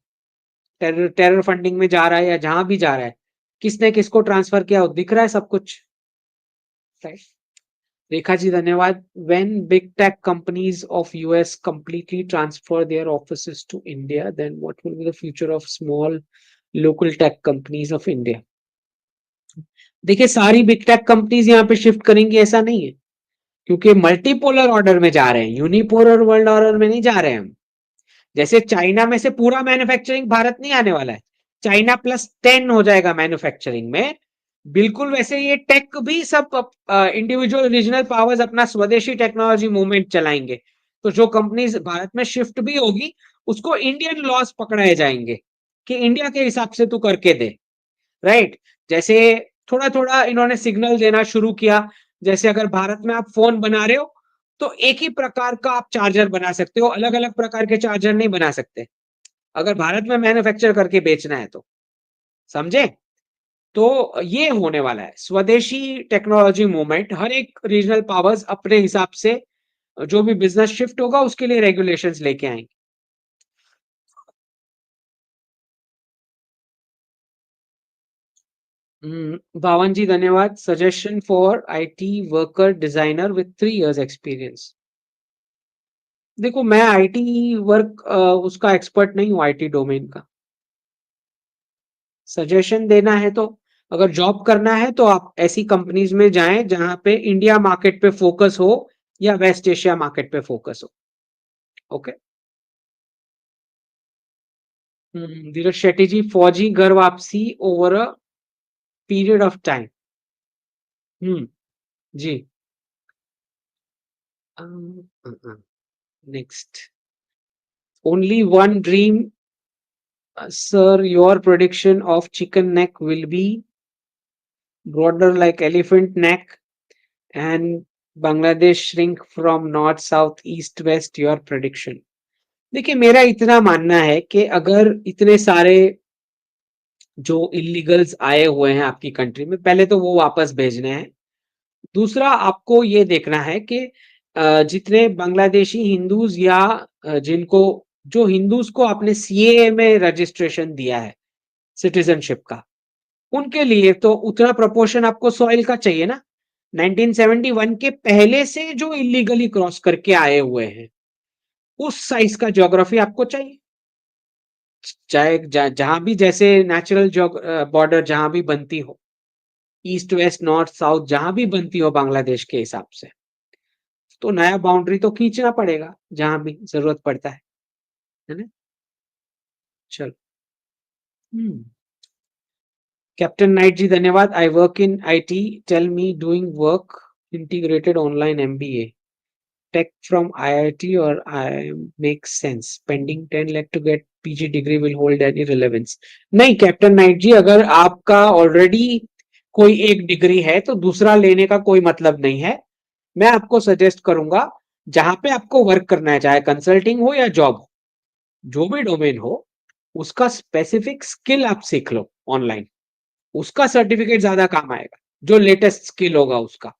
टेरर टेरर फंडिंग में जा रहा है या जहां भी जा रहा है, किसने किसको ट्रांसफर किया वो दिख रहा है सब कुछ, राइट। रेखा जी धन्यवाद। When big tech companies of US completely transfer their offices to India, then what will be the future of small local tech companies of India? देखिए, सारी बिग टेक कंपनीज यहाँ पे शिफ्ट करेंगी ऐसा नहीं है, क्योंकि मल्टीपोलर ऑर्डर में जा रहे हैं, यूनिपोलर वर्ल्ड ऑर्डर में नहीं जा रहे हैं हम। जैसे चाइना में से पूरा मैन्युफैक्चरिंग भारत नहीं आने वाला है, चाइना +10 हो जाएगा मैन्युफैक्चरिंग में। बिल्कुल वैसे ये टेक भी सब इंडिविजुअल रीजनल पावर्स अपना स्वदेशी टेक्नोलॉजी मूवमेंट चलाएंगे। तो जो कंपनीज भारत में शिफ्ट भी होगी, उसको इंडियन लॉस पकड़ाए जाएंगे कि इंडिया के हिसाब से तू करके दे, राइट। जैसे थोड़ा थोड़ा इन्होंने सिग्नल देना शुरू किया, जैसे अगर भारत में आप फोन बना रहे हो तो एक ही प्रकार का आप चार्जर बना सकते हो, अलग अलग प्रकार के चार्जर नहीं बना सकते अगर भारत में मैन्युफैक्चर करके बेचना है तो, समझे? तो ये होने वाला है स्वदेशी टेक्नोलॉजी मूवमेंट। हर एक रीजनल पावर्स अपने हिसाब से जो भी बिजनेस शिफ्ट होगा उसके लिए रेगुलेशंस लेके आएंगे। भावन जी धन्यवाद। Suggestion for IT worker designer with 3 years experience. देखो मैं आईटी वर्क उसका एक्सपर्ट नहीं हूँ आईटी डोमेन का। सजेशन देना है तो अगर जॉब करना है तो आप ऐसी कंपनीज में जाएं जहां पे इंडिया मार्केट पे फोकस हो या वेस्ट एशिया मार्केट पे फोकस हो। ओके। धीरज शेट्टी जी, फौजी घर वापसी over a period of time. Hmm. जी। Next. Only one dream sir, your prediction of chicken neck will be broader like elephant neck and Bangladesh shrink from north, south, east, west. Your prediction. देखिए मेरा इतना मानना है कि अगर इतने सारे जो इलीगल्स आए हुए हैं आपकी कंट्री में, पहले तो वो वापस भेजने हैं। दूसरा आपको ये देखना है कि जितने बांग्लादेशी हिंदूज या जिनको जो हिंदूज को आपने सीएए में रजिस्ट्रेशन दिया है सिटीजनशिप का, उनके लिए तो उतना प्रोपोर्शन आपको सॉइल का चाहिए ना। 1971 के पहले से जो इलीगली क्रॉस करके आए हुए हैं उस साइज का ज्योग्राफी आपको चाहिए। चाहे जहां भी जैसे नेचुरल बॉर्डर जहां भी बनती हो, ईस्ट वेस्ट नॉर्थ साउथ जहां भी बनती हो बांग्लादेश के हिसाब से, तो नया बाउंड्री तो खींचना पड़ेगा जहां भी जरूरत पड़ता है ना। चलो। हम्म। कैप्टन नाइट जी धन्यवाद। I work in IT, tell me doing work integrated online MBA tech from IIT or I makes sense. Spending 10 lakh to get PG degree will hold any relevance. नहीं कैप्टन नाइट जी, अगर आपका already कोई एक degree है तो दूसरा लेने का कोई मतलब नहीं है। मैं आपको सजेस्ट करूंगा जहां पे आपको वर्क करना है, चाहे कंसल्टिंग हो या जॉब हो, जो भी डोमेन हो, उसका स्पेसिफिक स्किल आप सीख लो ऑनलाइन। उसका सर्टिफिकेट ज्यादा काम आएगा, जो लेटेस्ट स्किल होगा उसका।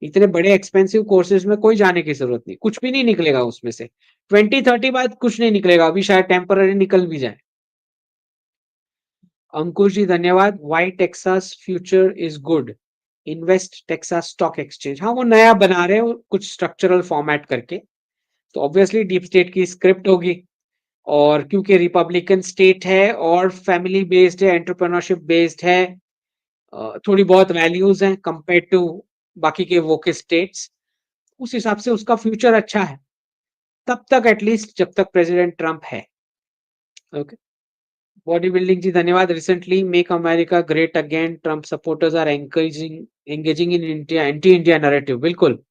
इतने बड़े एक्सपेंसिव कोर्सेज में कोई जाने की जरूरत नहीं, कुछ भी नहीं निकलेगा उसमें से। 20-30 बाद कुछ नहीं निकलेगा, अभी शायद टेम्पररी निकल भी जाए। अंकुर जी धन्यवाद। Why Texas future is good, invest Texas stock exchange. हाँ वो नया बना रहे हो कुछ स्ट्रक्चरल फॉर्मेट करके, तो ऑब्वियसली डीप स्टेट की स्क्रिप्ट होगी। और क्योंकि रिपब्लिकन स्टेट है और फैमिली बेस्ड है, एंटरप्रेन्योरशिप बेस्ड है, थोड़ी बहुत वैल्यूज हैं कंपेयर टू बाकी के वो के स्टेट्स, उस हिसाब से उसका फ्यूचर अच्छा है तब तक, एटलीस्ट जब तक प्रेसिडेंट ट्रंप है। ओके। बॉडी बिल्डिंग जी धन्यवाद। Recently make America great again, Trump supporters are engaging in India anti India narrative. बिल्कुल।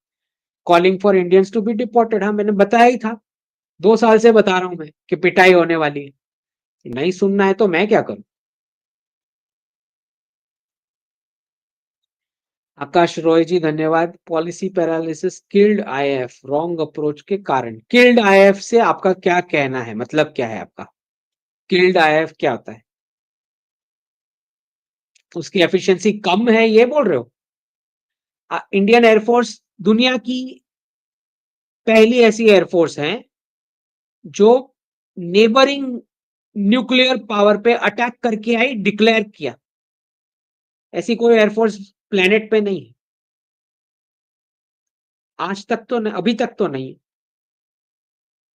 Calling for Indians to be deported. हाँ मैंने बताया ही था, 2 साल से बता रहा हूं मैं कि पिटाई होने वाली है। नहीं सुनना है तो मैं क्या करूं। आकाश रॉय जी धन्यवाद। Policy paralysis killed if, wrong approach के कारण। किल्ड आईएफ से आपका क्या कहना है, मतलब क्या है आपका? किल्ड आईएफ क्या होता है? उसकी एफिशिएंसी कम है ये बोल रहे हो? इंडियन एयरफोर्स दुनिया की पहली ऐसी एयरफोर्स है जो नेबरिंग न्यूक्लियर पावर पे अटैक करके आई, डिक्लेयर किया। ऐसी कोई एयरफोर्स प्लेनेट पे नहीं है आज तक, तो नहीं, अभी तक तो नहीं।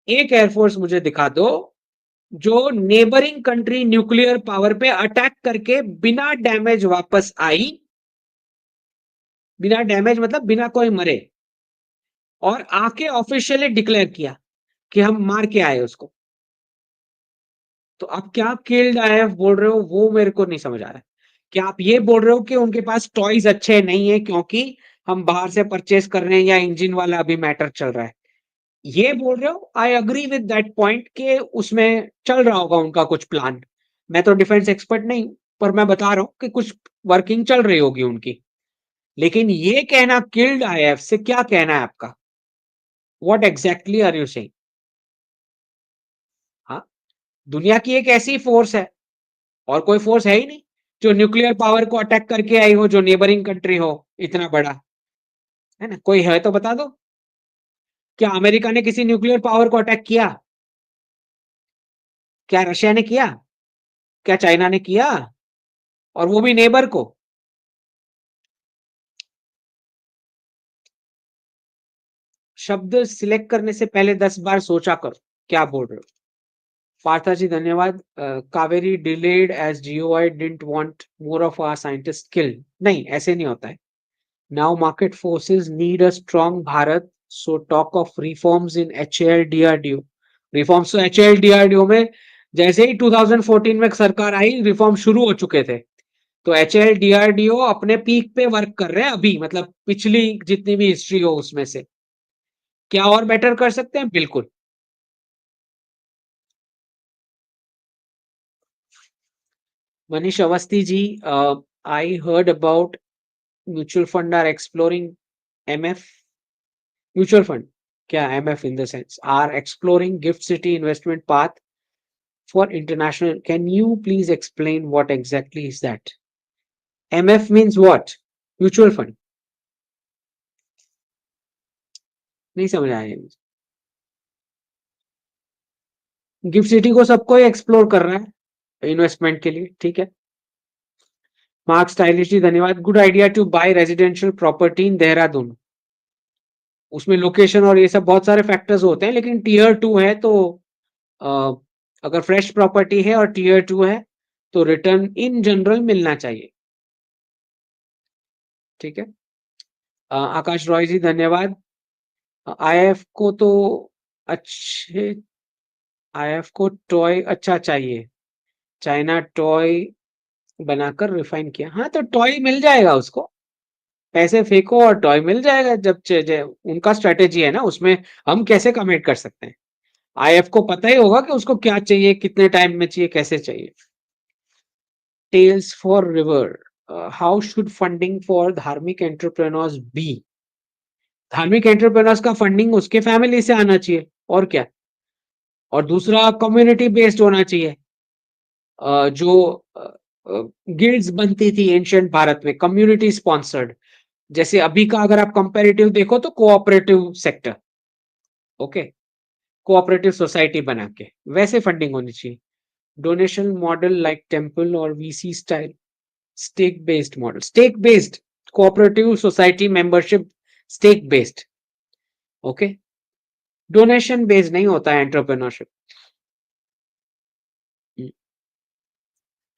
एक एयरफोर्स मुझे दिखा दो जो नेबरिंग कंट्री न्यूक्लियर पावर पे अटैक करके बिना डैमेज वापस आई। बिना डैमेज मतलब बिना कोई मरे, और आके ऑफिशियली डिक्लेयर किया कि हम मार के आए उसको। तो आप क्या किल्ड आईएफ बोल रहे हो वो मेरे को नहीं समझ आ रहा है। क्या आप ये बोल रहे हो कि उनके पास टॉयज अच्छे नहीं है क्योंकि हम बाहर से परचेस कर रहे हैं, या इंजन वाला अभी मैटर चल रहा है, ये बोल रहे हो? I agree with that point कि उसमें चल रहा होगा उनका कुछ प्लान। मैं तो डिफेंस एक्सपर्ट नहीं हूं, पर मैं बता रहा हूं कि कुछ वर्किंग चल रही होगी उनकी। लेकिन ये कहना किल्ड आईएफ से क्या कहना है आपका? What exactly are you saying? हाँ, दुनिया की एक ऐसी फोर्स है, और कोई फोर्स है ही नहीं जो न्यूक्लियर पावर को अटैक करके आई हो, जो नेबरिंग कंट्री हो इतना बड़ा। है ना, कोई है तो बता दो। क्या अमेरिका ने किसी न्यूक्लियर पावर को अटैक किया? क्या रशिया ने किया? क्या चाइना ने किया? और वो भी नेबर को। शब्द सिलेक्ट करने से पहले 10 बार सोचा करो क्या बोल रहे हो। पार्था जी धन्यवाद। Kaveri delayed as GOI didn't want more of our scientist killed. नहीं, ऐसे नहीं होता है। Now market forces need a strong Bharat, so talk of reforms in HAL DRDO. Reforms तो एचएएल डीआरडीओ में जैसे ही 2014 में सरकार आई, रिफॉर्म शुरू हो चुके थे। तो एचएएल डीआरडीओ अपने पीक पे वर्क कर रहे हैं अभी, मतलब पिछली जितनी भी हिस्ट्री हो उसमें से। क्या और बेटर कर सकते हैं? बिल्कुल। Manish Awasthi ji, I heard about mutual fund are exploring MF. Mutual fund क्या? MF in the sense are exploring GIFT City investment path for international. Can you please explain what exactly is that? MF means what? Mutual fund? नहीं समझ आया मुझे। Gift city को सबको ही explore कर रहा है इन्वेस्टमेंट के लिए, ठीक है। मार्क स्टाइलिश जी धन्यवाद। Good idea to buy residential property in Dehradun. उसमें लोकेशन और ये सब बहुत सारे फैक्टर्स होते हैं, लेकिन टीयर 2 है तो अ, अगर फ्रेश प्रॉपर्टी है और टीयर 2 है तो रिटर्न इन जनरल मिलना चाहिए, ठीक है। आकाश रॉय जी धन्यवाद। आईएफ को तो अच्छे आईएफ को टॉय अच्छा चाहिए, चाइना टॉय बनाकर रिफाइन किया। हाँ, तो टॉय मिल जाएगा उसको। पैसे फेंको और टॉय मिल जाएगा। उनका स्ट्रेटेजी है ना, उसमें हम कैसे कमेंट कर सकते हैं। आईएफ को पता ही होगा कि उसको क्या चाहिए, कितने टाइम में चाहिए, कैसे चाहिए। Tales for river, how should funding for धार्मिक एंटरप्रेन्योर्स बी? धार्मिक एंटरप्रेन्योर्स का फंडिंग उसके फैमिली से आना चाहिए, और क्या। और दूसरा, कम्युनिटी बेस्ड होना चाहिए। जो गिल्ड्स बनती थी एंशियंट भारत में, कम्युनिटी स्पॉन्सर्ड। जैसे अभी का अगर आप कंपैरेटिव देखो तो cooperative sector, okay, cooperative society बना के वैसे फंडिंग होनी चाहिए। डोनेशन मॉडल लाइक टेम्पल और VC style. Stake based model, stake based cooperative society membership, stake based, okay. Donation based नहीं होता है एंटरप्रेन्योरशिप।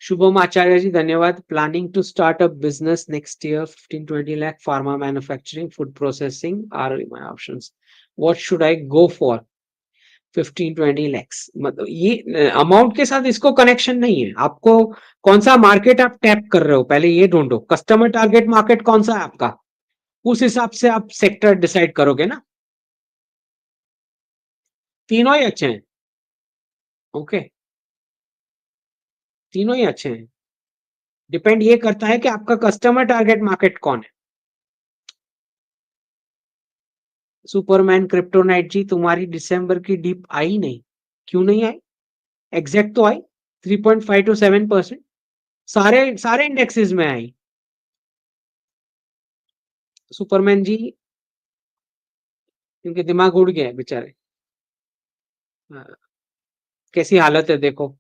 शुभम आचार्य जी धन्यवाद। Planning to start up business next year, 15-20 lakh, pharma manufacturing, food processing are my options. What should I go for? 15-20 lakhs, मतलब ये amount के साथ इसको connection नहीं है। आपको कौन सा मार्केट आप टैप कर रहे हो, पहले ये ढूंढो। कस्टमर टारगेट मार्केट कौन सा है आपका, उस हिसाब से आप सेक्टर डिसाइड करोगे ना। तीनों ही अच्छे हैं, ओके, तीनों ही अच्छे हैं। डिपेंड ये करता है कि आपका कस्टमर टारगेट मार्केट कौन है। सुपरमैन क्रिप्टोनाइट जी, तुम्हारी दिसंबर की डिप आई नहीं? क्यों नहीं आई? एग्जैक्ट तो आई, 3.5 to 7%। सारे सारे इंडेक्सेस में आई। सुपरमैन जी, क्योंकि दिमाग उड़ गया है बेचारे। हाँ, कैसी हालत है देखो।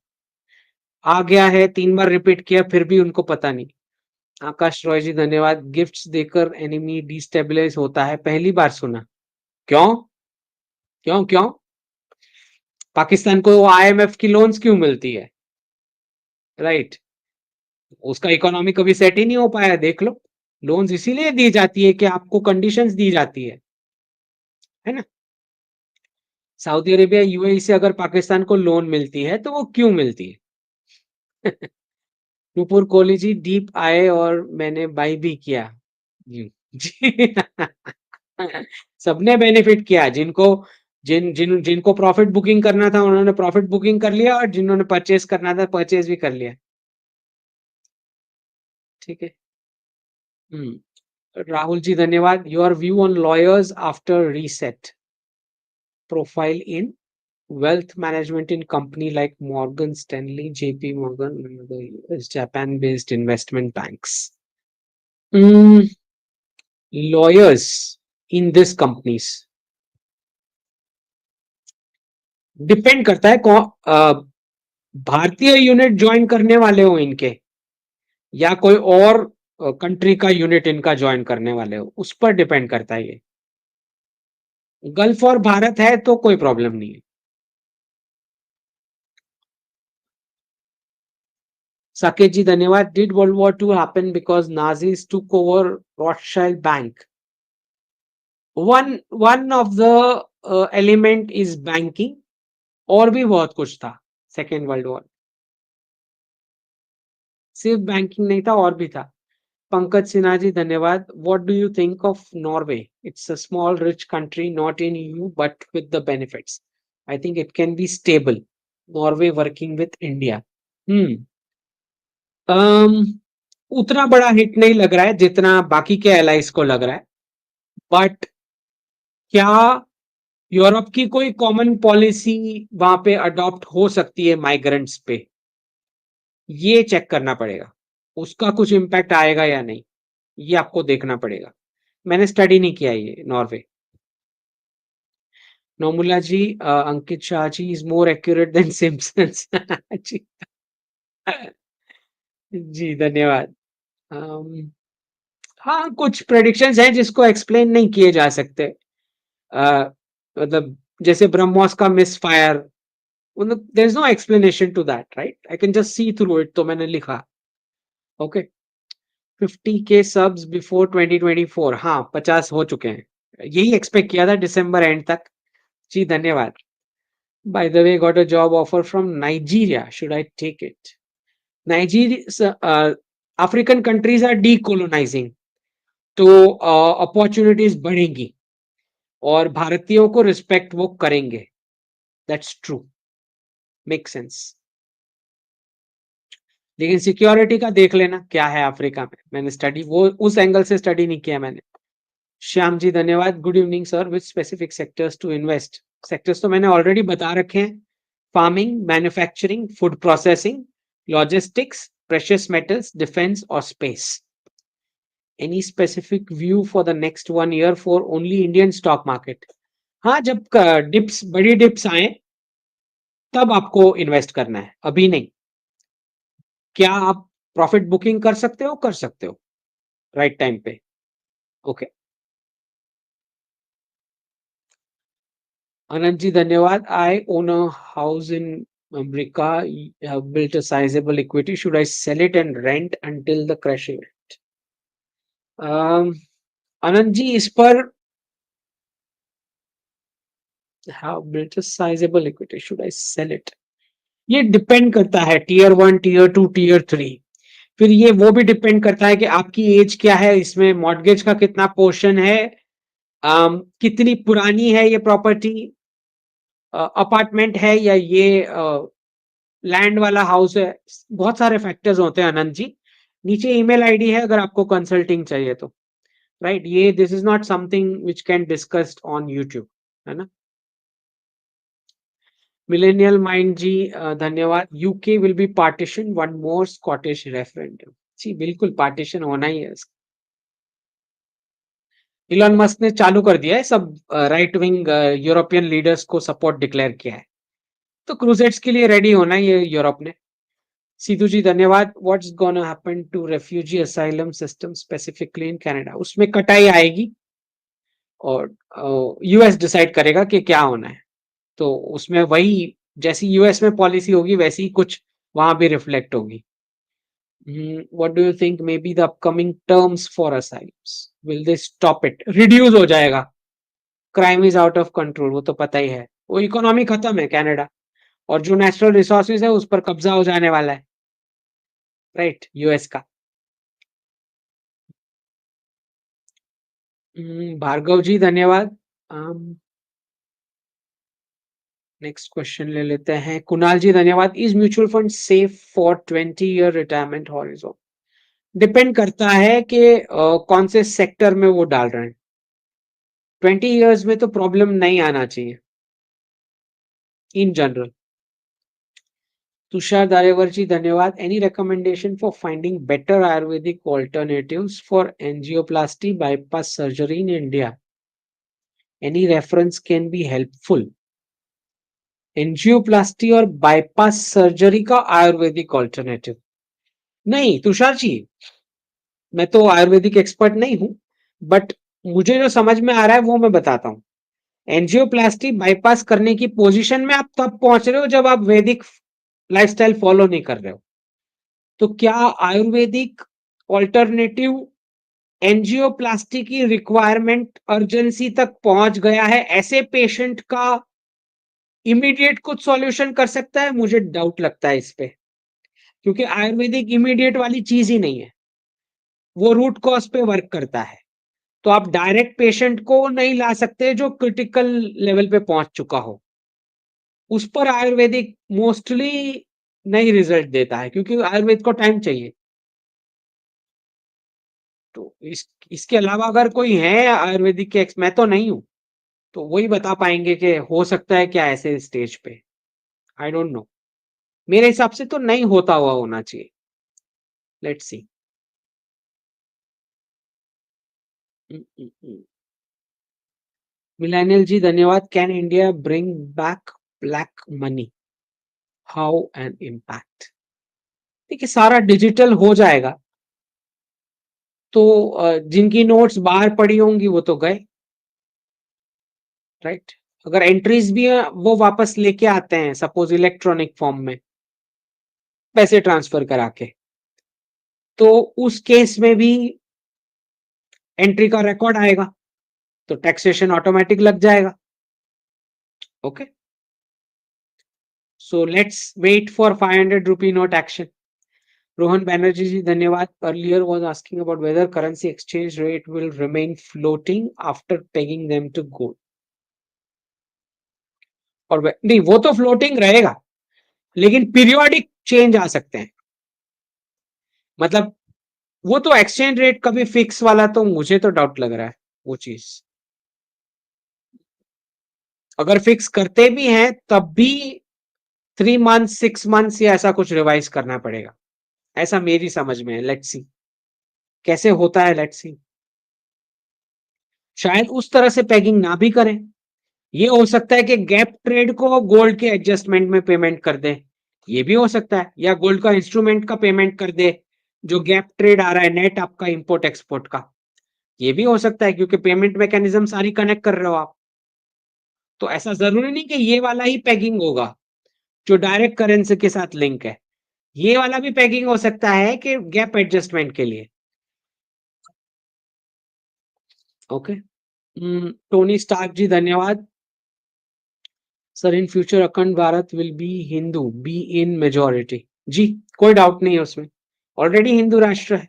आ गया है, 3 बार रिपीट किया फिर भी उनको पता नहीं। आकाश रॉय जी धन्यवाद। गिफ्ट्स देकर एनिमी डिस्टेबलाइज होता है, पहली बार सुना। क्यों? क्यों क्यों? पाकिस्तान को आईएमएफ की लोन्स क्यों मिलती है? राइट, उसका इकोनॉमी कभी सेट ही नहीं हो पाया, देख लो। लोन्स इसीलिए दी जाती है कि आपको कंडीशंस दी जाती है ना। सऊदी अरेबिया यूएई से अगर पाकिस्तान को लोन मिलती है तो वो क्यों मिलती है? नुपुर कोहली जी, डीप आए और मैंने बाई भी किया। जी जी। सबने बेनिफिट किया, जिनको प्रॉफिट बुकिंग करना था उन्होंने प्रॉफिट बुकिंग कर लिया, और जिन्होंने परचेज करना था परचेज भी कर लिया, ठीक है। राहुल जी धन्यवाद। Your view on lawyers after reset profile in wealth management in company like Morgan Stanley, JP Morgan, and other US Japan-based investment banks. Mm, lawyers in these companies depend करता है कौन भारतीय यूनिट ज्वाइन करने वाले हो इनके, या कोई और कंट्री का यूनिट इनका ज्वाइन करने वाले हो, उस पर डिपेंड करता है ये। गल्फ और भारत है तो कोई प्रॉब्लम नहीं है। साकेत जी धन्यवाद। Did world war two happen because Nazis took over Rothschild bank? One of the element is banking, और भी बहुत कुछ था सेकेंड वर्ल्ड वॉर। सिर्फ बैंकिंग नहीं था, और भी था। पंकज सिन्हा जी धन्यवाद। What do you think of Norway? It's a small rich country, not in EU but with the benefits. I think it can be stable. Norway working with India. Hmm um, उतना बड़ा hit नहीं लग रहा है जितना बाकी के allies को लग रहा है। बट क्या यूरोप की कोई कॉमन पॉलिसी वहां पे अडॉप्ट हो सकती है माइग्रेंट्स पे? ये चेक करना पड़ेगा। उसका कुछ इम्पैक्ट आएगा या नहीं, ये आपको देखना पड़ेगा। मैंने स्टडी नहीं किया ये Norway. Nomula ji, Ankit Shah ji is more accurate than Simpsons. जी, जी धन्यवाद। अम, हाँ, कुछ प्रेडिक्शंस हैं जिसको एक्सप्लेन नहीं किए जा सकते। मतलब जैसे ब्रह्मोस का misfire, there is no explanation to that, right? I can just see through it, तो मैंने लिखा। ओके। 50K subs before 2024। हाँ, 50 हो चुके हैं। यही एक्सपेक्ट किया था दिसंबर एंड तक। जी धन्यवाद। By the way, got a job offer from Nigeria, should I take it? Nigeria, African countries are decolonising, तो अपॉर्चुनिटीज बढ़ेंगी और भारतीयों को रिस्पेक्ट वो करेंगे। That's true, make sense. लेकिन सिक्योरिटी का देख लेना क्या है अफ्रीका में। मैंने स्टडी वो उस एंगल से स्टडी नहीं किया मैंने। श्याम जी धन्यवाद। Good evening sir, which specific sectors to invest? Sectors तो मैंने ऑलरेडी बता रखे हैं। Farming, manufacturing, food processing, logistics, precious metals, defence और space. Any specific view for the next 1 year for only Indian stock market? हाँ, जब dips, बड़ी dips आए तब आपको इन्वेस्ट करना है, अभी नहीं। क्या आप प्रॉफिट बुकिंग कर सकते हो? कर सकते हो, राइट टाइम पे। ओके। अनंत जी धन्यवाद। I own a house in America, have built a sizable equity. Should I sell it and rent until the crash event? अनंत जी, इस पर have built a sizable equity. Should I sell it? ये depend करता है tier 1, tier 2, tier 3। फिर ये वो भी depend करता है कि आपकी एज क्या है, इसमें मॉर्गेज का कितना पोर्शन है, कितनी पुरानी है ये प्रॉपर्टी, अपार्टमेंट है या ये लैंड वाला हाउस है। बहुत सारे फैक्टर्स होते हैं अनंत जी। नीचे ईमेल आईडी है अगर आपको कंसल्टिंग चाहिए तो, राइट? ये this is not something which can discussed on YouTube, है ना? मिलेनियल माइंड जी धन्यवाद। UK will be partition, one more Scottish referendum. जी बिल्कुल, पार्टीशन होना ही है। इलॉन मस्क ने चालू कर दिया है सब, राइट विंग यूरोपियन लीडर्स को सपोर्ट डिक्लेयर किया है, तो क्रूसेड्स के लिए रेडी होना ही है यूरोप ने। सीधू जी धन्यवाद। What's gonna happen to refugee asylum system specifically in Canada? उसमें कटाई आएगी और यूएस डिसाइड करेगा कि क्या होना है। तो उसमें वही, जैसी यूएस में पॉलिसी होगी वैसी ही कुछ वहां भी रिफ्लेक्ट होगी। What do you think may be the upcoming terms for asylums? Will they stop it? Reduce हो जाएगा। Crime is out of control, वो तो पता ही है। वो इकोनॉमी खत्म है कनाडा, और जो नेचुरल रिसोर्सेज है उस पर कब्जा हो जाने वाला है, राइट, यूएस का। भार्गव जी धन्यवाद। नेक्स्ट क्वेश्चन ले लेते हैं। कुणाल जी धन्यवाद। Is mutual fund safe for 20 year retirement horizon? Depend करता है कि कौन से सेक्टर में वो डाल रहे हैं। 20 years में तो प्रॉब्लम नहीं आना चाहिए इन जनरल। तुषार दारेवर जी धन्यवाद। Any recommendation for finding better Ayurvedic alternatives for angioplasty bypass surgery in India? Any reference can be helpful. Angioplasty और बाईपास सर्जरी का आयुर्वेदिक ऑल्टरनेटिव, नहीं तुषार जी, मैं तो आयुर्वेदिक एक्सपर्ट नहीं हूँ, बट मुझे जो समझ में आ रहा है वो मैं बताता हूँ। एंजियोप्लास्टी बाईपास करने की पोजीशन में आप तब पहुंच रहे हो जब आप वैदिक लाइफस्टाइल फॉलो नहीं कर रहे हो। तो क्या आयुर्वेदिक ऑल्टरनेटिव एंजियोप्लास्टी की रिक्वायरमेंट अर्जेंसी तक पहुंच गया है, ऐसे पेशेंट का इमीडिएट कुछ सॉल्यूशन कर सकता है? मुझे डाउट लगता है इस पे, क्योंकि आयुर्वेदिक इमीडिएट वाली चीज ही नहीं है, वो रूट कॉज पे वर्क करता है। तो आप डायरेक्ट पेशेंट को नहीं ला सकते जो क्रिटिकल लेवल पे पहुंच चुका हो, उस पर आयुर्वेदिक मोस्टली नहीं रिजल्ट देता है, क्योंकि आयुर्वेद को टाइम चाहिए। तो इसके अलावा अगर कोई है आयुर्वेदिक के मैं तो नहीं हूं, तो वही बता पाएंगे कि हो सकता है क्या ऐसे स्टेज पे। आई डोंट नो, मेरे हिसाब से तो नहीं होता हुआ होना चाहिए। Let's see. मिलेनियल जी धन्यवाद। Can India bring back black money, how an impact? देखिए सारा डिजिटल हो जाएगा, तो जिनकी नोट्स बाहर पड़ी होंगी वो तो गए, राइट। अगर एंट्रीज भी है वो वापस लेके आते हैं, सपोज इलेक्ट्रॉनिक फॉर्म में पैसे ट्रांसफर करा के, तो उस केस में भी एंट्री का रिकॉर्ड आएगा, तो टैक्सेशन ऑटोमेटिक लग जाएगा। Okay, so let's wait for 500 rupee note action. Rohan Banerjee ji धन्यवाद। Earlier was asking about whether currency exchange rate will remain floating after pegging them to gold. और नहीं, वो तो फ्लोटिंग रहेगा, लेकिन पीरियोडिक चेंज आ सकते हैं। मतलब वो तो एक्सचेंज रेट कभी फिक्स वाला तो मुझे तो डाउट लग रहा है वो चीज। अगर फिक्स करते भी हैं तब भी 3 मंथ 6 मंथ्स या ऐसा कुछ रिवाइज करना पड़ेगा, ऐसा मेरी समझ में है। लेट्स सी कैसे होता है, लेट्स सी। शायद उस तरह से पैकिंग ना भी करें, ये हो सकता है कि गैप ट्रेड को गोल्ड के एडजस्टमेंट में पेमेंट कर दे, ये भी हो सकता है, या गोल्ड का इंस्ट्रूमेंट का पेमेंट कर दे, जो गैप ट्रेड आ रहा है नेट आपका इंपोर्ट एक्सपोर्ट का, ये भी हो सकता है, क्योंकि पेमेंट मैकेनिज्म सारी कनेक्ट कर रहे हो आप। तो ऐसा जरूरी नहीं कि ये वाला ही पैकिंग होगा जो डायरेक्ट करेंसी के साथ लिंक है, ये वाला भी पैकिंग हो सकता है कि गैप एडजस्टमेंट के लिए। ओके। टोनी स्टार्क जी धन्यवाद। Sir in future Akhand Bharat will be Hindu be in majority? जी, कोई डाउट नहीं है उसमें, ऑलरेडी हिंदू राष्ट्र है।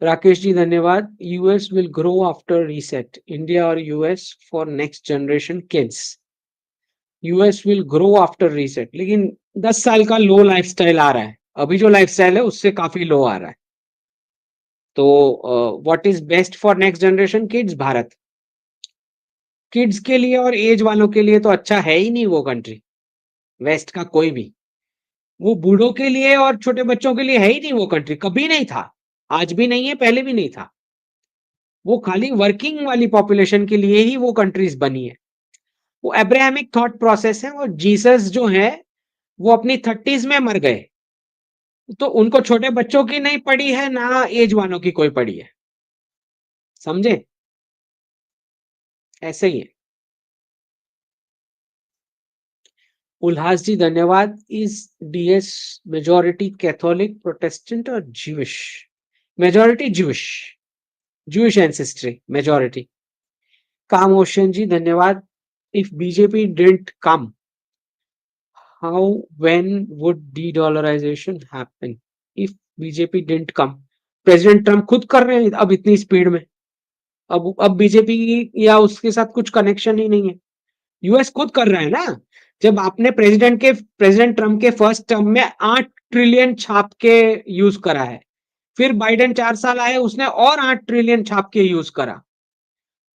राकेश जी धन्यवाद। US will grow after reset, India और US for next generation kids. US will grow after reset, लेकिन 10 साल का लो लाइफस्टाइल आ रहा है, अभी जो लाइफस्टाइल है उससे काफी लो आ रहा है। तो what is best for next generation kids? Bharat. Kids के लिए और एज वालों के लिए तो अच्छा है ही नहीं वो कंट्री, वेस्ट का कोई भी। वो बूढ़ों के लिए और छोटे बच्चों के लिए है ही नहीं वो कंट्री, कभी नहीं था, आज भी नहीं है, पहले भी नहीं था। वो खाली वर्किंग वाली पॉपुलेशन के लिए ही वो कंट्रीज बनी है। वो अब्राहमिक थॉट प्रोसेस है, और जीसस जो है वो अपनी 30s में मर गए, तो उनको छोटे बच्चों की नहीं पड़ी है ना एज वालों की कोई पड़ी है, समझे? ऐसे ही है। उल्हास जी धन्यवाद। Is DS majority Catholic Protestant और Jewish? Majority Jewish, Jewish ancestry majority. Calm ocean ji धन्यवाद। If BJP didn't come, how when would de-dollarization happen? If BJP didn't come, president Trump खुद कर रहे हैं अब इतनी स्पीड में, अब बीजेपी या उसके साथ कुछ कनेक्शन ही नहीं है, यूएस खुद कर रहा है ना। जब आपने प्रेसिडेंट ट्रम्प के फर्स्ट टर्म में 8 ट्रिलियन छाप के यूज करा है, फिर बाइडेन 4 साल आए उसने और 8 ट्रिलियन छाप के यूज करा,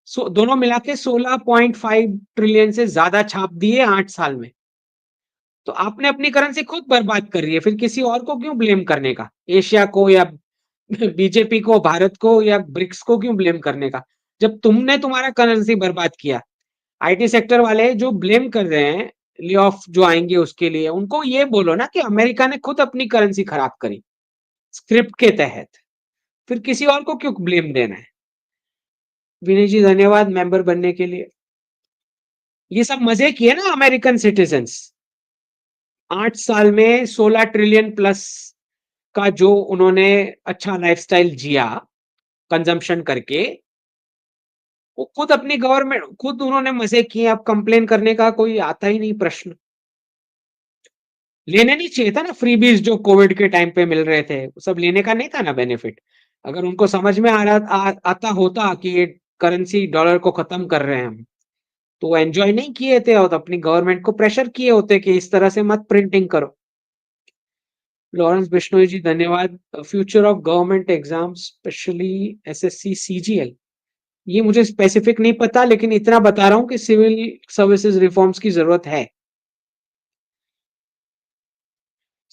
दोनों मिला के 16.5 ट्रिलियन से ज्यादा छाप दिए 8 साल में। तो आपने अपनी करेंसी खुद बर्बाद कर रही है, फिर किसी और को क्यों ब्लेम करने का, एशिया को या बीजेपी को, भारत को या ब्रिक्स को क्यों ब्लेम करने का, जब तुमने तुम्हारा करेंसी बर्बाद किया। आईटी सेक्टर वाले जो ब्लेम कर रहे हैं ले ऑफ जो आएंगे उसके लिए उनको ये बोलो ना कि अमेरिका ने खुद अपनी करेंसी खराब करी स्क्रिप्ट के तहत, फिर किसी और को क्यों ब्लेम देना है। विनय जी धन्यवाद मेंबर बनने के लिए। ये सब मजे किए ना अमेरिकन सिटीजन्स, 8 साल में 16 ट्रिलियन प्लस का जो उन्होंने अच्छा लाइफस्टाइल जिया कंजम्पशन करके, वो खुद अपनी गवर्नमेंट खुद उन्होंने मजे किए, अब कंप्लेन करने का कोई आता ही नहीं प्रश्न। लेने नहीं चाहिए था ना फ्रीबीज जो कोविड के टाइम पे मिल रहे थे, वो सब लेने का नहीं था ना बेनिफिट। अगर उनको समझ में आता होता कि ये करेंसी डॉलर को खत्म कर रहे हैं हम, तो वो एंजॉय नहीं किए थे और अपनी गवर्नमेंट को प्रेशर किए होते कि इस तरह से मत प्रिंटिंग करो। लॉरेंस बिश्नोई जी धन्यवाद। Future of government exam specially SSC CGL, ये मुझे स्पेसिफिक नहीं पता, लेकिन इतना बता रहा हूं कि सिविल सर्विसेज रिफॉर्म्स की जरूरत है।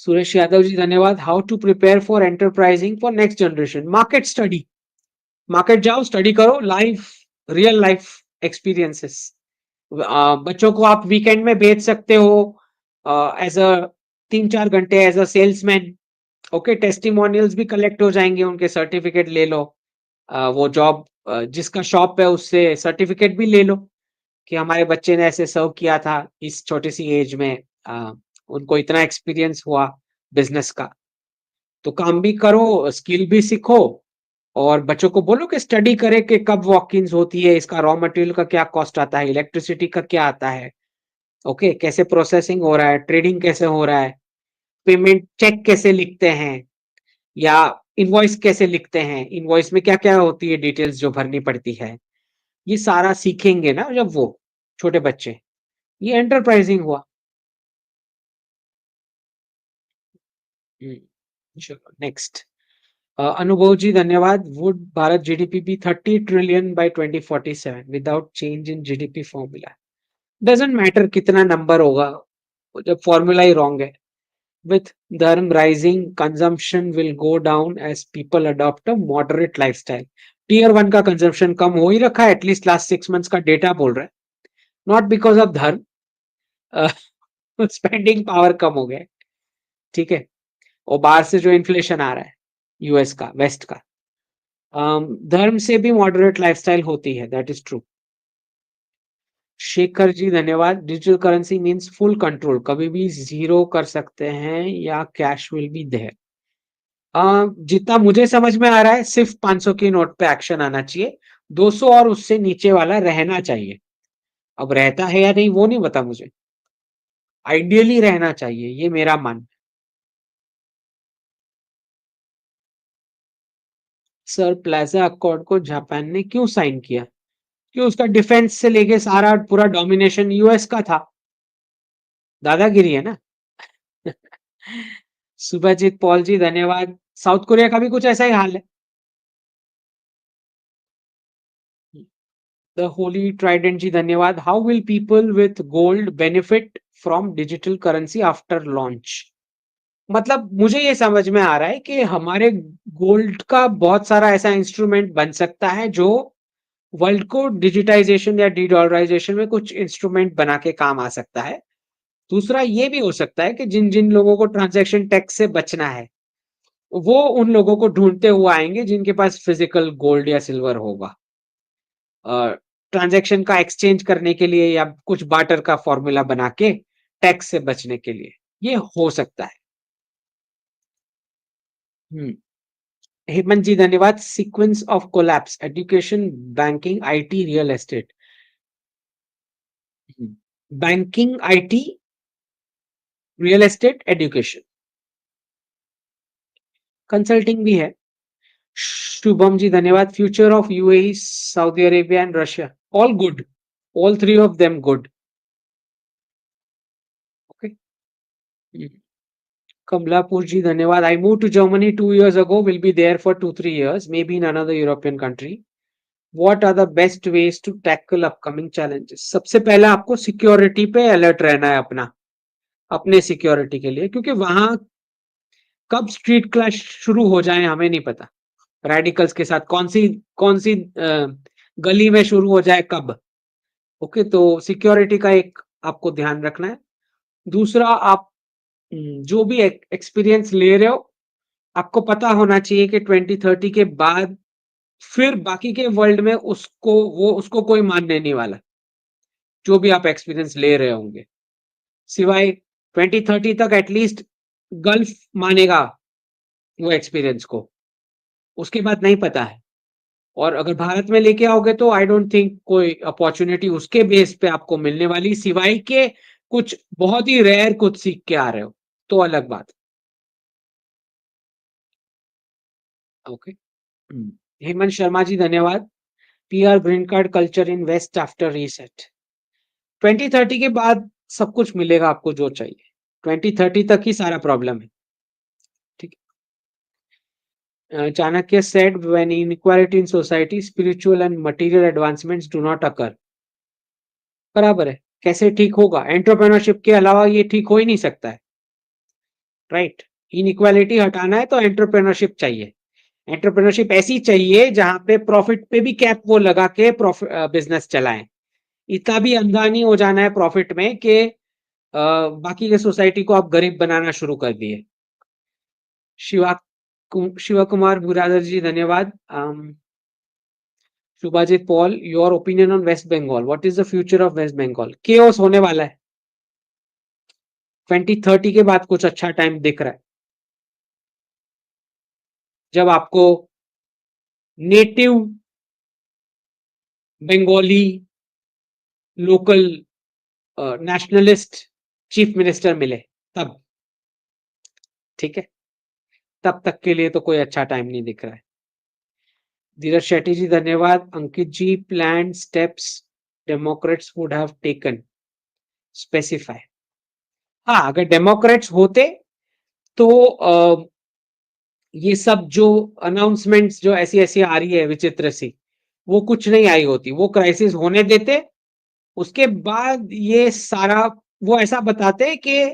सुरेश यादव जी धन्यवाद। How to prepare for enterprising for next generation, market study, market जाओ स्टडी करो, लाइफ रियल लाइफ एक्सपीरियंसेस। बच्चों को आप वीकेंड में भेज सकते हो एज अ 3-4 घंटे as a salesman. Okay, testimonials भी कलेक्ट हो जाएंगे, उनके सर्टिफिकेट ले लो। वो जॉब जिसका शॉप है उससे सर्टिफिकेट भी ले लो कि हमारे बच्चे ने ऐसे सर्व किया था इस छोटी सी एज में, उनको इतना एक्सपीरियंस हुआ बिजनेस का। तो काम भी करो, स्किल भी सीखो, और बच्चों को बोलो कि स्टडी करे कि कब वॉक-इन्स होती है, इसका रॉ मटेरियल का क्या कॉस्ट आता है, इलेक्ट्रिसिटी का क्या आता है, ओके, कैसे प्रोसेसिंग हो रहा है, ट्रेडिंग कैसे हो रहा है, पेमेंट चेक कैसे लिखते हैं या इनवॉइस कैसे लिखते हैं, इनवॉइस में क्या क्या होती है डिटेल्स जो भरनी पड़ती है। ये सारा सीखेंगे ना जब वो छोटे बच्चे, ये एंटरप्राइजिंग हुआ। चलो नेक्स्ट। अनुभव जी धन्यवाद। Would Bharat GDP be 30 trillion by 2047 without change in GDP formula? Doesn't matter कितना नंबर होगा, जब फॉर्मूला ही रॉन्ग है। With dharma rising consumption will go down as people adopt a moderate lifestyle. Tier 1 का कंजम्पशन कम हो ही रखा है, एटलीस्ट लास्ट 6 मंथ्स का डेटा बोल रहा है, not because of dharma. Spending power कम हो गया है, ठीक है, और बाहर से जो इन्फ्लेशन आ रहा है यूएस का, वेस्ट का, धर्म से भी मॉडरेट लाइफस्टाइल होती है, that is true. Shekhar ji धन्यवाद। Digital currency means full control, कभी भी जीरो कर सकते हैं या कैश विल बी देयर। जितना मुझे समझ में आ रहा है सिर्फ 500 की नोट पे एक्शन आना चाहिए, 200 और उससे नीचे वाला रहना चाहिए। अब रहता है या नहीं वो नहीं पता मुझे, आइडियली रहना चाहिए, ये मेरा मान। सर प्लाजा अकॉर्ड को जापान ने क्यों साइन किया? कि उसका डिफेंस से लेके सारा पूरा डोमिनेशन यूएस का था, दादागिरी है ना। सुभजीत पॉल जी धन्यवाद। साउथ कोरिया का भी कुछ ऐसा ही हाल है। द होली ट्राइडेंट जी धन्यवाद। How will people with gold benefit from digital currency after launch? मतलब मुझे ये समझ में आ रहा है कि हमारे गोल्ड का बहुत सारा ऐसा इंस्ट्रूमेंट बन सकता है जो वर्ल्ड को डिजिटाइजेशन या डी डॉलराइजेशन में कुछ इंस्ट्रूमेंट बना के काम आ सकता है। दूसरा ये भी हो सकता है कि जिन जिन लोगों को ट्रांजैक्शन टैक्स से बचना है, वो उन लोगों को ढूंढते हुए आएंगे जिनके पास फिजिकल गोल्ड या सिल्वर होगा, ट्रांजैक्शन का एक्सचेंज करने के लिए या कुछ बार्टर का फॉर्मूला बना के टैक्स से बचने के लिए, ये हो सकता है। हम्म। हेमंत जी धन्यवाद। Sequence of collapse, education, banking, IT, real estate. Banking, IT, real estate, education, consulting भी है। शुभम जी धन्यवाद। Future of UAE, Saudi Arabia and Russia, all good, all three of them good. Okay. Kamlapur ji धन्यवाद। I move to Germany 2 years ago, will be there for 2-3 years, maybe in another European country. What are the best ways to tackle upcoming challenges? सबसे पहले आपको security पे alert रहना है अपना, अपने security के लिए, क्योंकि वहां कब स्ट्रीट क्लैश शुरू हो जाए हमें नहीं पता। रेडिकल्स के साथ कौन सी गली में शुरू हो जाए कब। ओके, तो सिक्योरिटी का एक आपको ध्यान रखना है। दूसरा आप जो भी एक्सपीरियंस ले रहे हो, आपको पता होना चाहिए कि 2030 के बाद फिर बाकी के वर्ल्ड में उसको कोई मानने नहीं वाला, जो भी आप एक्सपीरियंस ले रहे होंगे। सिवाय 2030 तक एटलीस्ट गल्फ मानेगा वो एक्सपीरियंस को, उसके बाद नहीं पता है। और अगर भारत में लेके आओगे तो आई डोंट थिंक कोई अपॉर्चुनिटी उसके बेस पे आपको मिलने वाली, सिवाय के कुछ बहुत ही रेयर कुछ सीख के आ रहे हो, तो अलग बात। ओके। हेमंत शर्मा जी धन्यवाद। PR green card culture in west after reset. 2030 के बाद सब कुछ मिलेगा आपको जो चाहिए, 2030 तक ही सारा प्रॉब्लम है। ठीक है। Chanakya said when inequality in society spiritual and material advancements do not occur। बराबर है। कैसे ठीक होगा? एंटरप्रेन्योरशिप के अलावा ये ठीक हो ही नहीं सकता है, राइट? इनइक्वालिटी हटाना है तो एंटरप्रेन्योरशिप चाहिए। एंटरप्रेन्योरशिप ऐसी चाहिए जहां पे प्रॉफिट पे भी कैप वो लगा के बिजनेस चलाएं। इतना भी अंधा नहीं हो जाना है प्रॉफिट में कि बाकी के सोसाइटी को आप गरीब बनाना शुरू कर दिए। शिवा शिवा कुमार बुरादर जी धन्यवाद। Shubhajit Paul, your opinion on West Bengal, what is the future of West Bengal? Chaos होने वाला है। 2030 के बाद कुछ अच्छा टाइम दिख रहा है, जब आपको native Bengali local nationalist chief minister मिले, तब ठीक है। तब तक के लिए तो कोई अच्छा टाइम नहीं दिख रहा है। धीरज शेट्टी जी धन्यवाद। Ankit ji, plan steps Democrats would have taken, specify. हाँ, अगर डेमोक्रेट्स होते तो ये सब जो अनाउंसमेंट्स जो ऐसी ऐसी आ रही है विचित्र सी, वो कुछ नहीं आई होती। वो क्राइसिस होने देते, उसके बाद ये सारा वो ऐसा बताते कि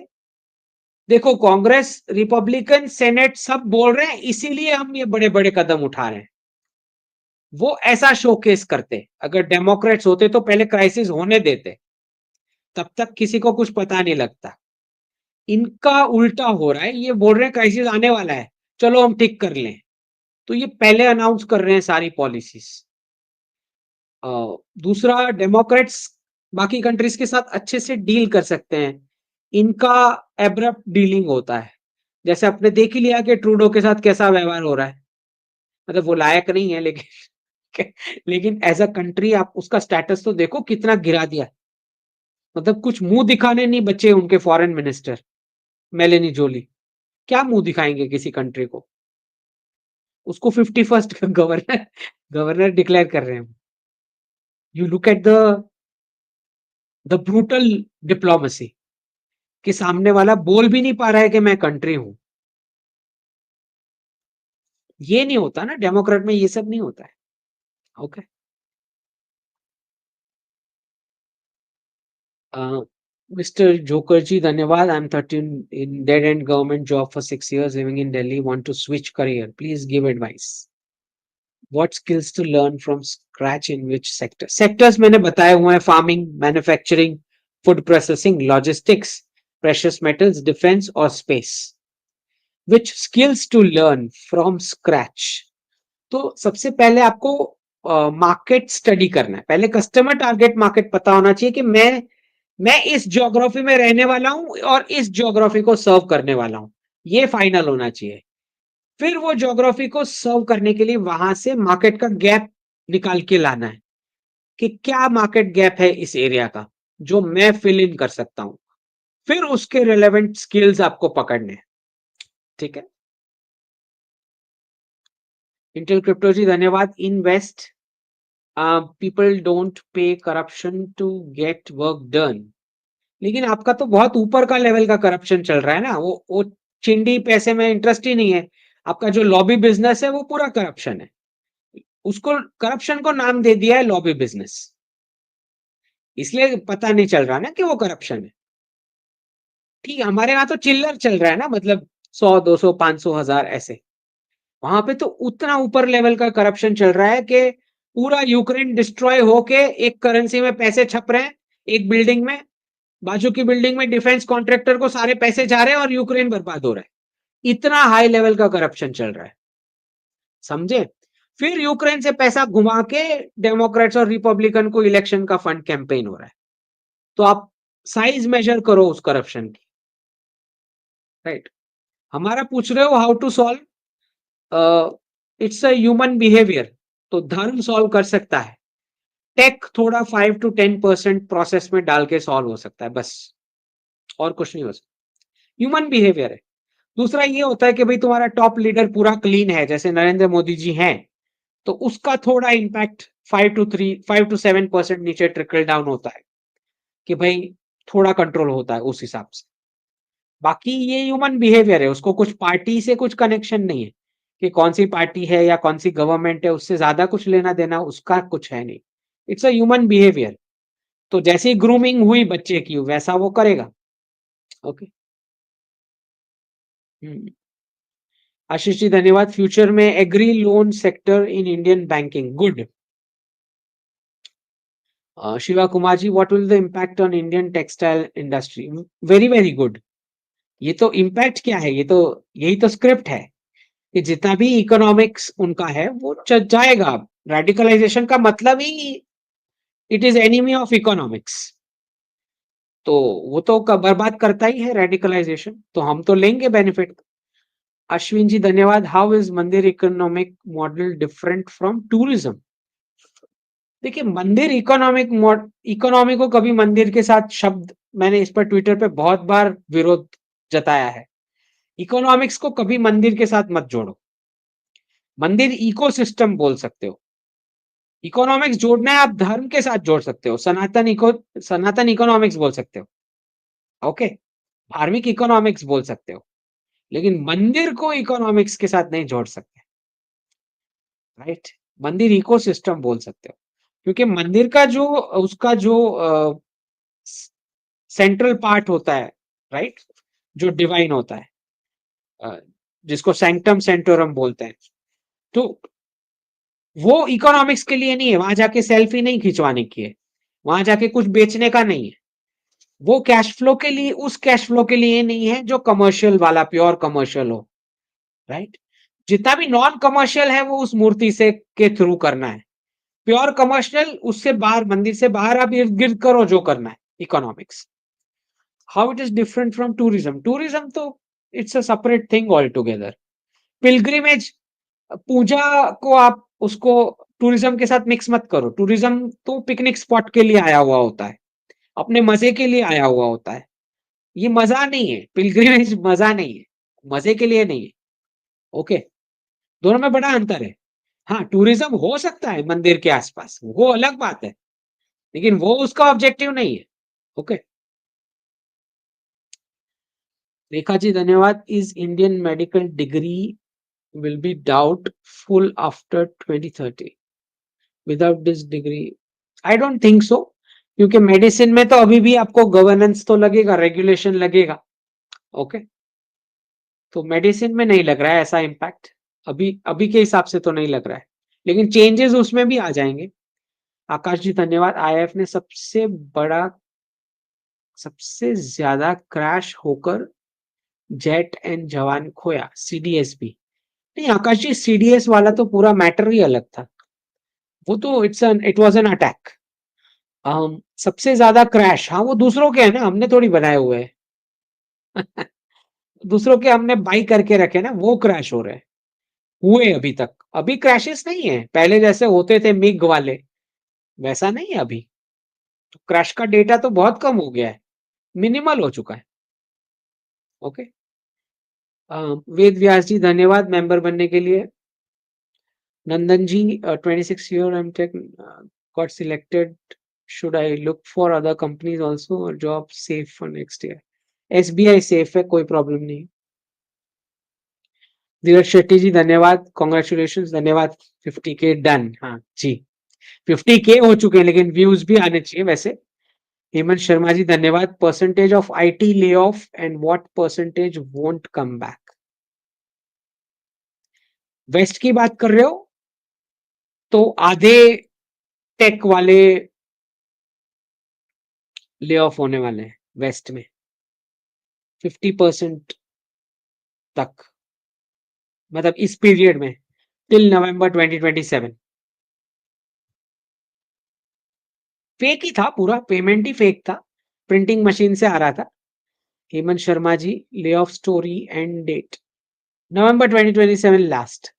देखो कांग्रेस रिपब्लिकन सेनेट सब बोल रहे हैं इसीलिए हम ये बड़े बड़े कदम उठा रहे हैं। वो ऐसा शोकेस करते। अगर डेमोक्रेट्स होते तो पहले क्राइसिस होने देते, तब तक किसी को कुछ पता नहीं लगता। इनका उल्टा हो रहा है, ये बोल रहे हैं क्राइसिस आने वाला है, चलो हम ठीक कर लें, तो ये पहले अनाउंस कर रहे हैं सारी पॉलिसीज। दूसरा, डेमोक्रेट्स बाकी कंट्रीज के साथ अच्छे से डील कर सकते हैं। इनका एब्रप्ट डीलिंग होता है, जैसे आपने देख ही लिया कि ट्रूडो के साथ कैसा व्यवहार हो रहा है। मतलब वो लायक नहीं है, लेकिन एज अ कंट्री आप उसका स्टेटस तो देखो कितना गिरा दिया। मतलब कुछ मुंह दिखाने नहीं बचे उनके फॉरेन मिनिस्टर मेलेनी जोली। क्या मुंह दिखाएंगे किसी कंट्री को? उसको 51st गवर्नर गवर्नर डिक्लेयर कर रहे हैं। You look at the brutal diplomacy, कि सामने वाला बोल भी नहीं पा रहा है कि मैं कंट्री हूं। ये नहीं होता ना डेमोक्रेट में, ये सब नहीं होता है। ओके। मिस्टर जोकर जी धन्यवाद। I am 13 in dead end government job for 6 years living in Delhi, want to switch career, please give advice. What skills to learn from scratch in which sector? Sectors मैंने बताए हुए हैं, farming, manufacturing, food processing, logistics, precious metals, defence और space. Which skills to learn from scratch? तो सबसे पहले आपको market study करना है। पहले कस्टमर टारगेट मार्केट पता होना चाहिए कि मैं इस ज्योग्राफी में रहने वाला हूं और इस ज्योग्राफी को सर्व करने वाला हूं, ये फाइनल होना चाहिए। फिर वो ज्योग्राफी को सर्व करने के लिए वहां से मार्केट का गैप निकाल के लाना है, कि क्या मार्केट गैप है इस एरिया का जो मैं फिल इन कर सकता हूं। फिर उसके रिलेवेंट स्किल्स आपको पकड़ने हैं। ठीक है। इंटेल क्रिप्टो जी धन्यवाद। Invest, people don't pay corruption to get work done. लेकिन आपका तो बहुत ऊपर का लेवल का करप्शन चल रहा है ना, वो चिंडी पैसे में इंटरेस्ट ही नहीं है। आपका जो लॉबी बिजनेस है वो पूरा करप्शन है। उसको करप्शन को नाम दे दिया है लॉबी बिजनेस, इसलिए पता नहीं चल रहा ना कि वो करप्शन है। ठीक है, हमारे यहाँ तो चिल्लर चल रहा है ना, मतलब 100, 200, 500, 1000 ऐसे। वहां पे तो उतना ऊपर लेवल का करप्शन चल रहा है कि पूरा यूक्रेन डिस्ट्रॉय होके एक करेंसी में पैसे छप रहे हैं, एक बिल्डिंग में बाजू की बिल्डिंग में डिफेंस कॉन्ट्रैक्टर को सारे पैसे जा रहे हैं और यूक्रेन बर्बाद हो रहा है। इतना हाई लेवल का करप्शन चल रहा है, समझे? फिर यूक्रेन से पैसा घुमा के डेमोक्रेट्स और रिपब्लिकन को इलेक्शन का फंड कैंपेन हो रहा है। तो आप साइज मेजर करो उस करप्शन की, राइट? हमारा पूछ रहे हो how to solve, it's a human behaviour, तो धर्म सॉल्व कर सकता है। टेक थोड़ा 5 to 10% प्रोसेस में डाल के सॉल्व हो सकता है, बस, और कुछ नहीं हो सकता। ह्यूमन बिहेवियर है। दूसरा ये होता है कि भाई तुम्हारा टॉप लीडर पूरा क्लीन है, जैसे नरेंद्र मोदी जी हैं, तो उसका थोड़ा इम्पैक्ट 5 to 7% नीचे ट्रिकल डाउन होता है कि भाई थोड़ा कंट्रोल होता है उस हिसाब से। बाकी ये ह्यूमन बिहेवियर है, उसको कुछ पार्टी से कुछ कनेक्शन नहीं है कि कौन सी पार्टी है या कौन सी गवर्नमेंट है, उससे ज्यादा कुछ लेना देना उसका कुछ है नहीं। It's a human behaviour. तो जैसी ग्रूमिंग हुई बच्चे की वैसा वो करेगा। ओके। आशीष जी धन्यवाद। फ्यूचर में agri loan sector in Indian banking, good. Shiva Kumar ji, what will the impact on Indian textile industry? Very very good. ये तो इम्पैक्ट क्या है, ये तो यही तो स्क्रिप्ट है कि जितना भी इकोनॉमिक्स उनका है वो जाएगा। रेडिकलाइजेशन का मतलब ही it is enemy of economics, तो वो तो बर्बाद करता ही है रेडिकलाइजेशन, तो हम तो लेंगे बेनिफिट। अश्विन जी धन्यवाद। हाउ इज मंदिर economic model different from tourism? देखिए, मंदिर इकोनॉमी को कभी मंदिर के साथ शब्द, मैंने इस पर ट्विटर पे बहुत बार विरोध जताया है। इकोनॉमिक्स को कभी मंदिर के साथ मत जोड़ो। मंदिर इकोसिस्टम बोल सकते हो। इकोनॉमिक्स जोड़ना है, आप धर्म के साथ जोड़ सकते हो, सनातन इकोनॉमिक्स बोल सकते हो। ओके, धार्मिक इकोनॉमिक्स बोल सकते हो, लेकिन मंदिर को इकोनॉमिक्स के साथ नहीं जोड़ सकते, राइट? मंदिर इकोसिस्टम बोल सकते हो, क्योंकि मंदिर का जो उसका जो सेंट्रल पार्ट होता है, राइट, जो डिवाइन होता है, अ, जिसको सैंक्टम सेंटोरम बोलते हैं, तो वो इकोनॉमिक्स के लिए नहीं है। वहां जाके सेल्फी नहीं खिंचवाने की है, वहां जाके कुछ बेचने का नहीं है। वो कैश फ्लो के लिए, उस कैश फ्लो के लिए नहीं है जो कमर्शियल वाला, प्योर कमर्शियल हो, राइट? जितना भी नॉन कमर्शियल है वो उस मूर्ति से के थ्रू करना है। प्योर कमर्शियल उससे बाहर, मंदिर से बाहर आप इर्द गिर्द करो जो करना है। Economics, how it is different from tourism? Tourism तो it's a separate thing all together. Pilgrimage, पूजा को आप उसको टूरिज्म के साथ मिक्स मत करो। टूरिज्म तो पिकनिक स्पॉट के लिए आया हुआ होता है, अपने मजे के लिए आया हुआ होता है। ये मजा नहीं है, पिलग्रिमेज मजा नहीं है, मजे के लिए नहीं है। ओके, दोनों में बड़ा अंतर है। हाँ, टूरिज्म हो सकता है मंदिर के आसपास, वो अलग बात है, लेकिन वो उसका ऑब्जेक्टिव नहीं है। ओके, रेखा जी धन्यवाद। Is Indian medical degree will be doubtful after 2030 without this degree? I don't think so, क्योंकि मेडिसिन में तो अभी भी आपको गवर्नेंस तो लगेगा, रेगुलेशन लगेगा। ओके, तो मेडिसिन में नहीं लग रहा है ऐसा इम्पैक्ट, अभी अभी के हिसाब से तो नहीं लग रहा है, लेकिन चेंजेस उसमें भी आ जाएंगे। आकाश जी धन्यवाद। आईएफ ने बड़ा सबसे ज्यादा क्रैश होकर जेट एंड जवान खोया, सीडीएस भी। नहीं आकाश जी, सीडीएस वाला तो पूरा मैटर ही अलग था, वो तो इट वाज एन अटैक। सबसे ज्यादा क्रैश, हाँ वो दूसरों के है ना, हमने थोड़ी बनाए हुए हैं। दूसरों के हमने बाई करके रखे ना, वो क्रैश हो रहे हैं। हुए अभी तक, अभी क्रैशेस नहीं है पहले जैसे होते थे मिग वाले, वैसा नहीं है अभी। तो क्रैश का डेटा तो बहुत कम हो गया है, मिनिमल हो चुका है। ओके, वेद व्यास जी धन्यवाद मेंबर बनने के लिए। नंदन जी, 26 year MTech got selected. Should I look for other companies also or job safe for next year? SBI safe है, कोई प्रॉब्लम नहीं। धीरज शेट्टी जी धन्यवाद, कॉन्ग्रेचुलेशन, धन्यवाद। 50K डन, हाँ जी, 50K हो चुके हैं, लेकिन व्यूज भी आने चाहिए वैसे। हेमंत शर्मा जी धन्यवाद। Percentage of IT lay off and what percentage won't come back? West की बात कर रहे हो तो आधे टेक वाले ले ऑफ होने वाले हैं, वेस्ट में 50% तक, मतलब इस पीरियड में टिल नवंबर 2027। फेक ही था पूरा, पेमेंट ही फेक था, प्रिंटिंग मशीन से आ रहा था। Hemant Sharma ji, lay off story end date November 2027 last.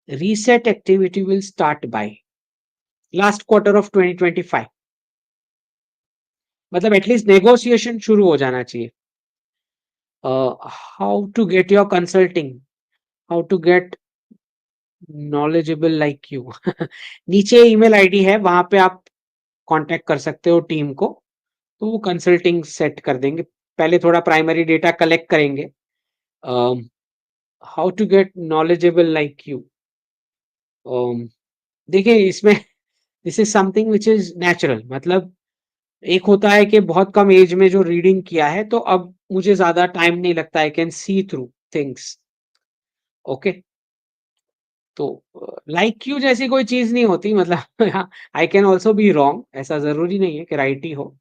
Reset activity will start by last quarter of 2025, मतलब एटलीस्ट नेगोशिएशन शुरू हो जाना चाहिए। How to get your consulting, how to get knowledgeable like you. नीचे ईमेल आईडी है, वहां पे आप कांटेक्ट कर सकते हो टीम को, तो वो कंसल्टिंग सेट कर देंगे। पहले थोड़ा प्राइमरी डेटा कलेक्ट करेंगे। How to get knowledgeable like you, देखिए इसमें this is something which is natural, मतलब एक होता है कि बहुत कम एज में जो रीडिंग किया है, तो अब मुझे ज्यादा टाइम नहीं लगता, I can see through things. Okay, तो लाइक यू जैसी कोई चीज नहीं होती, मतलब I can also be wrong, ऐसा जरूरी नहीं है कि राइट ही हो।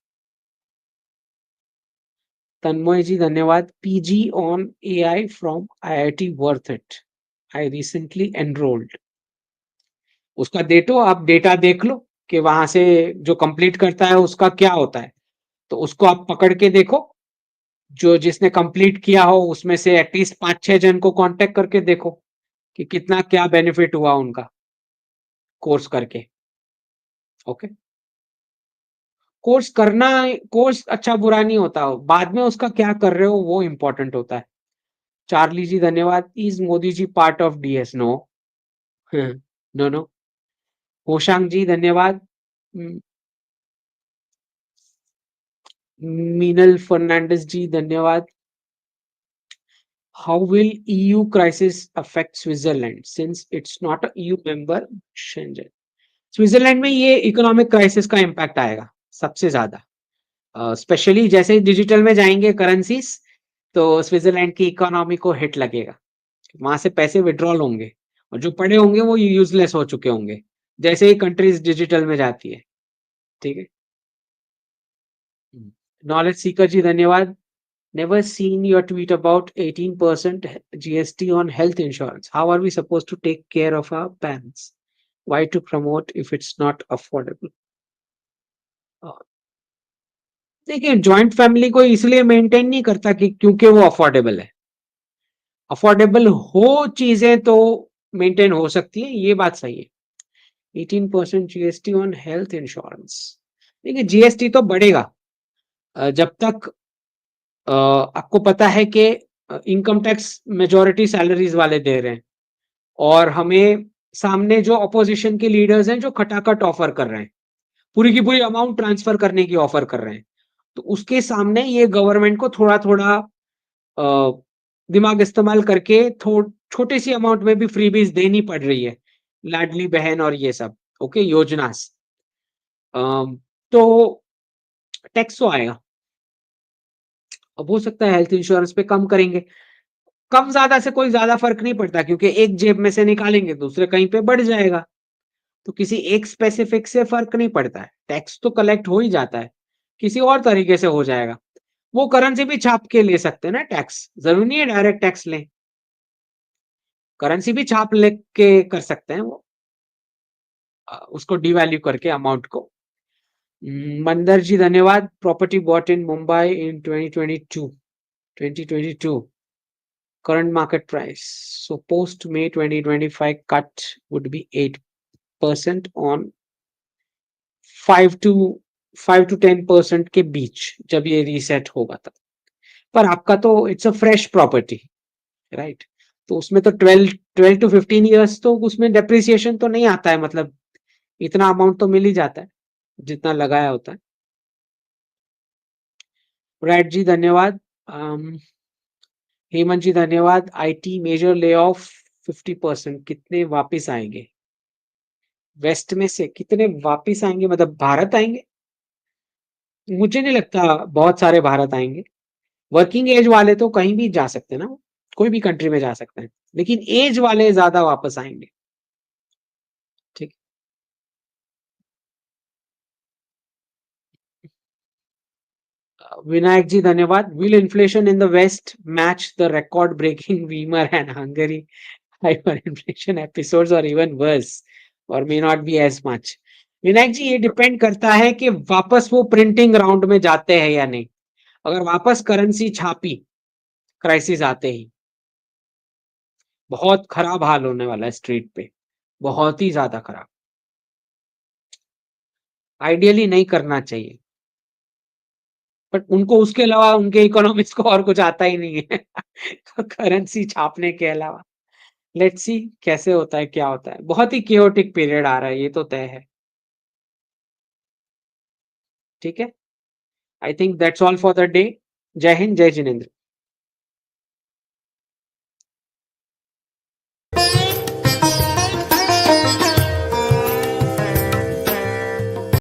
तन्मय जी धन्यवाद। PG on AI from IIT worth it, I recently enrolled. उसका डेटो आप डेटा देख लो कि वहां से जो कंप्लीट करता है उसका क्या होता है, तो उसको आप पकड़ के देखो। जो जिसने कंप्लीट किया हो उसमें से एटलीस्ट 5-6 जन को कांटेक्ट करके देखो कि कितना क्या बेनिफिट हुआ उनका कोर्स करके। ओके, कोर्स करना, कोर्स अच्छा बुरा नहीं होता, बाद में उसका क्या कर रहे हो वो इंपॉर्टेंट होता है। चार्ली जी धन्यवाद। Is Modi ji part of DS? No, no no. Hoshang ji धन्यवाद। मीनल फर्नांडिस जी धन्यवाद। How will EU crisis affect Switzerland since it's not a EU member? Schengen, Switzerland में ये इकोनॉमिक क्राइसिस का इम्पैक्ट आएगा सबसे ज्यादा, स्पेशली जैसे डिजिटल में जाएंगे करेंसीज, तो स्विट्जरलैंड की इकोनॉमी को हिट लगेगा, वहां से पैसे विड्रॉल होंगे, और जो पड़े होंगे वो यूजलेस हो चुके होंगे जैसे ही कंट्रीज डिजिटल में जाती है। ठीक है, नॉलेज सीकर जी धन्यवाद। Never seen your tweet about 18% GST on health insurance. How are we supposed to take care of our parents? Why to promote if it's not affordable? अ, देखिए जॉइंट फैमिली को इसलिए maintain नहीं करता कि क्योंकि वो अफोर्डेबल है। अफोर्डेबल हो चीजें तो मेंटेन हो सकती है, ये बात सही है। 18% जीएसटी ऑन हेल्थ इंश्योरेंस, देखिए जीएसटी तो बढ़ेगा जब तक आपको पता है कि इनकम टैक्स मेजॉरिटी सैलरीज वाले दे रहे हैं, और हमें सामने जो अपोजिशन के लीडर्स हैं जो खटाखट ऑफर कर रहे हैं, पूरी की पूरी अमाउंट ट्रांसफर करने की ऑफर कर रहे हैं, तो उसके सामने ये गवर्नमेंट को थोड़ा थोड़ा दिमाग इस्तेमाल करके छोटी सी अमाउंट में भी फ्रीबीज देनी पड़ रही है, लाडली बहन और ये सब। ओके, योजनास, तो टैक्स तो आएगा। अब हो सकता है हेल्थ इंश्योरेंस पे कम करेंगे, कम ज्यादा से कोई ज्यादा फर्क नहीं पड़ता, क्योंकि एक जेब में से निकालेंगे दूसरे कहीं पे बढ़ जाएगा, तो किसी एक स्पेसिफिक से फर्क नहीं पड़ता है, टैक्स तो कलेक्ट हो ही जाता है, किसी और तरीके से हो जाएगा। वो करेंसी भी छाप के ले सकते हैं ना टैक्स, जरूरी नहीं है डायरेक्ट टैक्स लें, करेंसी भी छाप लेके कर सकते हैं वो, उसको डिवैल्यू करके अमाउंट को। मंदर जी धन्यवाद। Property bought in Mumbai in 2022 current market price, so post May 2025 cut would be 8% on 5 to 10% के बीच जब ये रीसेट होगा तब। पर आपका तो it's a fresh property, right, तो उसमें तो 12 to 15 ईयर्स तो उसमें डेप्रिसिएशन तो नहीं आता है, मतलब इतना अमाउंट तो मिल ही जाता है जितना लगाया होता है। राइट जी धन्यवाद। हेमंत जी धन्यवाद। आईटी मेजर ले ऑफ 50%, कितने वापस आएंगे? वेस्ट में से कितने वापस आएंगे, मतलब भारत आएंगे? मुझे नहीं लगता बहुत सारे भारत आएंगे। वर्किंग एज वाले तो कहीं भी जा सकते हैं ना, कोई भी कंट्री में जा सकते हैं, लेकिन एज वाले ज्यादा वापस आएंगे। ठीक, विनायक जी धन्यवाद। Will inflation in the west match the record breaking Weimar and Hungary hyperinflation episodes or even worse or may not be as much? Vinayak ji ये डिपेंड करता है कि वापस वो प्रिंटिंग राउंड में जाते हैं या नहीं। अगर वापस करेंसी छापी क्राइसिस आते ही, बहुत खराब हाल होने वाला है स्ट्रीट पे, बहुत ही ज्यादा खराब। आइडियली नहीं करना चाहिए, बट उनको उसके अलावा उनके इकोनॉमिक्स को और कुछ आता ही नहीं है करेंसी छापने के अलावा। लेट्स सी कैसे होता है, क्या होता है। बहुत ही केओटिक पीरियड आ रहा है, ये तो तय है। ठीक है, I think that's all for the day. जय हिंद, जय जिनेंद्र।